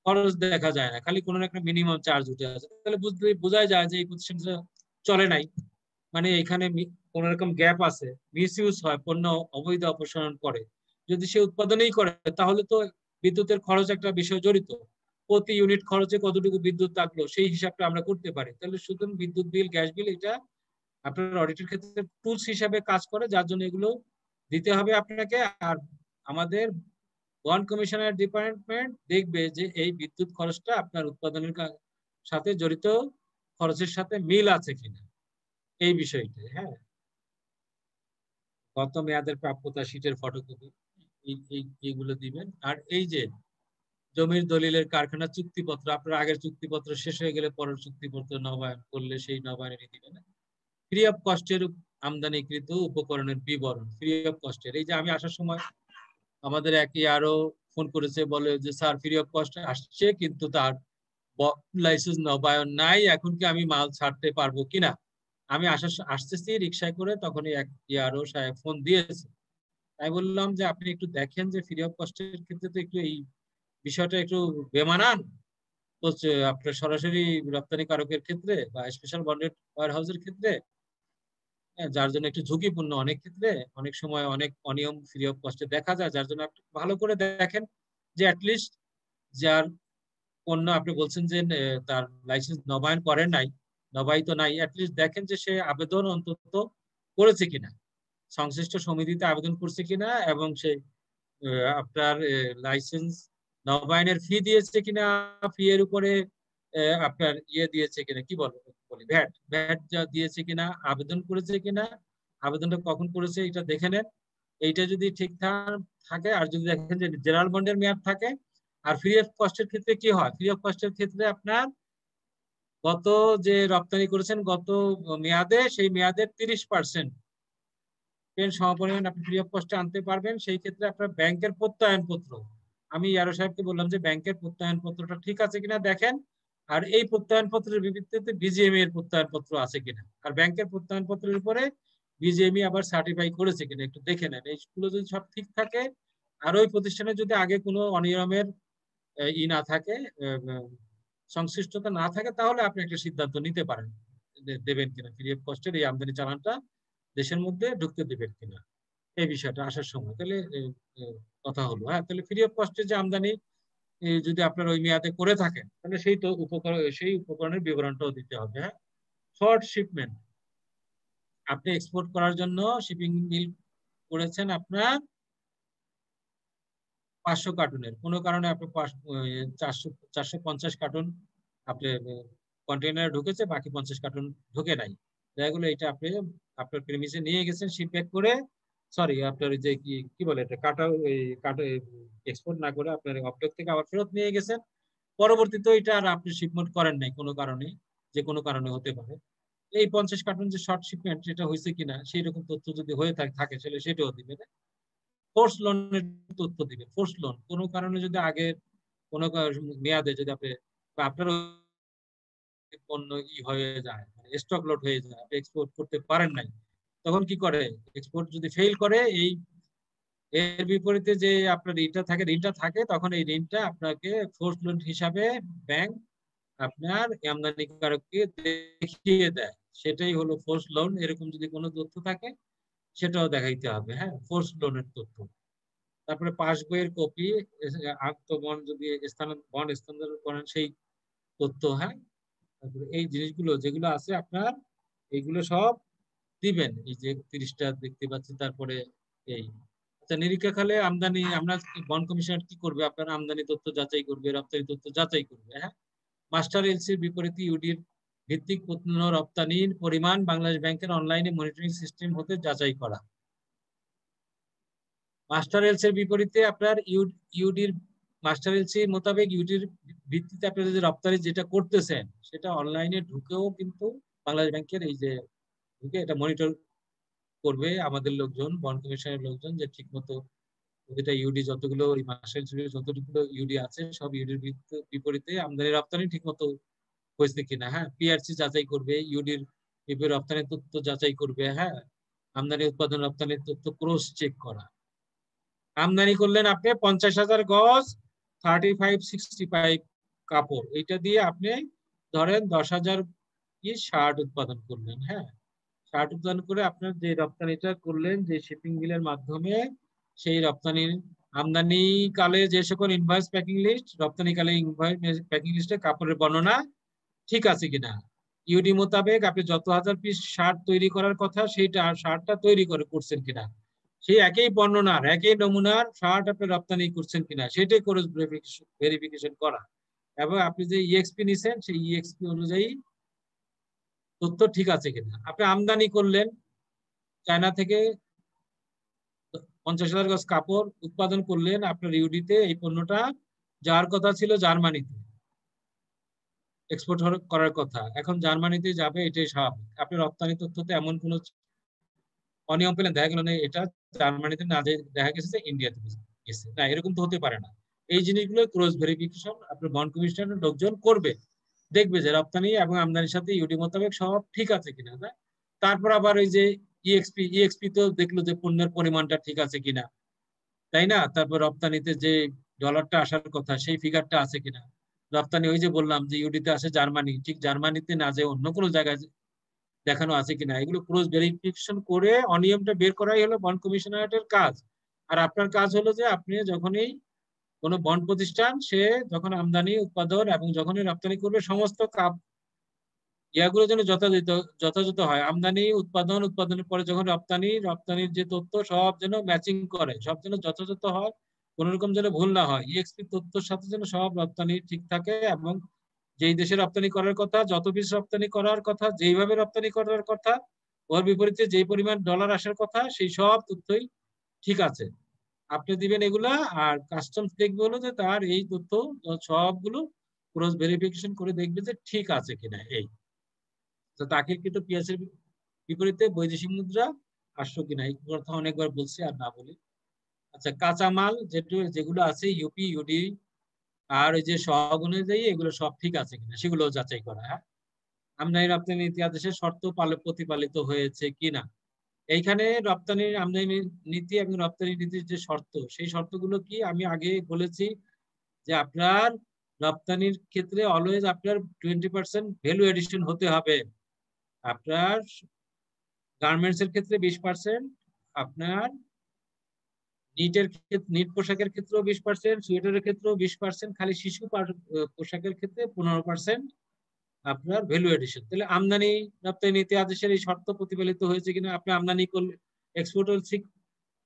খরচ দেখা যায় না, খালি কোনো একটা মিনিমাম চার্জ উঠে আছে, তাহলে বোঝাই যায় যে এই প্রতিষ্ঠানটা চলে নাই, মানে এখানে কোন রকম গ্যাপ আছে, মিসইউজ হয়, পণ্য অবৈধ অপসারণ করে। যদি সে উৎপাদনেই করে তাহলে তো বিদ্যুতের খরচ একটা বিষয় জড়িত, প্রতি ইউনিট খরচে কতটুকু বিদ্যুৎ লাগলো সেই হিসাবটা আমরা করতে পারি। তাহলে সুতরাং বিদ্যুৎ বিল, গ্যাস বিল, এটা আপনার অডিটের ক্ষেত্রে টুলস হিসাবে কাজ করে, যার জন্য এগুলো দিতে হবে আপনাকে। আর আমাদের বন্ড কমিশনার ডিপার্টমেন্ট দেখবে যে এই বিদ্যুৎ খরচটা আপনার উৎপাদনের সাথে জড়িত খরচের সাথে মিল আছে কিনা, এই বিষয়টা। হ্যাঁ, গত মেয়াদের প্রাপ্যতা শীটের ফটোকপি এইগুলো দিবেন। আর এই যে জমির দলিলের কারখানা চুক্তিপত্র, আপনার আগের চুক্তিপত্র শেষ হয়ে গেলে পরের চুক্তিপত্র নবায়ন করলে সেই নবায়নের দিবেন। ফ্রি অফ কস্টের আমদানিকৃত উপকরণের বিবরণ, ফ্রি অফ কস্টের। এই যে আমি আসার সময় আমাদের একই আরো ফোন করেছে, বলে যে স্যার ফ্রি অফ কস্ট আসছে কিন্তু তার লাইসেন্স নবায়ন নাই, এখন কি আমি মাল ছাড়তে পারবো কিনা। আমি আসতেছি রিক্সায় করে, তখনই এক আরো সাহেব ফোন দিয়েছে। তাই বললাম যে আপনি একটু দেখেন যে ফ্রি অফ কস্টের ক্ষেত্রে তো একটু এই বিষয়টা একটু বেমানান হচ্ছে আপনার সরাসরি রপ্তানিকারকের ক্ষেত্রে বা স্পেশাল বন্ডেড ওয়্যারহাউসের ক্ষেত্রে, যার জন্য একটু ঝুঁকিপূর্ণ অনেক ক্ষেত্রে, অনেক সময় অনেক অনিয়ম ফ্রি অফ কস্টে দেখা যায়। যার জন্য আপনি ভালো করে দেখেন যে অ্যাটলিস্ট যার পণ্য আপনি বলছেন যে তার লাইসেন্স নবায়ন করেন নাই, নবায়িত নাই, অ্যাটলিস্ট দেখেন যে সে আবেদন অন্তত করেছে কিনা, সংশ্লিষ্ট সমিতিতে আবেদন করছে কিনা, এবং সে আপনার লাইসেন্স নবায়নের ফি দিয়েছে কিনা, ফি এর উপরে আপনার দিয়েছে কিনা, কি বলি ভ্যাট যা দিয়েছে কিনা, আবেদন করেছে কিনা, আবেদনটা কখন করেছে এটা দেখে নেন। এইটা যদি ঠিকঠাক থাকে, আর যদি দেখেন যে জেনারেল বন্ডের মেয়াদ থাকে। আর ফ্রি অফ কস্টের ক্ষেত্রে কি হয়, ফ্রি অফ কস্টের ক্ষেত্রে আপনার গত যে রপ্তানি করেছেন গত মেয়াদে, সেই মেয়াদের 30% সমপরিমাণ আপনি ফ্রি অফ কস্টে আনতে পারবেন। সেই ক্ষেত্রে আপনার ব্যাংকের প্রত্যয়ন পত্র, আমি ইয়ারো সাহেবকে বললাম যে ব্যাংকের প্রত্যয়ন পত্রটা ঠিক আছে কিনা দেখেন, আর এই প্রত্যয়ন পত্রের ভিত্তিতে বিজিএমই এর প্রত্যয়ন পত্র আছে কিনা, আর ব্যাংকের প্রত্যয়ন পত্রের উপরে বিজিএমই আবার সার্টিফাই করেছে কিনা একটু দেখে নেন। এইগুলো যদি সব ঠিক থাকে, আর ওই প্রতিষ্ঠানে যদি আগে কোনো অনিয়মের না থাকে, সংশ্লিষ্টতা না থাকে, তাহলে আপনি একটা সিদ্ধান্ত নিতে পারেন দেবেন কিনা ফ্রি অফ কস্টের এই আমদানি চালানটা দেশের মধ্যে ঢুকতে দেবেন কিনা, এই বিষয়টা আসার সময়। তাহলে কথা হলো। হ্যাঁ, তাহলে ফ্রি অফ কস্টের যে আমদানি যদি আপনার ওই মেয়াদে করে থাকেন, তাহলে সেই উপকরণের বিবরণটাও দিতে হবে। হ্যাঁ, শর্ট শিপমেন্ট, আপনি এক্সপোর্ট করার জন্য শিপিং বিল করেছেন আপনার 500 কার্টুনের, কোনো কারণে আপনি 450 কার্টুন আপনি কন্টেইনারে ঢুকেছে, বাকি 50 কার্টুন ঢুকে নাই। যেগুলো এটা আপনি আপনার প্রেমিসে নিয়ে গেছেন শিপ ব্যাক করে, সরি আপনার যে কি বলে এটা কাটা এক্সপোর্ট না করে আপনার অবডক থেকে আবার ফেরত নিয়ে গেছেন, পরবর্তীতে এটা আর আপনি শিপমেন্ট করেন নাই কোনো কারণে, যে কোনো কারণে হতে পারে। এই 50 কার্টুন যে শর্ট শিপমেন্ট সেটা হয়েছে কিনা, সেই রকম তথ্য যদি হয়ে থাকে তাহলে সেটাও দিবে। ফোর্স লোনের তথ্য দিবে, ফোর্স লোন কোনো কারণে যদি আগে কোনো মেয়াদে যদি আপনার পণ্য হয়ে যায়, স্টক লট হয়ে যায়, আপনি এক্সপোর্ট করতে পারেন নাই, তখন কি করে, এক্সপোর্ট যদি ফেল করে, এর বিপরীতে যে আপনার ঋণটা থাকে, তখন এই ঋণটা আপনাকে ফোর্স লোন হিসাবে ব্যাংক আপনার আমদানিকারককে দেখিয়ে দেয়, সেটাই হলো ফোর্স লোন। এরকম যদি কোনো তথ্য থাকে সেটাও দেখাইতে হবে। হ্যাঁ, ফোর্স লোনের তথ্য। তারপরে পাস বইয়ের কপি, আত্মবন্ড যদি বন্ড স্থানান্তর করেন সেই তথ্য। হ্যাঁ, তারপরে এই জিনিসগুলো যেগুলো আছে আপনার, এইগুলো সব দিবেন। এই যে 30টা দেখতে পাচ্ছি। তারপরে এই আচ্ছা, নিরীক্ষাকালে আমদানি, আমরা বন্ড কমিশনার কি করবে, আপনার আমদানি তথ্য যাচাই করবে, রপ্তানি তথ্য যাচাই করবে। হ্যাঁ, মাস্টার এলসির বিপরীতে ইউডির ভিত্তিক পণ্য রপ্তানির পরিমাণ বাংলাদেশ ব্যাংকের অনলাইনে মনিটরিং সিস্টেম হতে যাচাই করা। মাস্টার এলসির বিপরীতে আপনার ইউডির মাস্টার এলসি মোতাবেক ইউডির ভিত্তিতে আপনি যদি রপ্তানি যেটা করতেছেন সেটা অনলাইনে ঢুকেও কিন্তু বাংলাদেশ ব্যাংকের এই যে ঢুকে এটা মনিটর করবে আমাদের লোকজন, বন্ড কমিশনের লোকজন, যে ঠিক মতো প্রতিটা ইউডি যতগুলো মাস্টার এলসির যতগুলো ইউডি আছে সব ইউডির বিপরীতে আমদানি রপ্তানি ঠিক মতো হয়েছে কিনা। হ্যাঁ, পিআরসি যাচাই করবে, ইউডির ইউপি রপ্তানি তথ্য যাচাই করবে, হ্যাঁ, আমদানি উৎপাদন রপ্তানির তথ্য ক্রস চেক করা। আমদানি করলেন আপনি 50,000 গজ 35-65 কাপড়, এটা দিয়ে আপনি ধরেন 10,000 শার্ট উৎপাদন করলেন, হ্যাঁ, শার্ট উৎপাদন করে আপনার যে রপ্তানিটা করলেন যে শিপিং বিলের মাধ্যমে, সেই রপ্তানির আমদানি কালে যে সকল ইনভয়েস প্যাকিং লিস্ট, রপ্তানি কালে ইনভয়েস প্যাকিং লিস্টে কাপড়ের বর্ণনা ঠিক আছে কিনা, ইউডি মোতাবেক আপনি যত হাজার পিস শার্ট তৈরি করার কথা সেইটা শার্টটা তৈরি করছেন কিনা, সেই একই বর্ণনার একই নমুনার শার্ট আপনি রপ্তানি করছেন কিনা সেটাই ক্রস ভেরিফিকেশন করা। এবং আপনি যে ইএক্সপি নিছেন সেই ইএক্সপি অনুযায়ী তথ্য ঠিক আছে কিনা। আপনি আমদানি করলেন চায়না থেকে 50,000 গজ কাপড় উৎপাদন করলেন আপনার ইউডিতে, এই পণ্যটা যার কথা ছিল জার্মানিতে এক্সপোর্ট করার কথা, এখন জার্মানিতে যাবে, এটাই স্বাভাবিক। আপনি রপ্তানি তথ্যতে এমন কোন অনিয়ম পেলেন, দেখা গেল না এটা জার্মানিতে না, দেখা গেছে যে ইন্ডিয়াতে গেছে, না, এরকম তো হতে পারে না। এই জিনিসগুলো ক্রস ভেরিফিকেশন আপনার বন্ড কমিশনের লোকজন করবে, দেখবে যে রপ্তানি এবং আমদানির সাথে ইউডি মোতাবেক সব ঠিক আছে কিনা। তারপর আবার ওই যে ইএক্সপি তো দেখলো যে পণ্যের পরিমাণটা ঠিক আছে কিনা, তাই না, তারপর রপ্তানিতে যে ডলারটা আসার কথা সেই ফিগারটা আছে কিনা, রপ্তানি ওই যে বললাম যে ইউডিতে আসে জার্মানি, ঠিক জার্মানিতে না যে অন্য কোনো জায়গায় দেখানো আছে কিনা, এগুলো ক্রস ভেরিফিকেশন করে অনিয়মটা বের করাই হলো বন্ড কমিশনারের কাজ। আর আপনার কাজ হলো যে আপনি যখনই কোনো বন্ড প্রতিষ্ঠান সে যখন আমদানি উৎপাদন এবং যখনই রপ্তানি করবে সমস্ত ইয়াগুলো যেন যথাযথ হয়, আমদানি উৎপাদনের পরে যখন রপ্তানির যে তথ্য সব যেন ম্যাচিং করে, সব যেন যথাযথ হয়, কোন রকম যেন ভুল না হয়, ইএক্সপি তথ্যের সাথে যেন সব রপ্তানি ঠিক থাকে এবং যেই দেশে রপ্তানি করার কথা, যত পিস রপ্তানি করার কথা, যেইভাবে রপ্তানি করার কথা, ওর বিপরীতে যেই পরিমাণ ডলার আসার কথা, সেই সব তথ্যই ঠিক আছে আপনি দিবেন এগুলা। আর কাস্টমস দেখবে হলো যে তার এই তথ্য সবগুলো ক্রস ভেরিফিকেশন করে দেখবে যে ঠিক আছে কিনা। এই তো তাকে কিন্তু পিএসের বিপরীতে বৈদেশিক মুদ্রা আসলো কিনা, এই কথা অনেকবার বলছি আর না বলি। আচ্ছা, কাঁচামাল যেগুলো আছে ইউপি ইউডি আর ওই যে সহগ অনুযায়ী এগুলো সব ঠিক আছে কিনা সেগুলো যাচাই করা। হ্যাঁ, আমদানি রপ্তানি নীতি আদেশের শর্ত প্রতিপালিত হয়েছে কিনা, এইখানে রপ্তানির আমদানি নীতি এবং রপ্তানি নীতির যে শর্ত, সেই শর্তগুলো কি আমি আগে বলেছি যে আপনার রপ্তানির ক্ষেত্রে অলওয়েজ আপনার 20% ভ্যালু এডিশন হতে হবে। আপনার গার্মেন্টস এর ক্ষেত্রে 20%, আপনার নিট পোশাকের ক্ষেত্রেও 20%, সোয়েটারের ক্ষেত্রেও 20%, খালি শিশু পোশাকের ক্ষেত্রে 15% আপনার ভ্যালু এডিশন। তাহলে আমদানি রপ্তানি নীতি আদেশের এই শর্ত প্রতিফলিত হয়েছে কিনা। আপনি আমদানি করলে এক্সপোর্ট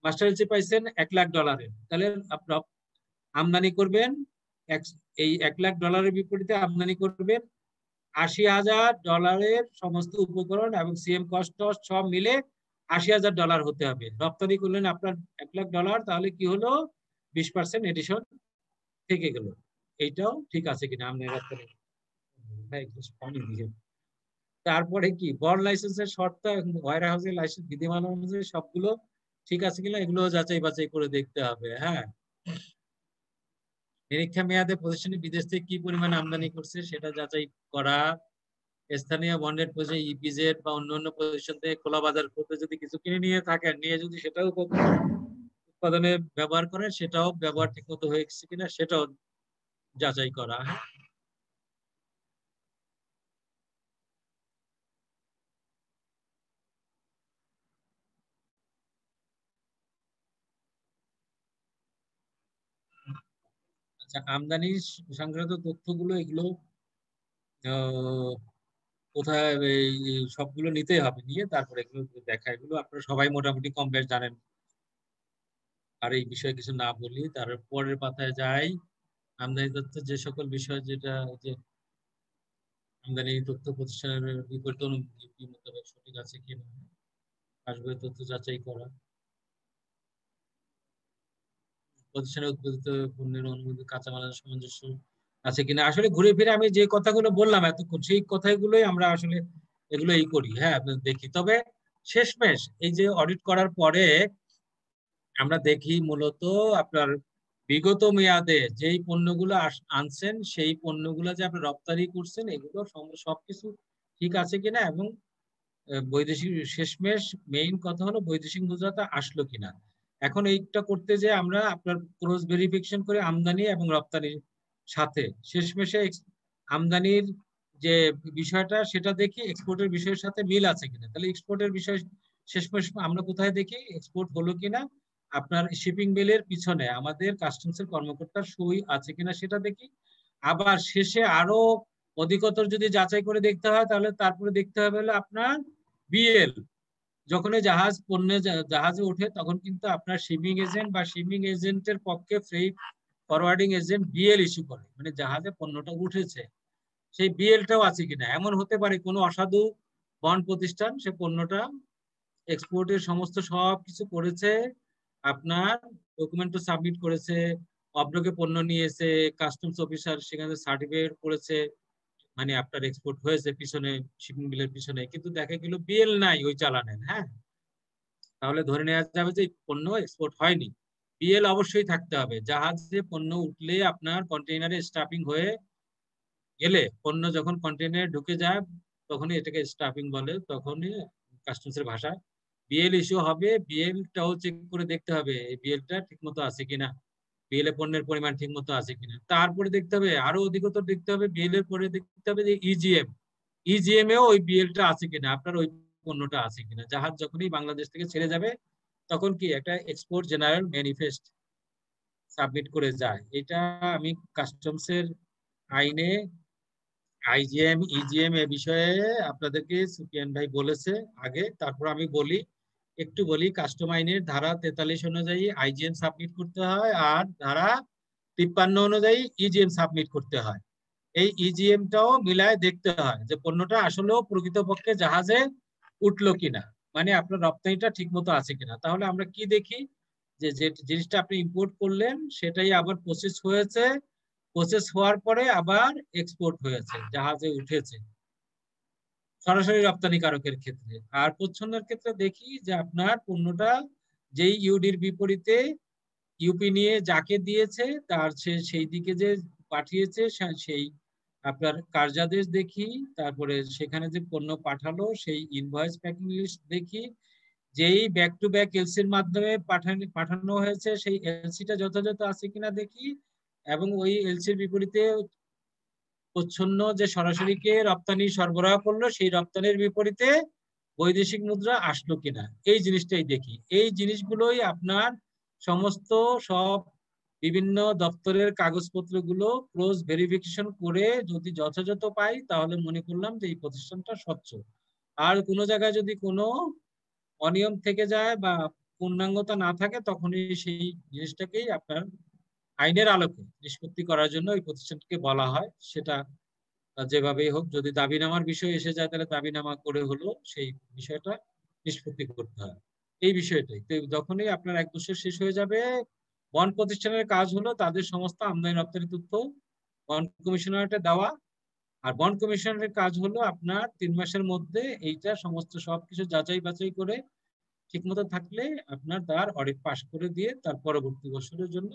মাস্টার পাইছেন $1,00,000, তাহলে আপনার আমদানি করবেন এই $1,00,000 বিপরীতে আমদানি করবেন $80,000 সমস্ত উপকরণ এবং সিএম কস্ট সব মিলে $80,000 হতে হবে। রপ্তানি করলেন আপনার $1,00,000, তাহলে কি হলো 20% এডিশন থেকে গেল। এইটাও ঠিক আছে কিনা আমদানি রপ্তানি। তারপরে কি বন্ড লাইসেন্সের শর্ত, ওয়্যার হাউসের লাইসেন্স বিধিমালা অনুযায়ী সবগুলো ঠিক আছে কিনা এগুলো যাচাই বাছাই করে দেখতে হবে। হ্যাঁ, নিরীক্ষা মেয়াদে প্রতিষ্ঠানে বিদেশ থেকে কি পরিমাণ আমদানি করছে সেটা যাচাই করা। স্থানীয় বন্ডের পরিচয় ইপিজেড বা অন্যান্য প্রতিষ্ঠান থেকে খোলা বাজার করতে যদি কিছু কিনে নিয়ে থাকেন, নিয়ে যদি সেটাও উৎপাদনে ব্যবহার করেন, সেটাও ব্যবহার ঠিক মতো হয়েছে কিনা সেটাও যাচাই করা। আচ্ছা, আমদানি সংক্রান্ত তথ্যগুলো এগুলো কোথায় সবগুলো নিতেই হবে, নিয়ে তারপরে এগুলো দেখা, এগুলো আপনারা সবাই মোটামুটি কম বেশ জানেন। আর এই বিষয়ে কিছু না বলি, তার পরের পাতায় যাই। আমদানি তথ্য যে সকল বিষয়, যেটা যে আমদানি তথ্য প্রতিষ্ঠানের বিপরীত অনুমতি মোতাবেক সঠিক আছে কিনা, পাসবইয়ের তথ্য যাচাই করা, প্রতিষ্ঠানের উৎপাদিত পণ্যের অনুমতি কাঁচামালের সামঞ্জস্য আছে কিনা। আসলে ঘুরে ফিরে আমি যে কথাগুলো বললাম এতক্ষণ, সেই কথাগুলোই আমরা আসলে এগুলো করি। হ্যাঁ, দেখি। তবে শেষমেশ এই যে অডিট করার পরে আমরা দেখি মূলত আপনার বিগত মেয়াদে যেই পণ্যগুলো আনছেন, সেই পণ্যগুলো যে আপনি রপ্তানি করছেন, এগুলো সবকিছু ঠিক আছে কিনা এবং বৈদেশিক শেষমেশ মেইন কথা হলো বৈদেশিক মুদ্রাটা আসলো কিনা। এখন এইটা করতে যে আমরা আপনার ক্রস ভেরিফিকেশন করে আমদানি এবং রপ্তানির সাথে শেষমেশে আমদানির যে বিষয়টা সেটা দেখি এক্সপোর্টের বিষয়ের সাথে মিল আছে কিনা। তাহলে এক্সপোর্টের বিষয় শেষমেশ আমরা কোথায় দেখি এক্সপোর্ট হলো কিনা, আপনার শিপিং বিলের পিছনে আমাদের কাস্টমসের কর্মকর্তার সই আছে কিনা সেটা দেখি। আবার শেষে আরো অধিকতর যদি যাচাই করে দেখতে হয় তাহলে তারপরে দেখতে হবে হলো আপনার বিএল। যখন জাহাজ পণ্যে জাহাজে ওঠে তখন কিন্তু আপনার শিপিং এজেন্ট বা শিপিং এজেন্টের পক্ষে freight forwarding agent BL issue করে, মানে জাহাজে পণ্যটা উঠেছে সেই বিএলটাও আছে কিনা। এমন হতে পারে কোনো অসাধু বন্ড প্রতিষ্ঠান সে পণ্যটা এক্সপোর্টের সমস্ত সব কিছু করেছে, আপনার ডকুমেন্টও সাবমিট করেছে, অব্রকে পণ্য নিয়েছে, কাস্টমস অফিসার সেখানে সার্টিফিকেট করেছে, মানে আপনার এক্সপোর্ট হয়েছে পিছনে শিপিং বিলের পিছনে, কিন্তু দেখা গেল বিএল নাই ওই চালানের। হ্যাঁ, তাহলে ধরে নেওয়া যাবে যে পণ্য এক্সপোর্ট হয়নি। বিএল অবশ্যই থাকতে হবে। জাহাজে পণ্য উঠলে আপনার কন্টেইনারে স্টাফিং হয়ে গেলে পণ্য যখন কন্টেইনারে ঢুকে যায় তখনই এটাকে স্টাফিং বলে, তখনই কাস্টমসের ভাষায় বিএল ইস্যু হবে। বিএলটাও চেক করে দেখতে হবে এই বিএলটা ঠিকমতো আছে কিনা, বিএল এর পণ্যের পরিমাণ ঠিকমতো আছে কিনা। তারপরে দেখতে হবে আরো অধিকতর দেখতে হবে বিএল এর পরে দেখতে হবে যে ইজিএম এও ওই বিএলটা আছে কিনা, আপনার ওই পণ্যটা আছে কিনা। জাহাজ যখনই বাংলাদেশ থেকে ছেড়ে যাবে তখন কি একটা এক্সপোর্ট জেনারেল ম্যানিফেস্ট সাবমিট করে যায়। এটা আমি কাস্টমসের আইনে আইজিএম ইজিএম এ বিষয়ে আপনাদেরকে সুফিয়ান ভাই বলেছে আগে, তারপর আমি একটু বলি। কাস্টম আইনের ধারা 43 অনুযায়ী আইজিএম সাবমিট করতে হয় আর ধারা 53 অনুযায়ী ইজিএম সাবমিট করতে হয়। এই ইজিএমটাও মিলায় দেখতে হয় যে পণ্যটা আসলেও প্রকৃতপক্ষে জাহাজে উঠলো কিনা, মানে আপনার রপ্তানিটা ঠিক মতো আছে কিনা। তাহলে আমরা কি দেখি যে যে জিনিসটা আপনি ইম্পোর্ট করলেন সেটাই আবার প্রসেস হয়েছে, প্রসেস হওয়ার পরে আবার এক্সপোর্ট হয়েছে, জাহাজে উঠেছে সরাসরি রপ্তানিকারকের ক্ষেত্রে। আর প্রচ্ছন্নের ক্ষেত্রে দেখি যে আপনার পণ্যটা যেই ইউডির বিপরীতে ইউপি নিয়ে যাকে দিয়েছে তার সেই দিকে যে পাঠিয়েছে সেই আপনার কার্যাদেশ দেখি, তারপরে সেখানে যে পণ্য পাঠালো সেই ইনভয়েস প্যাকিং লিস্ট দেখি, যেই ব্যাক টু ব্যাক এলসির মাধ্যমে পাঠানো হয়েছে সেই এলসিটা যথাযথ আছে কিনা দেখি, এবং ওই এলসির বিপরীতে প্রচ্ছন্ন যে সরাসরিকে রপ্তানি সরবরাহ করলো সেই রপ্তানির বিপরীতে বৈদেশিক মুদ্রা আসলো কিনা, এই জিনিসটাই দেখি। এই জিনিসগুলোই আপনার সমস্ত সব বিভিন্ন দপ্তরের কাগজপত্রগুলো ক্লোজ ভেরিফিকেশন করে যদি যথাযথ পাই তাহলে মনে করলাম যে এই প্রতিষ্ঠানটা স্বচ্ছ। আর কোনো জায়গায় যদি কোনো অনিয়ম থেকে যায় বা পূর্ণাঙ্গতা না থাকে তখনই সেই জিনিসটাকেই আপনার আইনের আলোকে নিষ্পত্তি করার জন্য ওই প্রতিষ্ঠানকে বলা হয়। সেটা যেভাবেই হোক, যদি দাবিনামার বিষয় এসে যায় তাহলে দাবিনামা করে হলো সেই বিষয়টা নিষ্পত্তি করতে হয়। এই বিষয়টাই তো যখনই আপনার 1 বছর শেষ হয়ে যাবে, বন্ড প্রতিষ্ঠানের কাজ হলো তাদের সমস্ত আমদানি রপ্তানি তথ্য বন্ড কমিশনারেটে দেওয়া, আর বন্ড কমিশনারের কাজ হলো আপনার 3 মাসের মধ্যে এইটা সমস্ত সবকিছু যাচাই বাছাই করে ঠিকমতো থাকলে আপনার তার অডিট পাস করে দিয়ে তার পরবর্তী বছরের জন্য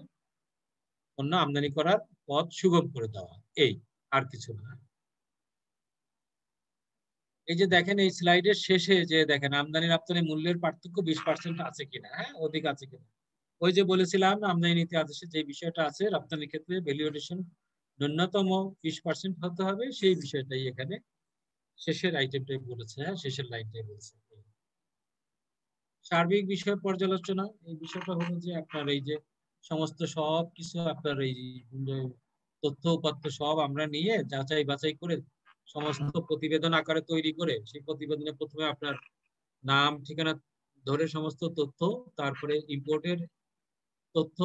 পণ্য আমদানি করার পথ সুগম করে দেওয়া, এই আর কিছু না। এই যে দেখেন এই স্লাইডের শেষে যে দেখেন আমদানি রপ্তানি মূল্যের পার্থক্য 20% আছে কিনা, হ্যাঁ অধিক আছে কিনা। ওই যে বলেছিলাম আমদানি নীতি আদেশে যে বিষয়টা আছে রপ্তানির ক্ষেত্রে ভ্যালু এডিশন ন্যূনতম 20% হতে হবে, সেই বিষয়টাই এখানে শেষের আইটেমটাই বলেছে, হ্যাঁ শেষের লাইনটাই বলেছে। সার্বিক বিষয় পর্যালোচনা, এই বিষয়টা হলো যে আপনার এই যে সমস্ত সব কিছু আপনার এই তথ্য উপাত্ত সব আমরা নিয়ে যাচাই বাছাই করে সমস্ত প্রতিবেদন আকারে তৈরি করে সেই প্রতিবেদনে প্রথমে আপনার নাম ঠিকানা ধরে সমস্ত তথ্য, তারপরে ইম্পোর্টের তথ্য,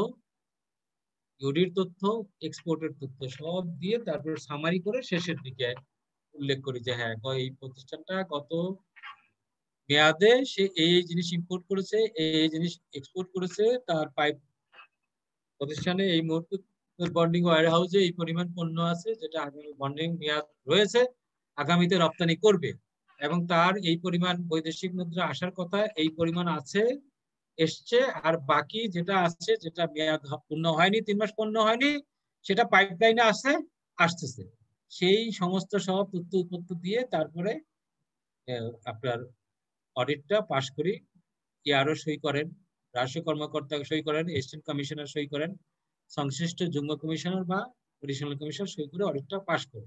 ইউডির তথ্য, এক্সপোর্টের তথ্য সব দিয়ে তারপর সামারি করে শেষের দিকে উল্লেখ করি যে হ্যাঁ এই প্রতিষ্ঠানটা কত মেয়াদে সে এই জিনিস ইম্পোর্ট করেছে, এই জিনিস এক্সপোর্ট করেছে, তার পাইপ প্রতিষ্ঠানে এই মুহূর্তে বন্ডিং ওয়্যার হাউসে এই পরিমাণ পণ্য আছে যেটা আগামী বন্ডিং মেয়াদ রয়েছে আগামীতে রপ্তানি করবে, এবং তার এই পরিমাণ বৈদেশিক মুদ্রা আসার কথা এই পরিমাণ আছে এসছে, আর বাকি যেটা আছে যেটা মেয়াদ পূর্ণ হয়নি 3 মাস পূর্ণ হয়নি সেটা পাইপলাইনে আসতেছে, সেই সমস্ত সব তথ্য উৎপত্তি দিয়ে তারপরে আপনার অডিটটা পাস করি, ইয়ারও সই করেন, রাষ্ট্রীয় কর্মকর্তা সই করেন, অ্যাসিস্ট্যান্ট কমিশনার সই করেন, সংশ্লিষ্ট যুগ্ম কমিশনার বা এডিশনাল কমিশনার সই করে অডিটটা পাস করে।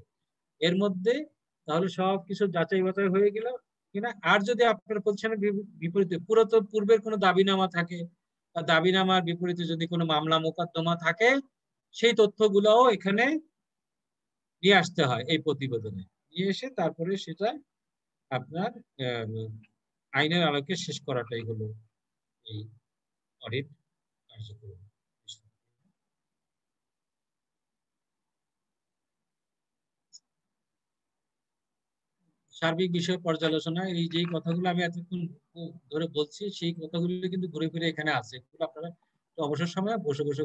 এর মধ্যে তাহলে সবকিছু যাচাই বাছাই হয়ে গেল কিনা। আর যদি আপনার প্রতিষ্ঠানের বিপরীতে পূর্বের কোনো দাবিনামা থাকে বা দাবিনামার বিপরীতে যদি কোনো মামলা মোকদ্দমা থাকে, সেই তথ্যগুলোও এখানে নিয়ে আসতে হয় এই প্রতিবেদনে। নিয়ে এসে তারপরে সেটা আপনার আইনের আলোকে শেষ করাটাই হলো এই অডিট কার্যক্রম। সার্বিক বিষয় পর্যালোচনা, এই যে কথাগুলো আমি এতক্ষণ ধরে বলছি, সেই কথাগুলো কিন্তু ঘুরে ফিরে এখানে আছে। আপনারা অবসর সময় বসে বসে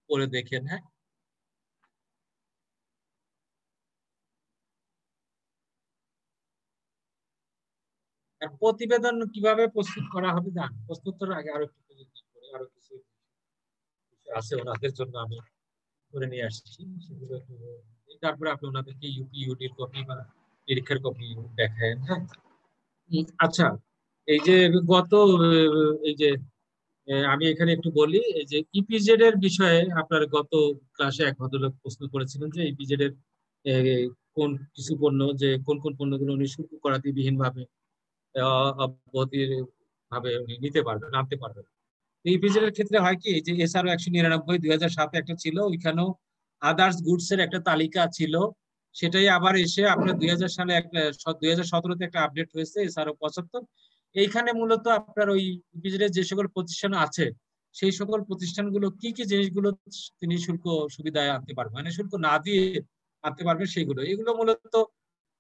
পড়ে দেখেন। হ্যাঁ, প্রতিবেদন কিভাবে প্রস্তুত করা হবে জান, প্রস্তুতের আগে আরো আরো কিছু আছে ওনাদের জন্য আমি করে নিয়ে আসছি, সেগুলো তারপরে আপনি ওনাদেরকে ইউপিইউডির কপি বা নিরীক্ষার কপি দেখান। হ্যাঁ, আচ্ছা, এই যে গত এই যে আমি এখানে একটু বলি, এই যে ইপিজেড এর বিষয়ে আপনার গত ক্লাসে এক ভদ্রলোক প্রশ্ন করেছিলেন যে ইপিজেড এর কোন কিছু পণ্য, যে কোন কোন পণ্যগুলো উনি শুল্ক করাতি বিহীন ভাবে অব্যাহতির ভাবে উনি নিতে পারবেন, আনতে পারবেন। ইপিজেড এর ক্ষেত্রে হয় কি, যে এসআরও 199 2007 একটা ছিল, ওইখানেও আদার্স গুডস এর একটা তালিকা ছিল, সেটাই আবার এসে আপনার 2000 সালে একটা 2017-তে একটা আপডেট হয়েছে এসআরও 75। এইখানে মূলত আপনার ওই ইপিজেড এর যে সকল প্রতিষ্ঠান আছে, সেই সকল প্রতিষ্ঠানগুলো কি কি জিনিসগুলো তিনি শুল্ক সুবিধায় আনতে পারবেন, মানে শুল্ক না দিয়ে আনতে পারবেন সেগুলো। এগুলো মূলত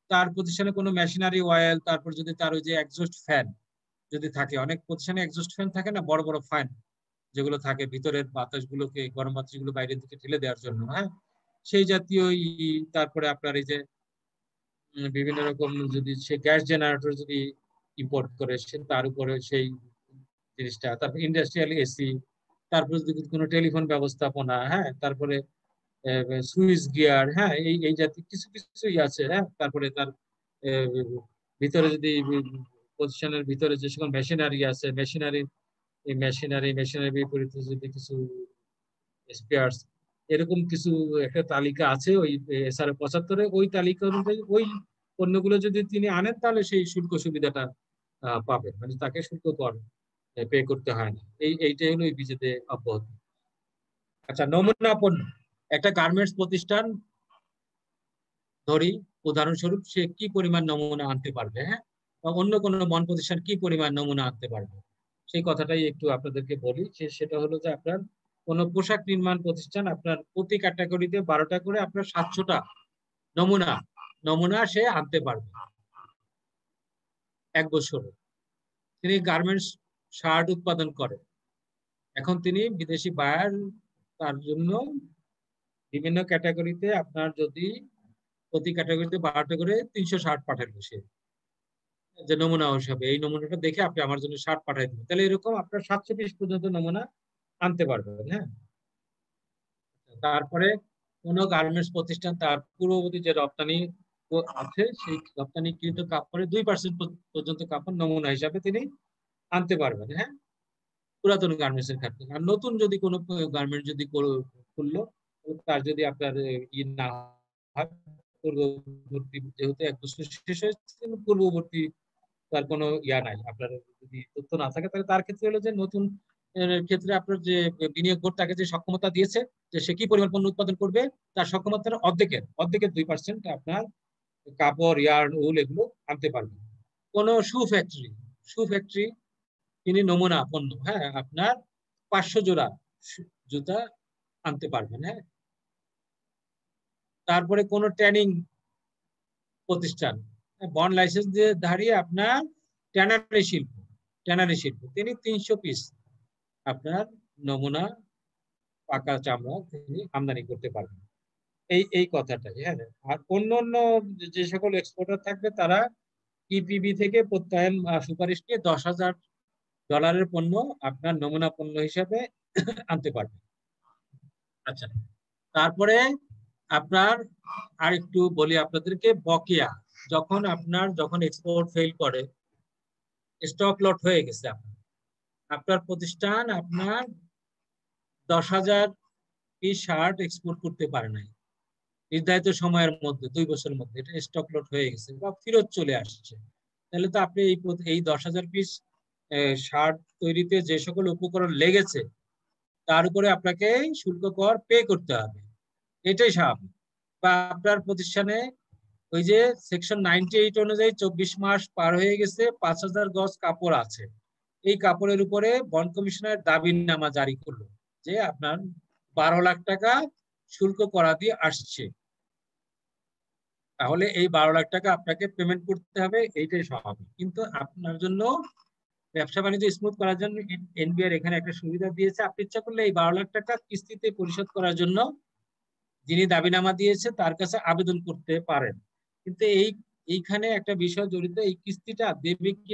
তার প্রতিষ্ঠানে কোনো মেশিনারি অয়েল, তারপর যদি তার ওই যে এক্সস্ট ফ্যান যদি থাকে, অনেক প্রতিষ্ঠানে এক্সস্ট ফ্যান থাকে না, বড় বড় ফ্যান যেগুলো থাকে ভিতরের বাতাসগুলোকে, গরম বাতাসগুলো বাইরের দিকে ঠেলে দেওয়ার জন্য, হ্যাঁ, সেই জাতীয়। তারপরে আপনার এই যে বিভিন্ন রকম যদি সে গ্যাস জেনারেটর যদি ইম্পোর্ট করে, সে তার উপরে সেই জিনিসটা, তারপর ইন্ডাস্ট্রিয়াল এসি, তারপরে যদি কোনো টেলিফোন ব্যবস্থাপনা, হ্যাঁ, তারপরে সুইচ গিয়ার, হ্যাঁ, এই জাতীয় কিছু কিছুই আছে। হ্যাঁ, তারপরে তার ভিতরে যদি প্রতিষ্ঠানের ভিতরে যে সকল মেশিনারি আছে, মেশিনারি বিপরীতে যদি কিছু স্পেয়ারস, এরকম কিছু একটা তালিকা আছে ওই এসআরও 75-এ। ওই তালিকা অনুযায়ী ওই পণ্যগুলো যদি তিনি আনেন, তাহলে সেই শুল্ক সুবিধাটা পাবেন, মানে তাকে শুল্ক কর পে করতে হয় না। এইটাই হলো ইপিজেডে অব্যাহতি। আচ্ছা, নমুনা পণ্য, একটা গার্মেন্টস প্রতিষ্ঠান ধরি উদাহরণস্বরূপ, সে কি পরিমাণ নমুনা আনতে পারবে, হ্যাঁ, বা অন্য কোনো মন প্রতিষ্ঠান কি পরিমাণ নমুনা আনতে পারবে, সেই কথাটাই একটু আপনাদেরকে বলি। সেটা হলো যে আপনার কোন পোশাক নির্মাণ প্রতিষ্ঠান আপনার প্রতি ক্যাটাগরিতে 12টা করে আপনার 700টা নমুনা সে আনতে পারবে এক বছরে। তিনি গার্মেন্টস শার্ট উৎপাদন করে, এখন তিনি বিদেশি বায়ার, তার জন্য বিভিন্ন ক্যাটাগরিতে আপনার যদি প্রতি ক্যাটাগরিতে 12টা করে 300 শার্ট পাঠাবে সে, যে নমুনা হিসাবে এই নমুনাটা দেখে আপনি আমার জন্য শার্ট পাঠাই দিবেন, তাহলে এরকম আপনার 700 পিস পর্যন্ত নমুনা আনতে পারবেন। হ্যাঁ, তারপরে কোন গার্মেন্টস প্রতিষ্ঠান তার পূর্ববর্তী যে রপ্তানি আছে, সেই রপ্তানিকৃত কাপড়ে 2% পর্যন্ত কাপড় নমুনা হিসাবে তিনি আনতে পারবেন। হ্যাঁ, পুরাতন গার্মেন্টস এর ক্ষেত্রে। আর নতুন যদি কোনো গার্মেন্ট যদি খুললো, তার যদি আপনার না হয়, পূর্ববর্তী যেহেতু 1 বছর শেষ হয়েছে, পূর্ববর্তী তার কোনো নাই, আপনার যদি তথ্য না থাকে, তাহলে তার ক্ষেত্রে হলো যে নতুন ক্ষেত্রে আপনার যে বিনিয়োগ বোর্ড তাকে যে সক্ষমতা দিয়েছে যে সে কি পরিমাণ পণ্য উৎপাদন করবে, তার সক্ষমতার অর্ধেকের 2% আপনার কাপড়, ইয়ার্ন, উল এগুলো আনতে পারবে। কোন শু ফ্যাক্টরি তিনি নমুনা পণ্য, হ্যাঁ, আপনার 500 জোড়া জুতা আনতে পারবেন। হ্যাঁ, তারপরে কোন ট্রেনিং প্রতিষ্ঠান বন্ড লাইসেন্স দিয়ে দাঁড়িয়ে আপনার ট্যানারি শিল্প, তিনি 300 পিস আপনার নমুনা পাকা চামড়া তিনি আমদানি করতে পারবেন। এই কথাটাই। হ্যাঁ, আর অন্য যে সকল এক্সপোর্টার থাকবে, তারা ইপিবি থেকে প্রত্যয়ন সুপারিশ নিয়ে $10,000 পণ্য আপনার নমুনা পণ্য হিসাবে আনতে পারবে। আচ্ছা, তারপরে আপনার আরেকটু বলি আপনাদেরকে, বকেয়া, যখন এক্সপোর্ট ফেল করে, স্টক লট হয়ে গেছে। আপনার প্রতিষ্ঠান আপনার 10,000 পিস শার্ট এক্সপোর্ট করতে পারে নাই নির্ধারিত সময়ের মধ্যে, 2 বছরের মধ্যে, এটা স্টক লট হয়ে গেছে বা ফেরত চলে আসছে। তাহলে তো আপনি এই 10,000 পিস শার্ট তৈরিতে যে সকল উপকরণ লেগেছে তার উপরে আপনাকে শুল্ক কর পে করতে হবে, এটাই স্বাভাবিক। বা আপনার প্রতিষ্ঠানে ওই যে সেকশন 98 অনুযায়ী 24 মাস পার হয়ে গেছে, 5,000 গজ কাপড় আছে, এই কাপড়ের উপরে বন কমিশনার দাবিনামা জারি করলো যে আপনার 12 লাখ টাকা শুল্ক করা দিয়ে আসছে, তাহলে এই 12 লাখ টাকা আপনাকে পেমেন্ট করতে হবে, এইটাই স্বাভাবিক। কিন্তু আপনার জন্য ব্যবসা বাণিজ্য স্মুথ করার জন্য এনবিআর এখানে একটা সুবিধা দিয়েছে, আপনি ইচ্ছা করলে এই 12 লাখ টাকা কিস্তিতে পরিশোধ করার জন্য যিনি দাবিনামা দিয়েছে তার কাছে আবেদন করতে পারেন। কিন্তু এইখানে একটা বিষয় জড়িত, এই কিস্তিটা দেবে কি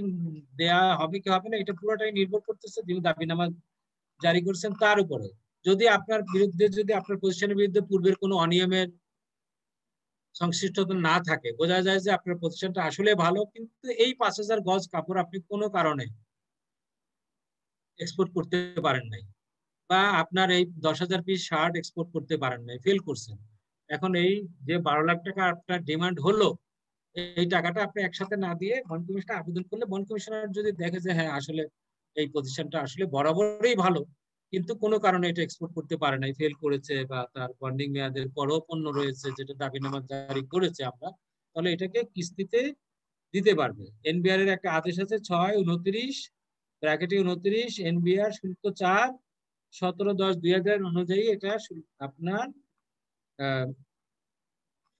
দেয়া হবে কি হবে না এটা পুরোটাই নির্ভর করতেছে যিনি দাবিনামা জারি করছেন তার উপরে। যদি আপনার বিরুদ্ধে, যদি আপনার প্রতিষ্ঠানের বিরুদ্ধে পূর্বের কোনো অনিয়মের সংশ্লিষ্টতা না থাকে, বোঝা যায় যে আপনার প্রতিষ্ঠানটা আসলে ভালো, কিন্তু এই 5,000 গজ কাপড় আপনি কোনো কারণে এক্সপোর্ট করতে পারেন নাই, বা আপনার এই 10,000 পিস শার্ট এক্সপোর্ট করতে পারেন নাই, ফেল করছেন, এখন এই যে 12 লাখ টাকা আপনার ডিমান্ড হলো, এই টাকাটা আপনি একসাথে না দিয়ে বন কমিশনে আবেদন করলে বন কমিশনার যদি দেখে যে হ্যাঁ আসলে এই প্রতিষ্ঠানটা আসলে বরাবরই ভালো কিন্তু কোনো কারণে এটা এক্সপোর্ট করতে পারে নাই, ফেল করেছে, বা তার বন্ডিং মেয়াদের পরও পণ্য রয়েছে যেটা দাবিনামা জারি করেছে আমরা, তাহলে এটাকে কিস্তিতে দিতে পারবে। এনবিআর এর একটা আদেশ আছে 6/29 এনবিআর শুল্ক 4 17/10/2000 অনুযায়ী এটা আপনার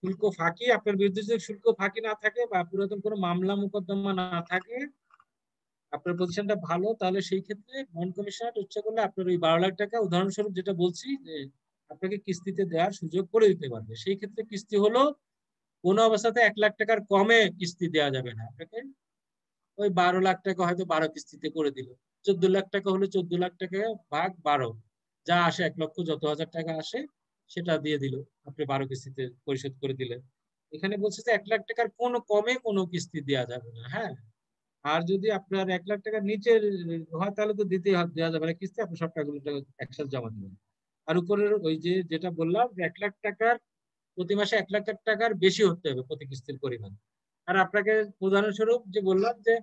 শুল্ক ফাঁকি, আপনার বিরুদ্ধে যদি শুল্ক ফাঁকি না থাকে বা পুরাতন কোনো মামলা মোকদ্দমা না থাকে, আপনার প্রতিষ্ঠানটা ভালো, তাহলে সেই ক্ষেত্রে বন কমিশনার ইচ্ছা করলে আপনার ওই 12 লাখ টাকা, উদাহরণস্বরূপ যেটা বলছি, যে আপনাকে কিস্তিতে দেওয়ার সুযোগ করে দিতে পারবে। সেই ক্ষেত্রে কিস্তি হলো কোনো অবস্থাতে 1 লাখ টাকার কমে কিস্তি দেওয়া যাবে না আপনাকে, ওই 12 লাখ টাকা হয়তো 12 কিস্তিতে করে দিল, 14 লাখ টাকা হলে 14 লাখ টাকা ভাগ 12, যা আসে 1 লক্ষ যত হাজার টাকা আসে সেটা দিয়ে দিল, আপনি 12 কিস্তিতে পরিশোধ করে দিলেন। এখানে বলছে যে 1 লাখ টাকার কোনো কমে কোনো কিস্তি দেওয়া যাবে না। হ্যাঁ, আর যদি আপনার 1 লাখ টাকার নিচে হয় তাহলে তো দেওয়া যাবে না কিস্তি, আপনি সব টাকাগুলো একসাথে জমা দিবেন। আর উপরের ওই যে যেটা বললাম 1 লাখ টাকার প্রতি মাসে 1 লাখ টাকার বেশি হতে হবে প্রতি কিস্তির পরিমাণ। আর আপনাকে উদাহরণস্বরূপ যে বললাম যে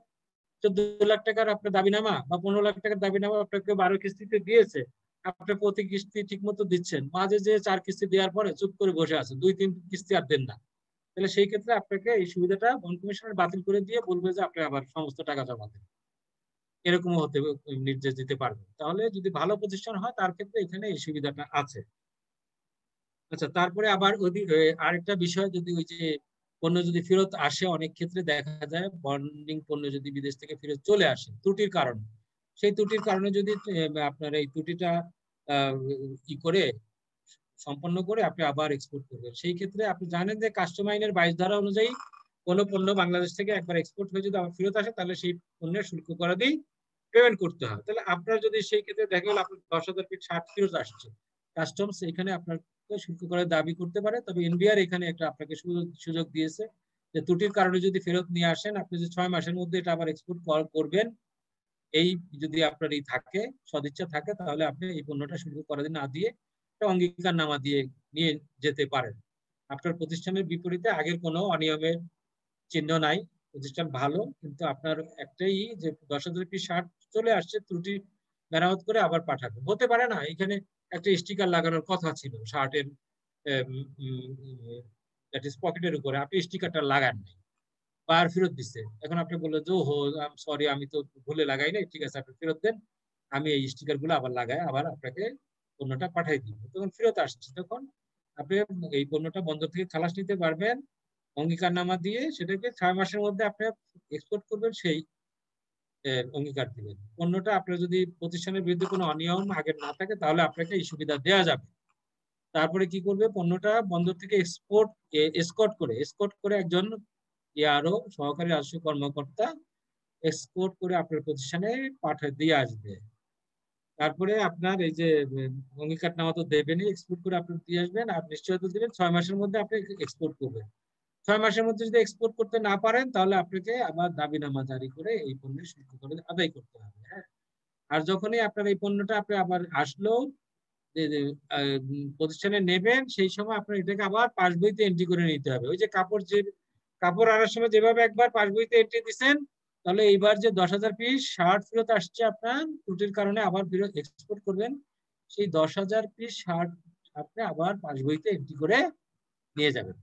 14 লাখ টাকার আপনার দাবিনামা বা 15 লাখ টাকার দাবিনামা আপনাকে 12 কিস্তিতে দিয়েছে, আপনি প্রতি কিস্তি ঠিক মতো দিচ্ছেন, মাঝে যে 4 কিস্তি দেওয়ার পরে চুপ করে বসে আছে, 2-3 কিস্তি আর দেন না, তাহলে সেই ক্ষেত্রে আপনাকে এই সুবিধাটা বন কমিশনার বাতিল করে দিয়ে বলবে যে আপনি আবার সমস্ত টাকা জমা দেন, এরকমও হতে নির্দেশ দিতে পারবে। তাহলে যদি ভালো প্রতিষ্ঠান হয় তার ক্ষেত্রে এখানে এই সুবিধাটা আছে। আচ্ছা, তারপরে আবার আরেকটা বিষয়, যদি ওই যে পণ্য যদি ফেরত আসে, অনেক ক্ষেত্রে দেখা যায় বন্ডিং পণ্য যদি বিদেশ থেকে ফেরত চলে আসে ত্রুটির কারণে, সেই ত্রুটির কারণে যদি আপনার এই ত্রুটিটা কি করে সম্পন্ন করে আপনি আবার এক্সপোর্ট করবেন, সেই ক্ষেত্রে আপনি জানেন যে কাস্টম আইনের 22 ধারা অনুযায়ী কোনো পণ্য বাংলাদেশ থেকে একবার এক্সপোর্ট হয়ে যদি আবার ফেরত আসে তাহলে সেই পণ্যের শুল্ক করা দিয়ে পেমেন্ট করতে হয়। তাহলে আপনার যদি সেই ক্ষেত্রে দেখা গেল আপনার 10,000 পিস শার্ট ফেরত আসছে, কাস্টমস এখানে আপনার শুল্ক করার দাবি করতে পারে, তবে এনবিআর এখানে একটা আপনাকে সুযোগ দিয়েছে যে ত্রুটির কারণে যদি ফেরত নিয়ে আসেন, আপনি যে 6 মাসের মধ্যে এটা আবার এক্সপোর্ট করবেন, এই যদি আপনার এই থাকে সদিচ্ছা থাকে, তাহলে আপনি এই পণ্যটা শুল্ক করা না দিয়ে একটা অঙ্গীকার নামা দিয়ে নিয়ে যেতে পারেন। আপনার প্রতিষ্ঠানের বিপরীতে আগের কোনো অনিয়মের চিহ্ন নাই, প্রতিষ্ঠান ভালো, কিন্তু আপনার একটাই যে 10,000 পিস শার্ট চলে আসছে, ত্রুটি মেরামত করে আবার পাঠাবে, হতে পারে না এখানে একটা স্টিকার লাগানোর কথা ছিল শার্টের পকেটের উপরে, আপনি স্টিকারটা লাগান নাই, বার ফেরত দিচ্ছে, এখন আপনি বললেন যে হো সরি আমি তো ভুলে লাগাই নাই, ঠিক আছে আপনি ফেরত দেন, আমি এই স্টিকার গুলো আবার লাগাই আবার আপনাকে পণ্যটা পাঠাই দিব, তখন ফেরত আসছে, তখন আপনি এই পণ্যটা বন্দর থেকে খালাস নিতে পারবেন অঙ্গীকারনামা দিয়ে, সেটাকে 6 মাসের মধ্যে আপনি এক্সপোর্ট করবেন, সেই অঙ্গীকার দিবেন। পণ্যটা আপনার যদি প্রতিষ্ঠানের বিরুদ্ধে কোনো অনিয়ম আগে না থাকে তাহলে আপনাকে এই সুবিধা দেওয়া যাবে। তারপরে কি করবে, পণ্যটা বন্দর থেকে এসকর্ট করে একজন ইয়ারও সহকারী রাজস্ব কর্মকর্তা এক্সপোর্ট করে আপনার প্রতিষ্ঠানে পাঠিয়ে দিয়ে আসবে। তারপরে আপনার এই যে অঙ্গীকারনামা তো দেবেনই, এক্সপোর্ট করে আপনি দিয়ে আসবেন, আর নিশ্চয়তা দিবেন 6 মাসের মধ্যে আপনি এক্সপোর্ট করবেন। 6 মাসের মধ্যে যদি এক্সপোর্ট করতে না পারেন তাহলে আপনাকে আবার দাবিনামা জারি করে এই পণ্যের শুল্ক করে আদায় করতে হবে। হ্যাঁ, আর যখনই আপনার এই পণ্যটা আপনি আবার আসলো প্রতিষ্ঠানে নেবেন, সেই সময় আপনার এটাকে আবার পাসবইতে এন্ট্রি করে নিতে হবে। ওই যে কাপড় আনার সময় যেভাবে একবার পাসবইতে এন্ট্রি দিচ্ছেন, তাহলে এইবার যে 10,000 পিস শার্ট ফেরত আসছে আপনার ত্রুটির কারণে আবার ফেরত এক্সপোর্ট করবেন, সেই 10,000 পিস শার্ট আপনি আবার পাসবইতে এন্ট্রি করে নিয়ে যাবেন।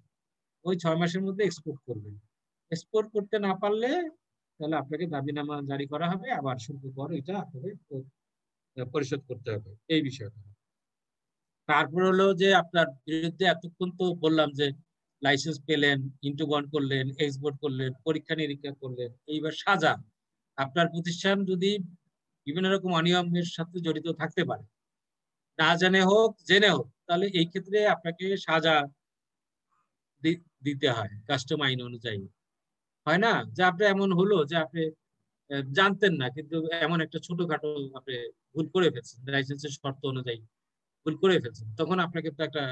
ওই 6 মাসের মধ্যে এক্সপোর্ট করবেন। এক্সপোর্ট করতে না পারলে তাহলে আপনাকে দাবিনামা জারি করা হবে, আবার শুল্ক কর এটা আপনাকে পরিশোধ করতে হবে। এই বিষয়টা। তারপর হলো যে আপনার বিরুদ্ধে এতক্ষণ তো বললাম যে লাইসেন্স পেলেন, ইন্টু বন্ড করলেন, এক্সপোর্ট করলেন, পরীক্ষা নিরীক্ষা করলেন, এইবার সাজা। আপনার প্রতিষ্ঠান যদি বিভিন্ন রকম অনিয়মের সাথে জড়িত থাকতে পারে, না জানে হোক জেনে হোক, তাহলে এই ক্ষেত্রে আপনাকে সাজা দিতে হয় কাস্টম আইন অনুযায়ী। হয় না যে আপনি এমন হলো যে আপনি জানতেন না, কিন্তু এমন একটা ছোটখাটো আপনি ভুল করে ফেলছেন, লাইসেন্সের শর্ত অনুযায়ী ভুল করে ফেলছেন, তখন আপনাকে তো একটা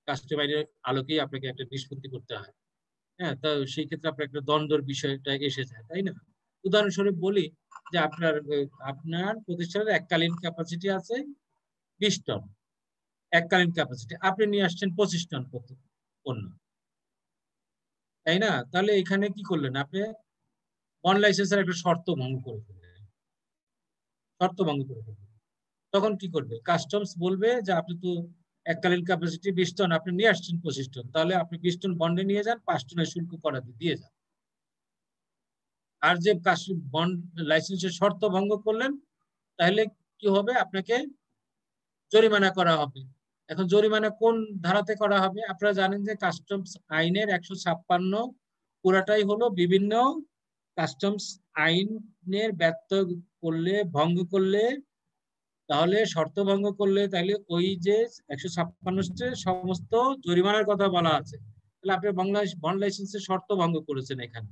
কাস্টম আইনের আলোকেই আপনাকে একটা নিষ্পত্তি করতে হয়। হ্যাঁ, তো সেই ক্ষেত্রে আপনার একটা দ্বন্দ্বের বিষয়টা এসে যায়, তাই না? উদাহরণস্বরূপ বলি যে আপনার প্রতিষ্ঠানের এককালীন ক্যাপাসিটি আছে 20 টন, এককালীন ক্যাপাসিটি আপনি নিয়ে আসছেন 25 টন পণ্য, তাই না? তাহলে এখানে কি করলেন আপনি? বন্ড লাইসেন্সের একটা শর্ত ভঙ্গ করে ফেললেন, তখন কি করবে? কাস্টমস বলবে যে আপনি তো এককালীন ক্যাপাসিটি 20 টন, আপনি নিয়ে আসছেন 25 টন, তাহলে আপনি 20 টন বন্ডে নিয়ে যান, 5 টনের শুল্ক করা দিয়ে যান। আর যে বন্ড লাইসেন্সের শর্ত ভঙ্গ করলেন, তাহলে কি হবে? আপনাকে জরিমানা করা হবে। এখন জরিমানা কোন ধারাতে করা হবে? আপনারা জানেন যে কাস্টমস আইনের 156 পুরাটাই হলো বিভিন্ন কাস্টমস আইনের ব্যত্যয় করলে, ভঙ্গ করলে, তাহলে শর্ত ভঙ্গ করলে, তাহলে ওই যে 156 সমস্ত জরিমানার কথা বলা আছে। তাহলে আপনি বন্ড লাইসেন্সের শর্ত ভঙ্গ করেছেন। এখানে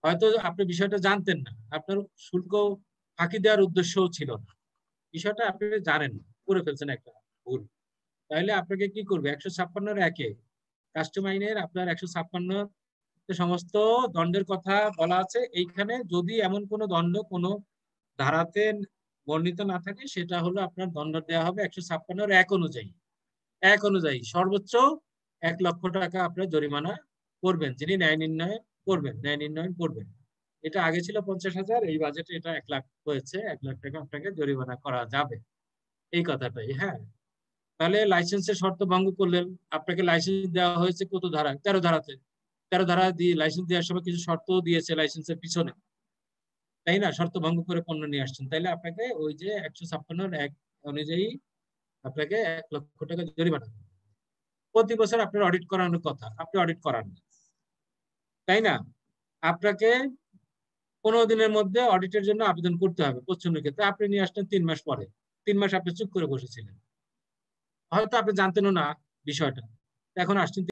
হয়তো আপনি বিষয়টা জানতেন না, আপনার শুল্ক ফাঁকি দেওয়ার উদ্দেশ্যও ছিল না, বিষয়টা আপনি জানেন না, করে ফেলছেন একটা ভুল। তাহলে আপনাকে কি করবে? 156-1 কাস্টম আইনের আপনার 156 সমস্ত দণ্ডের কথা বলা আছে। এইখানে যদি এমন কোনো দণ্ড কোনো ধারাতে বর্ণিত না থাকে, সেটা হলো আপনার দণ্ড দেওয়া হবে 156-1 অনুযায়ী। 1 অনুযায়ী সর্বোচ্চ 1 লক্ষ টাকা আপনার জরিমানা করবেন, যিনি ন্যায় নির্ণয় করবেন। এটা আগে ছিল 50,000, এই বাজেটে এটা 1 লাখ হয়েছে। 1 লাখ টাকা আপনাকে জরিমানা করা যাবে, এই কথাটাই। হ্যাঁ, তাহলে লাইসেন্সের শর্ত ভঙ্গ করলেন, আপনাকে লাইসেন্স দেওয়া হয়েছে কত ধারায়? 13 ধারাতে। 13 ধারা দিয়ে লাইসেন্স দেওয়ার সময় কিছু শর্ত দিয়েছে লাইসেন্সের পিছনে, তাই না? শর্ত ভঙ্গ করে পণ্য নিয়ে আসছেন, তাইলে আপনাকে ওই যে 156-1 অনুযায়ী আপনাকে 1 লক্ষ টাকা জরিমানা। প্রতি বছর আপনার অডিট করানোর কথা, আপনি অডিট করান না, তাই না? আপনাকে 15 দিনের মধ্যে অডিটের জন্য আবেদন করতে হবে প্রচ্ছন্নের ক্ষেত্রে। আপনি নিয়ে আসলেন 3 মাস পরে, 3 মাস আপনি চুপ করে বসেছিলেন, হয়তো আপনি জানতেনও না বিষয়টা, এখন আসছেন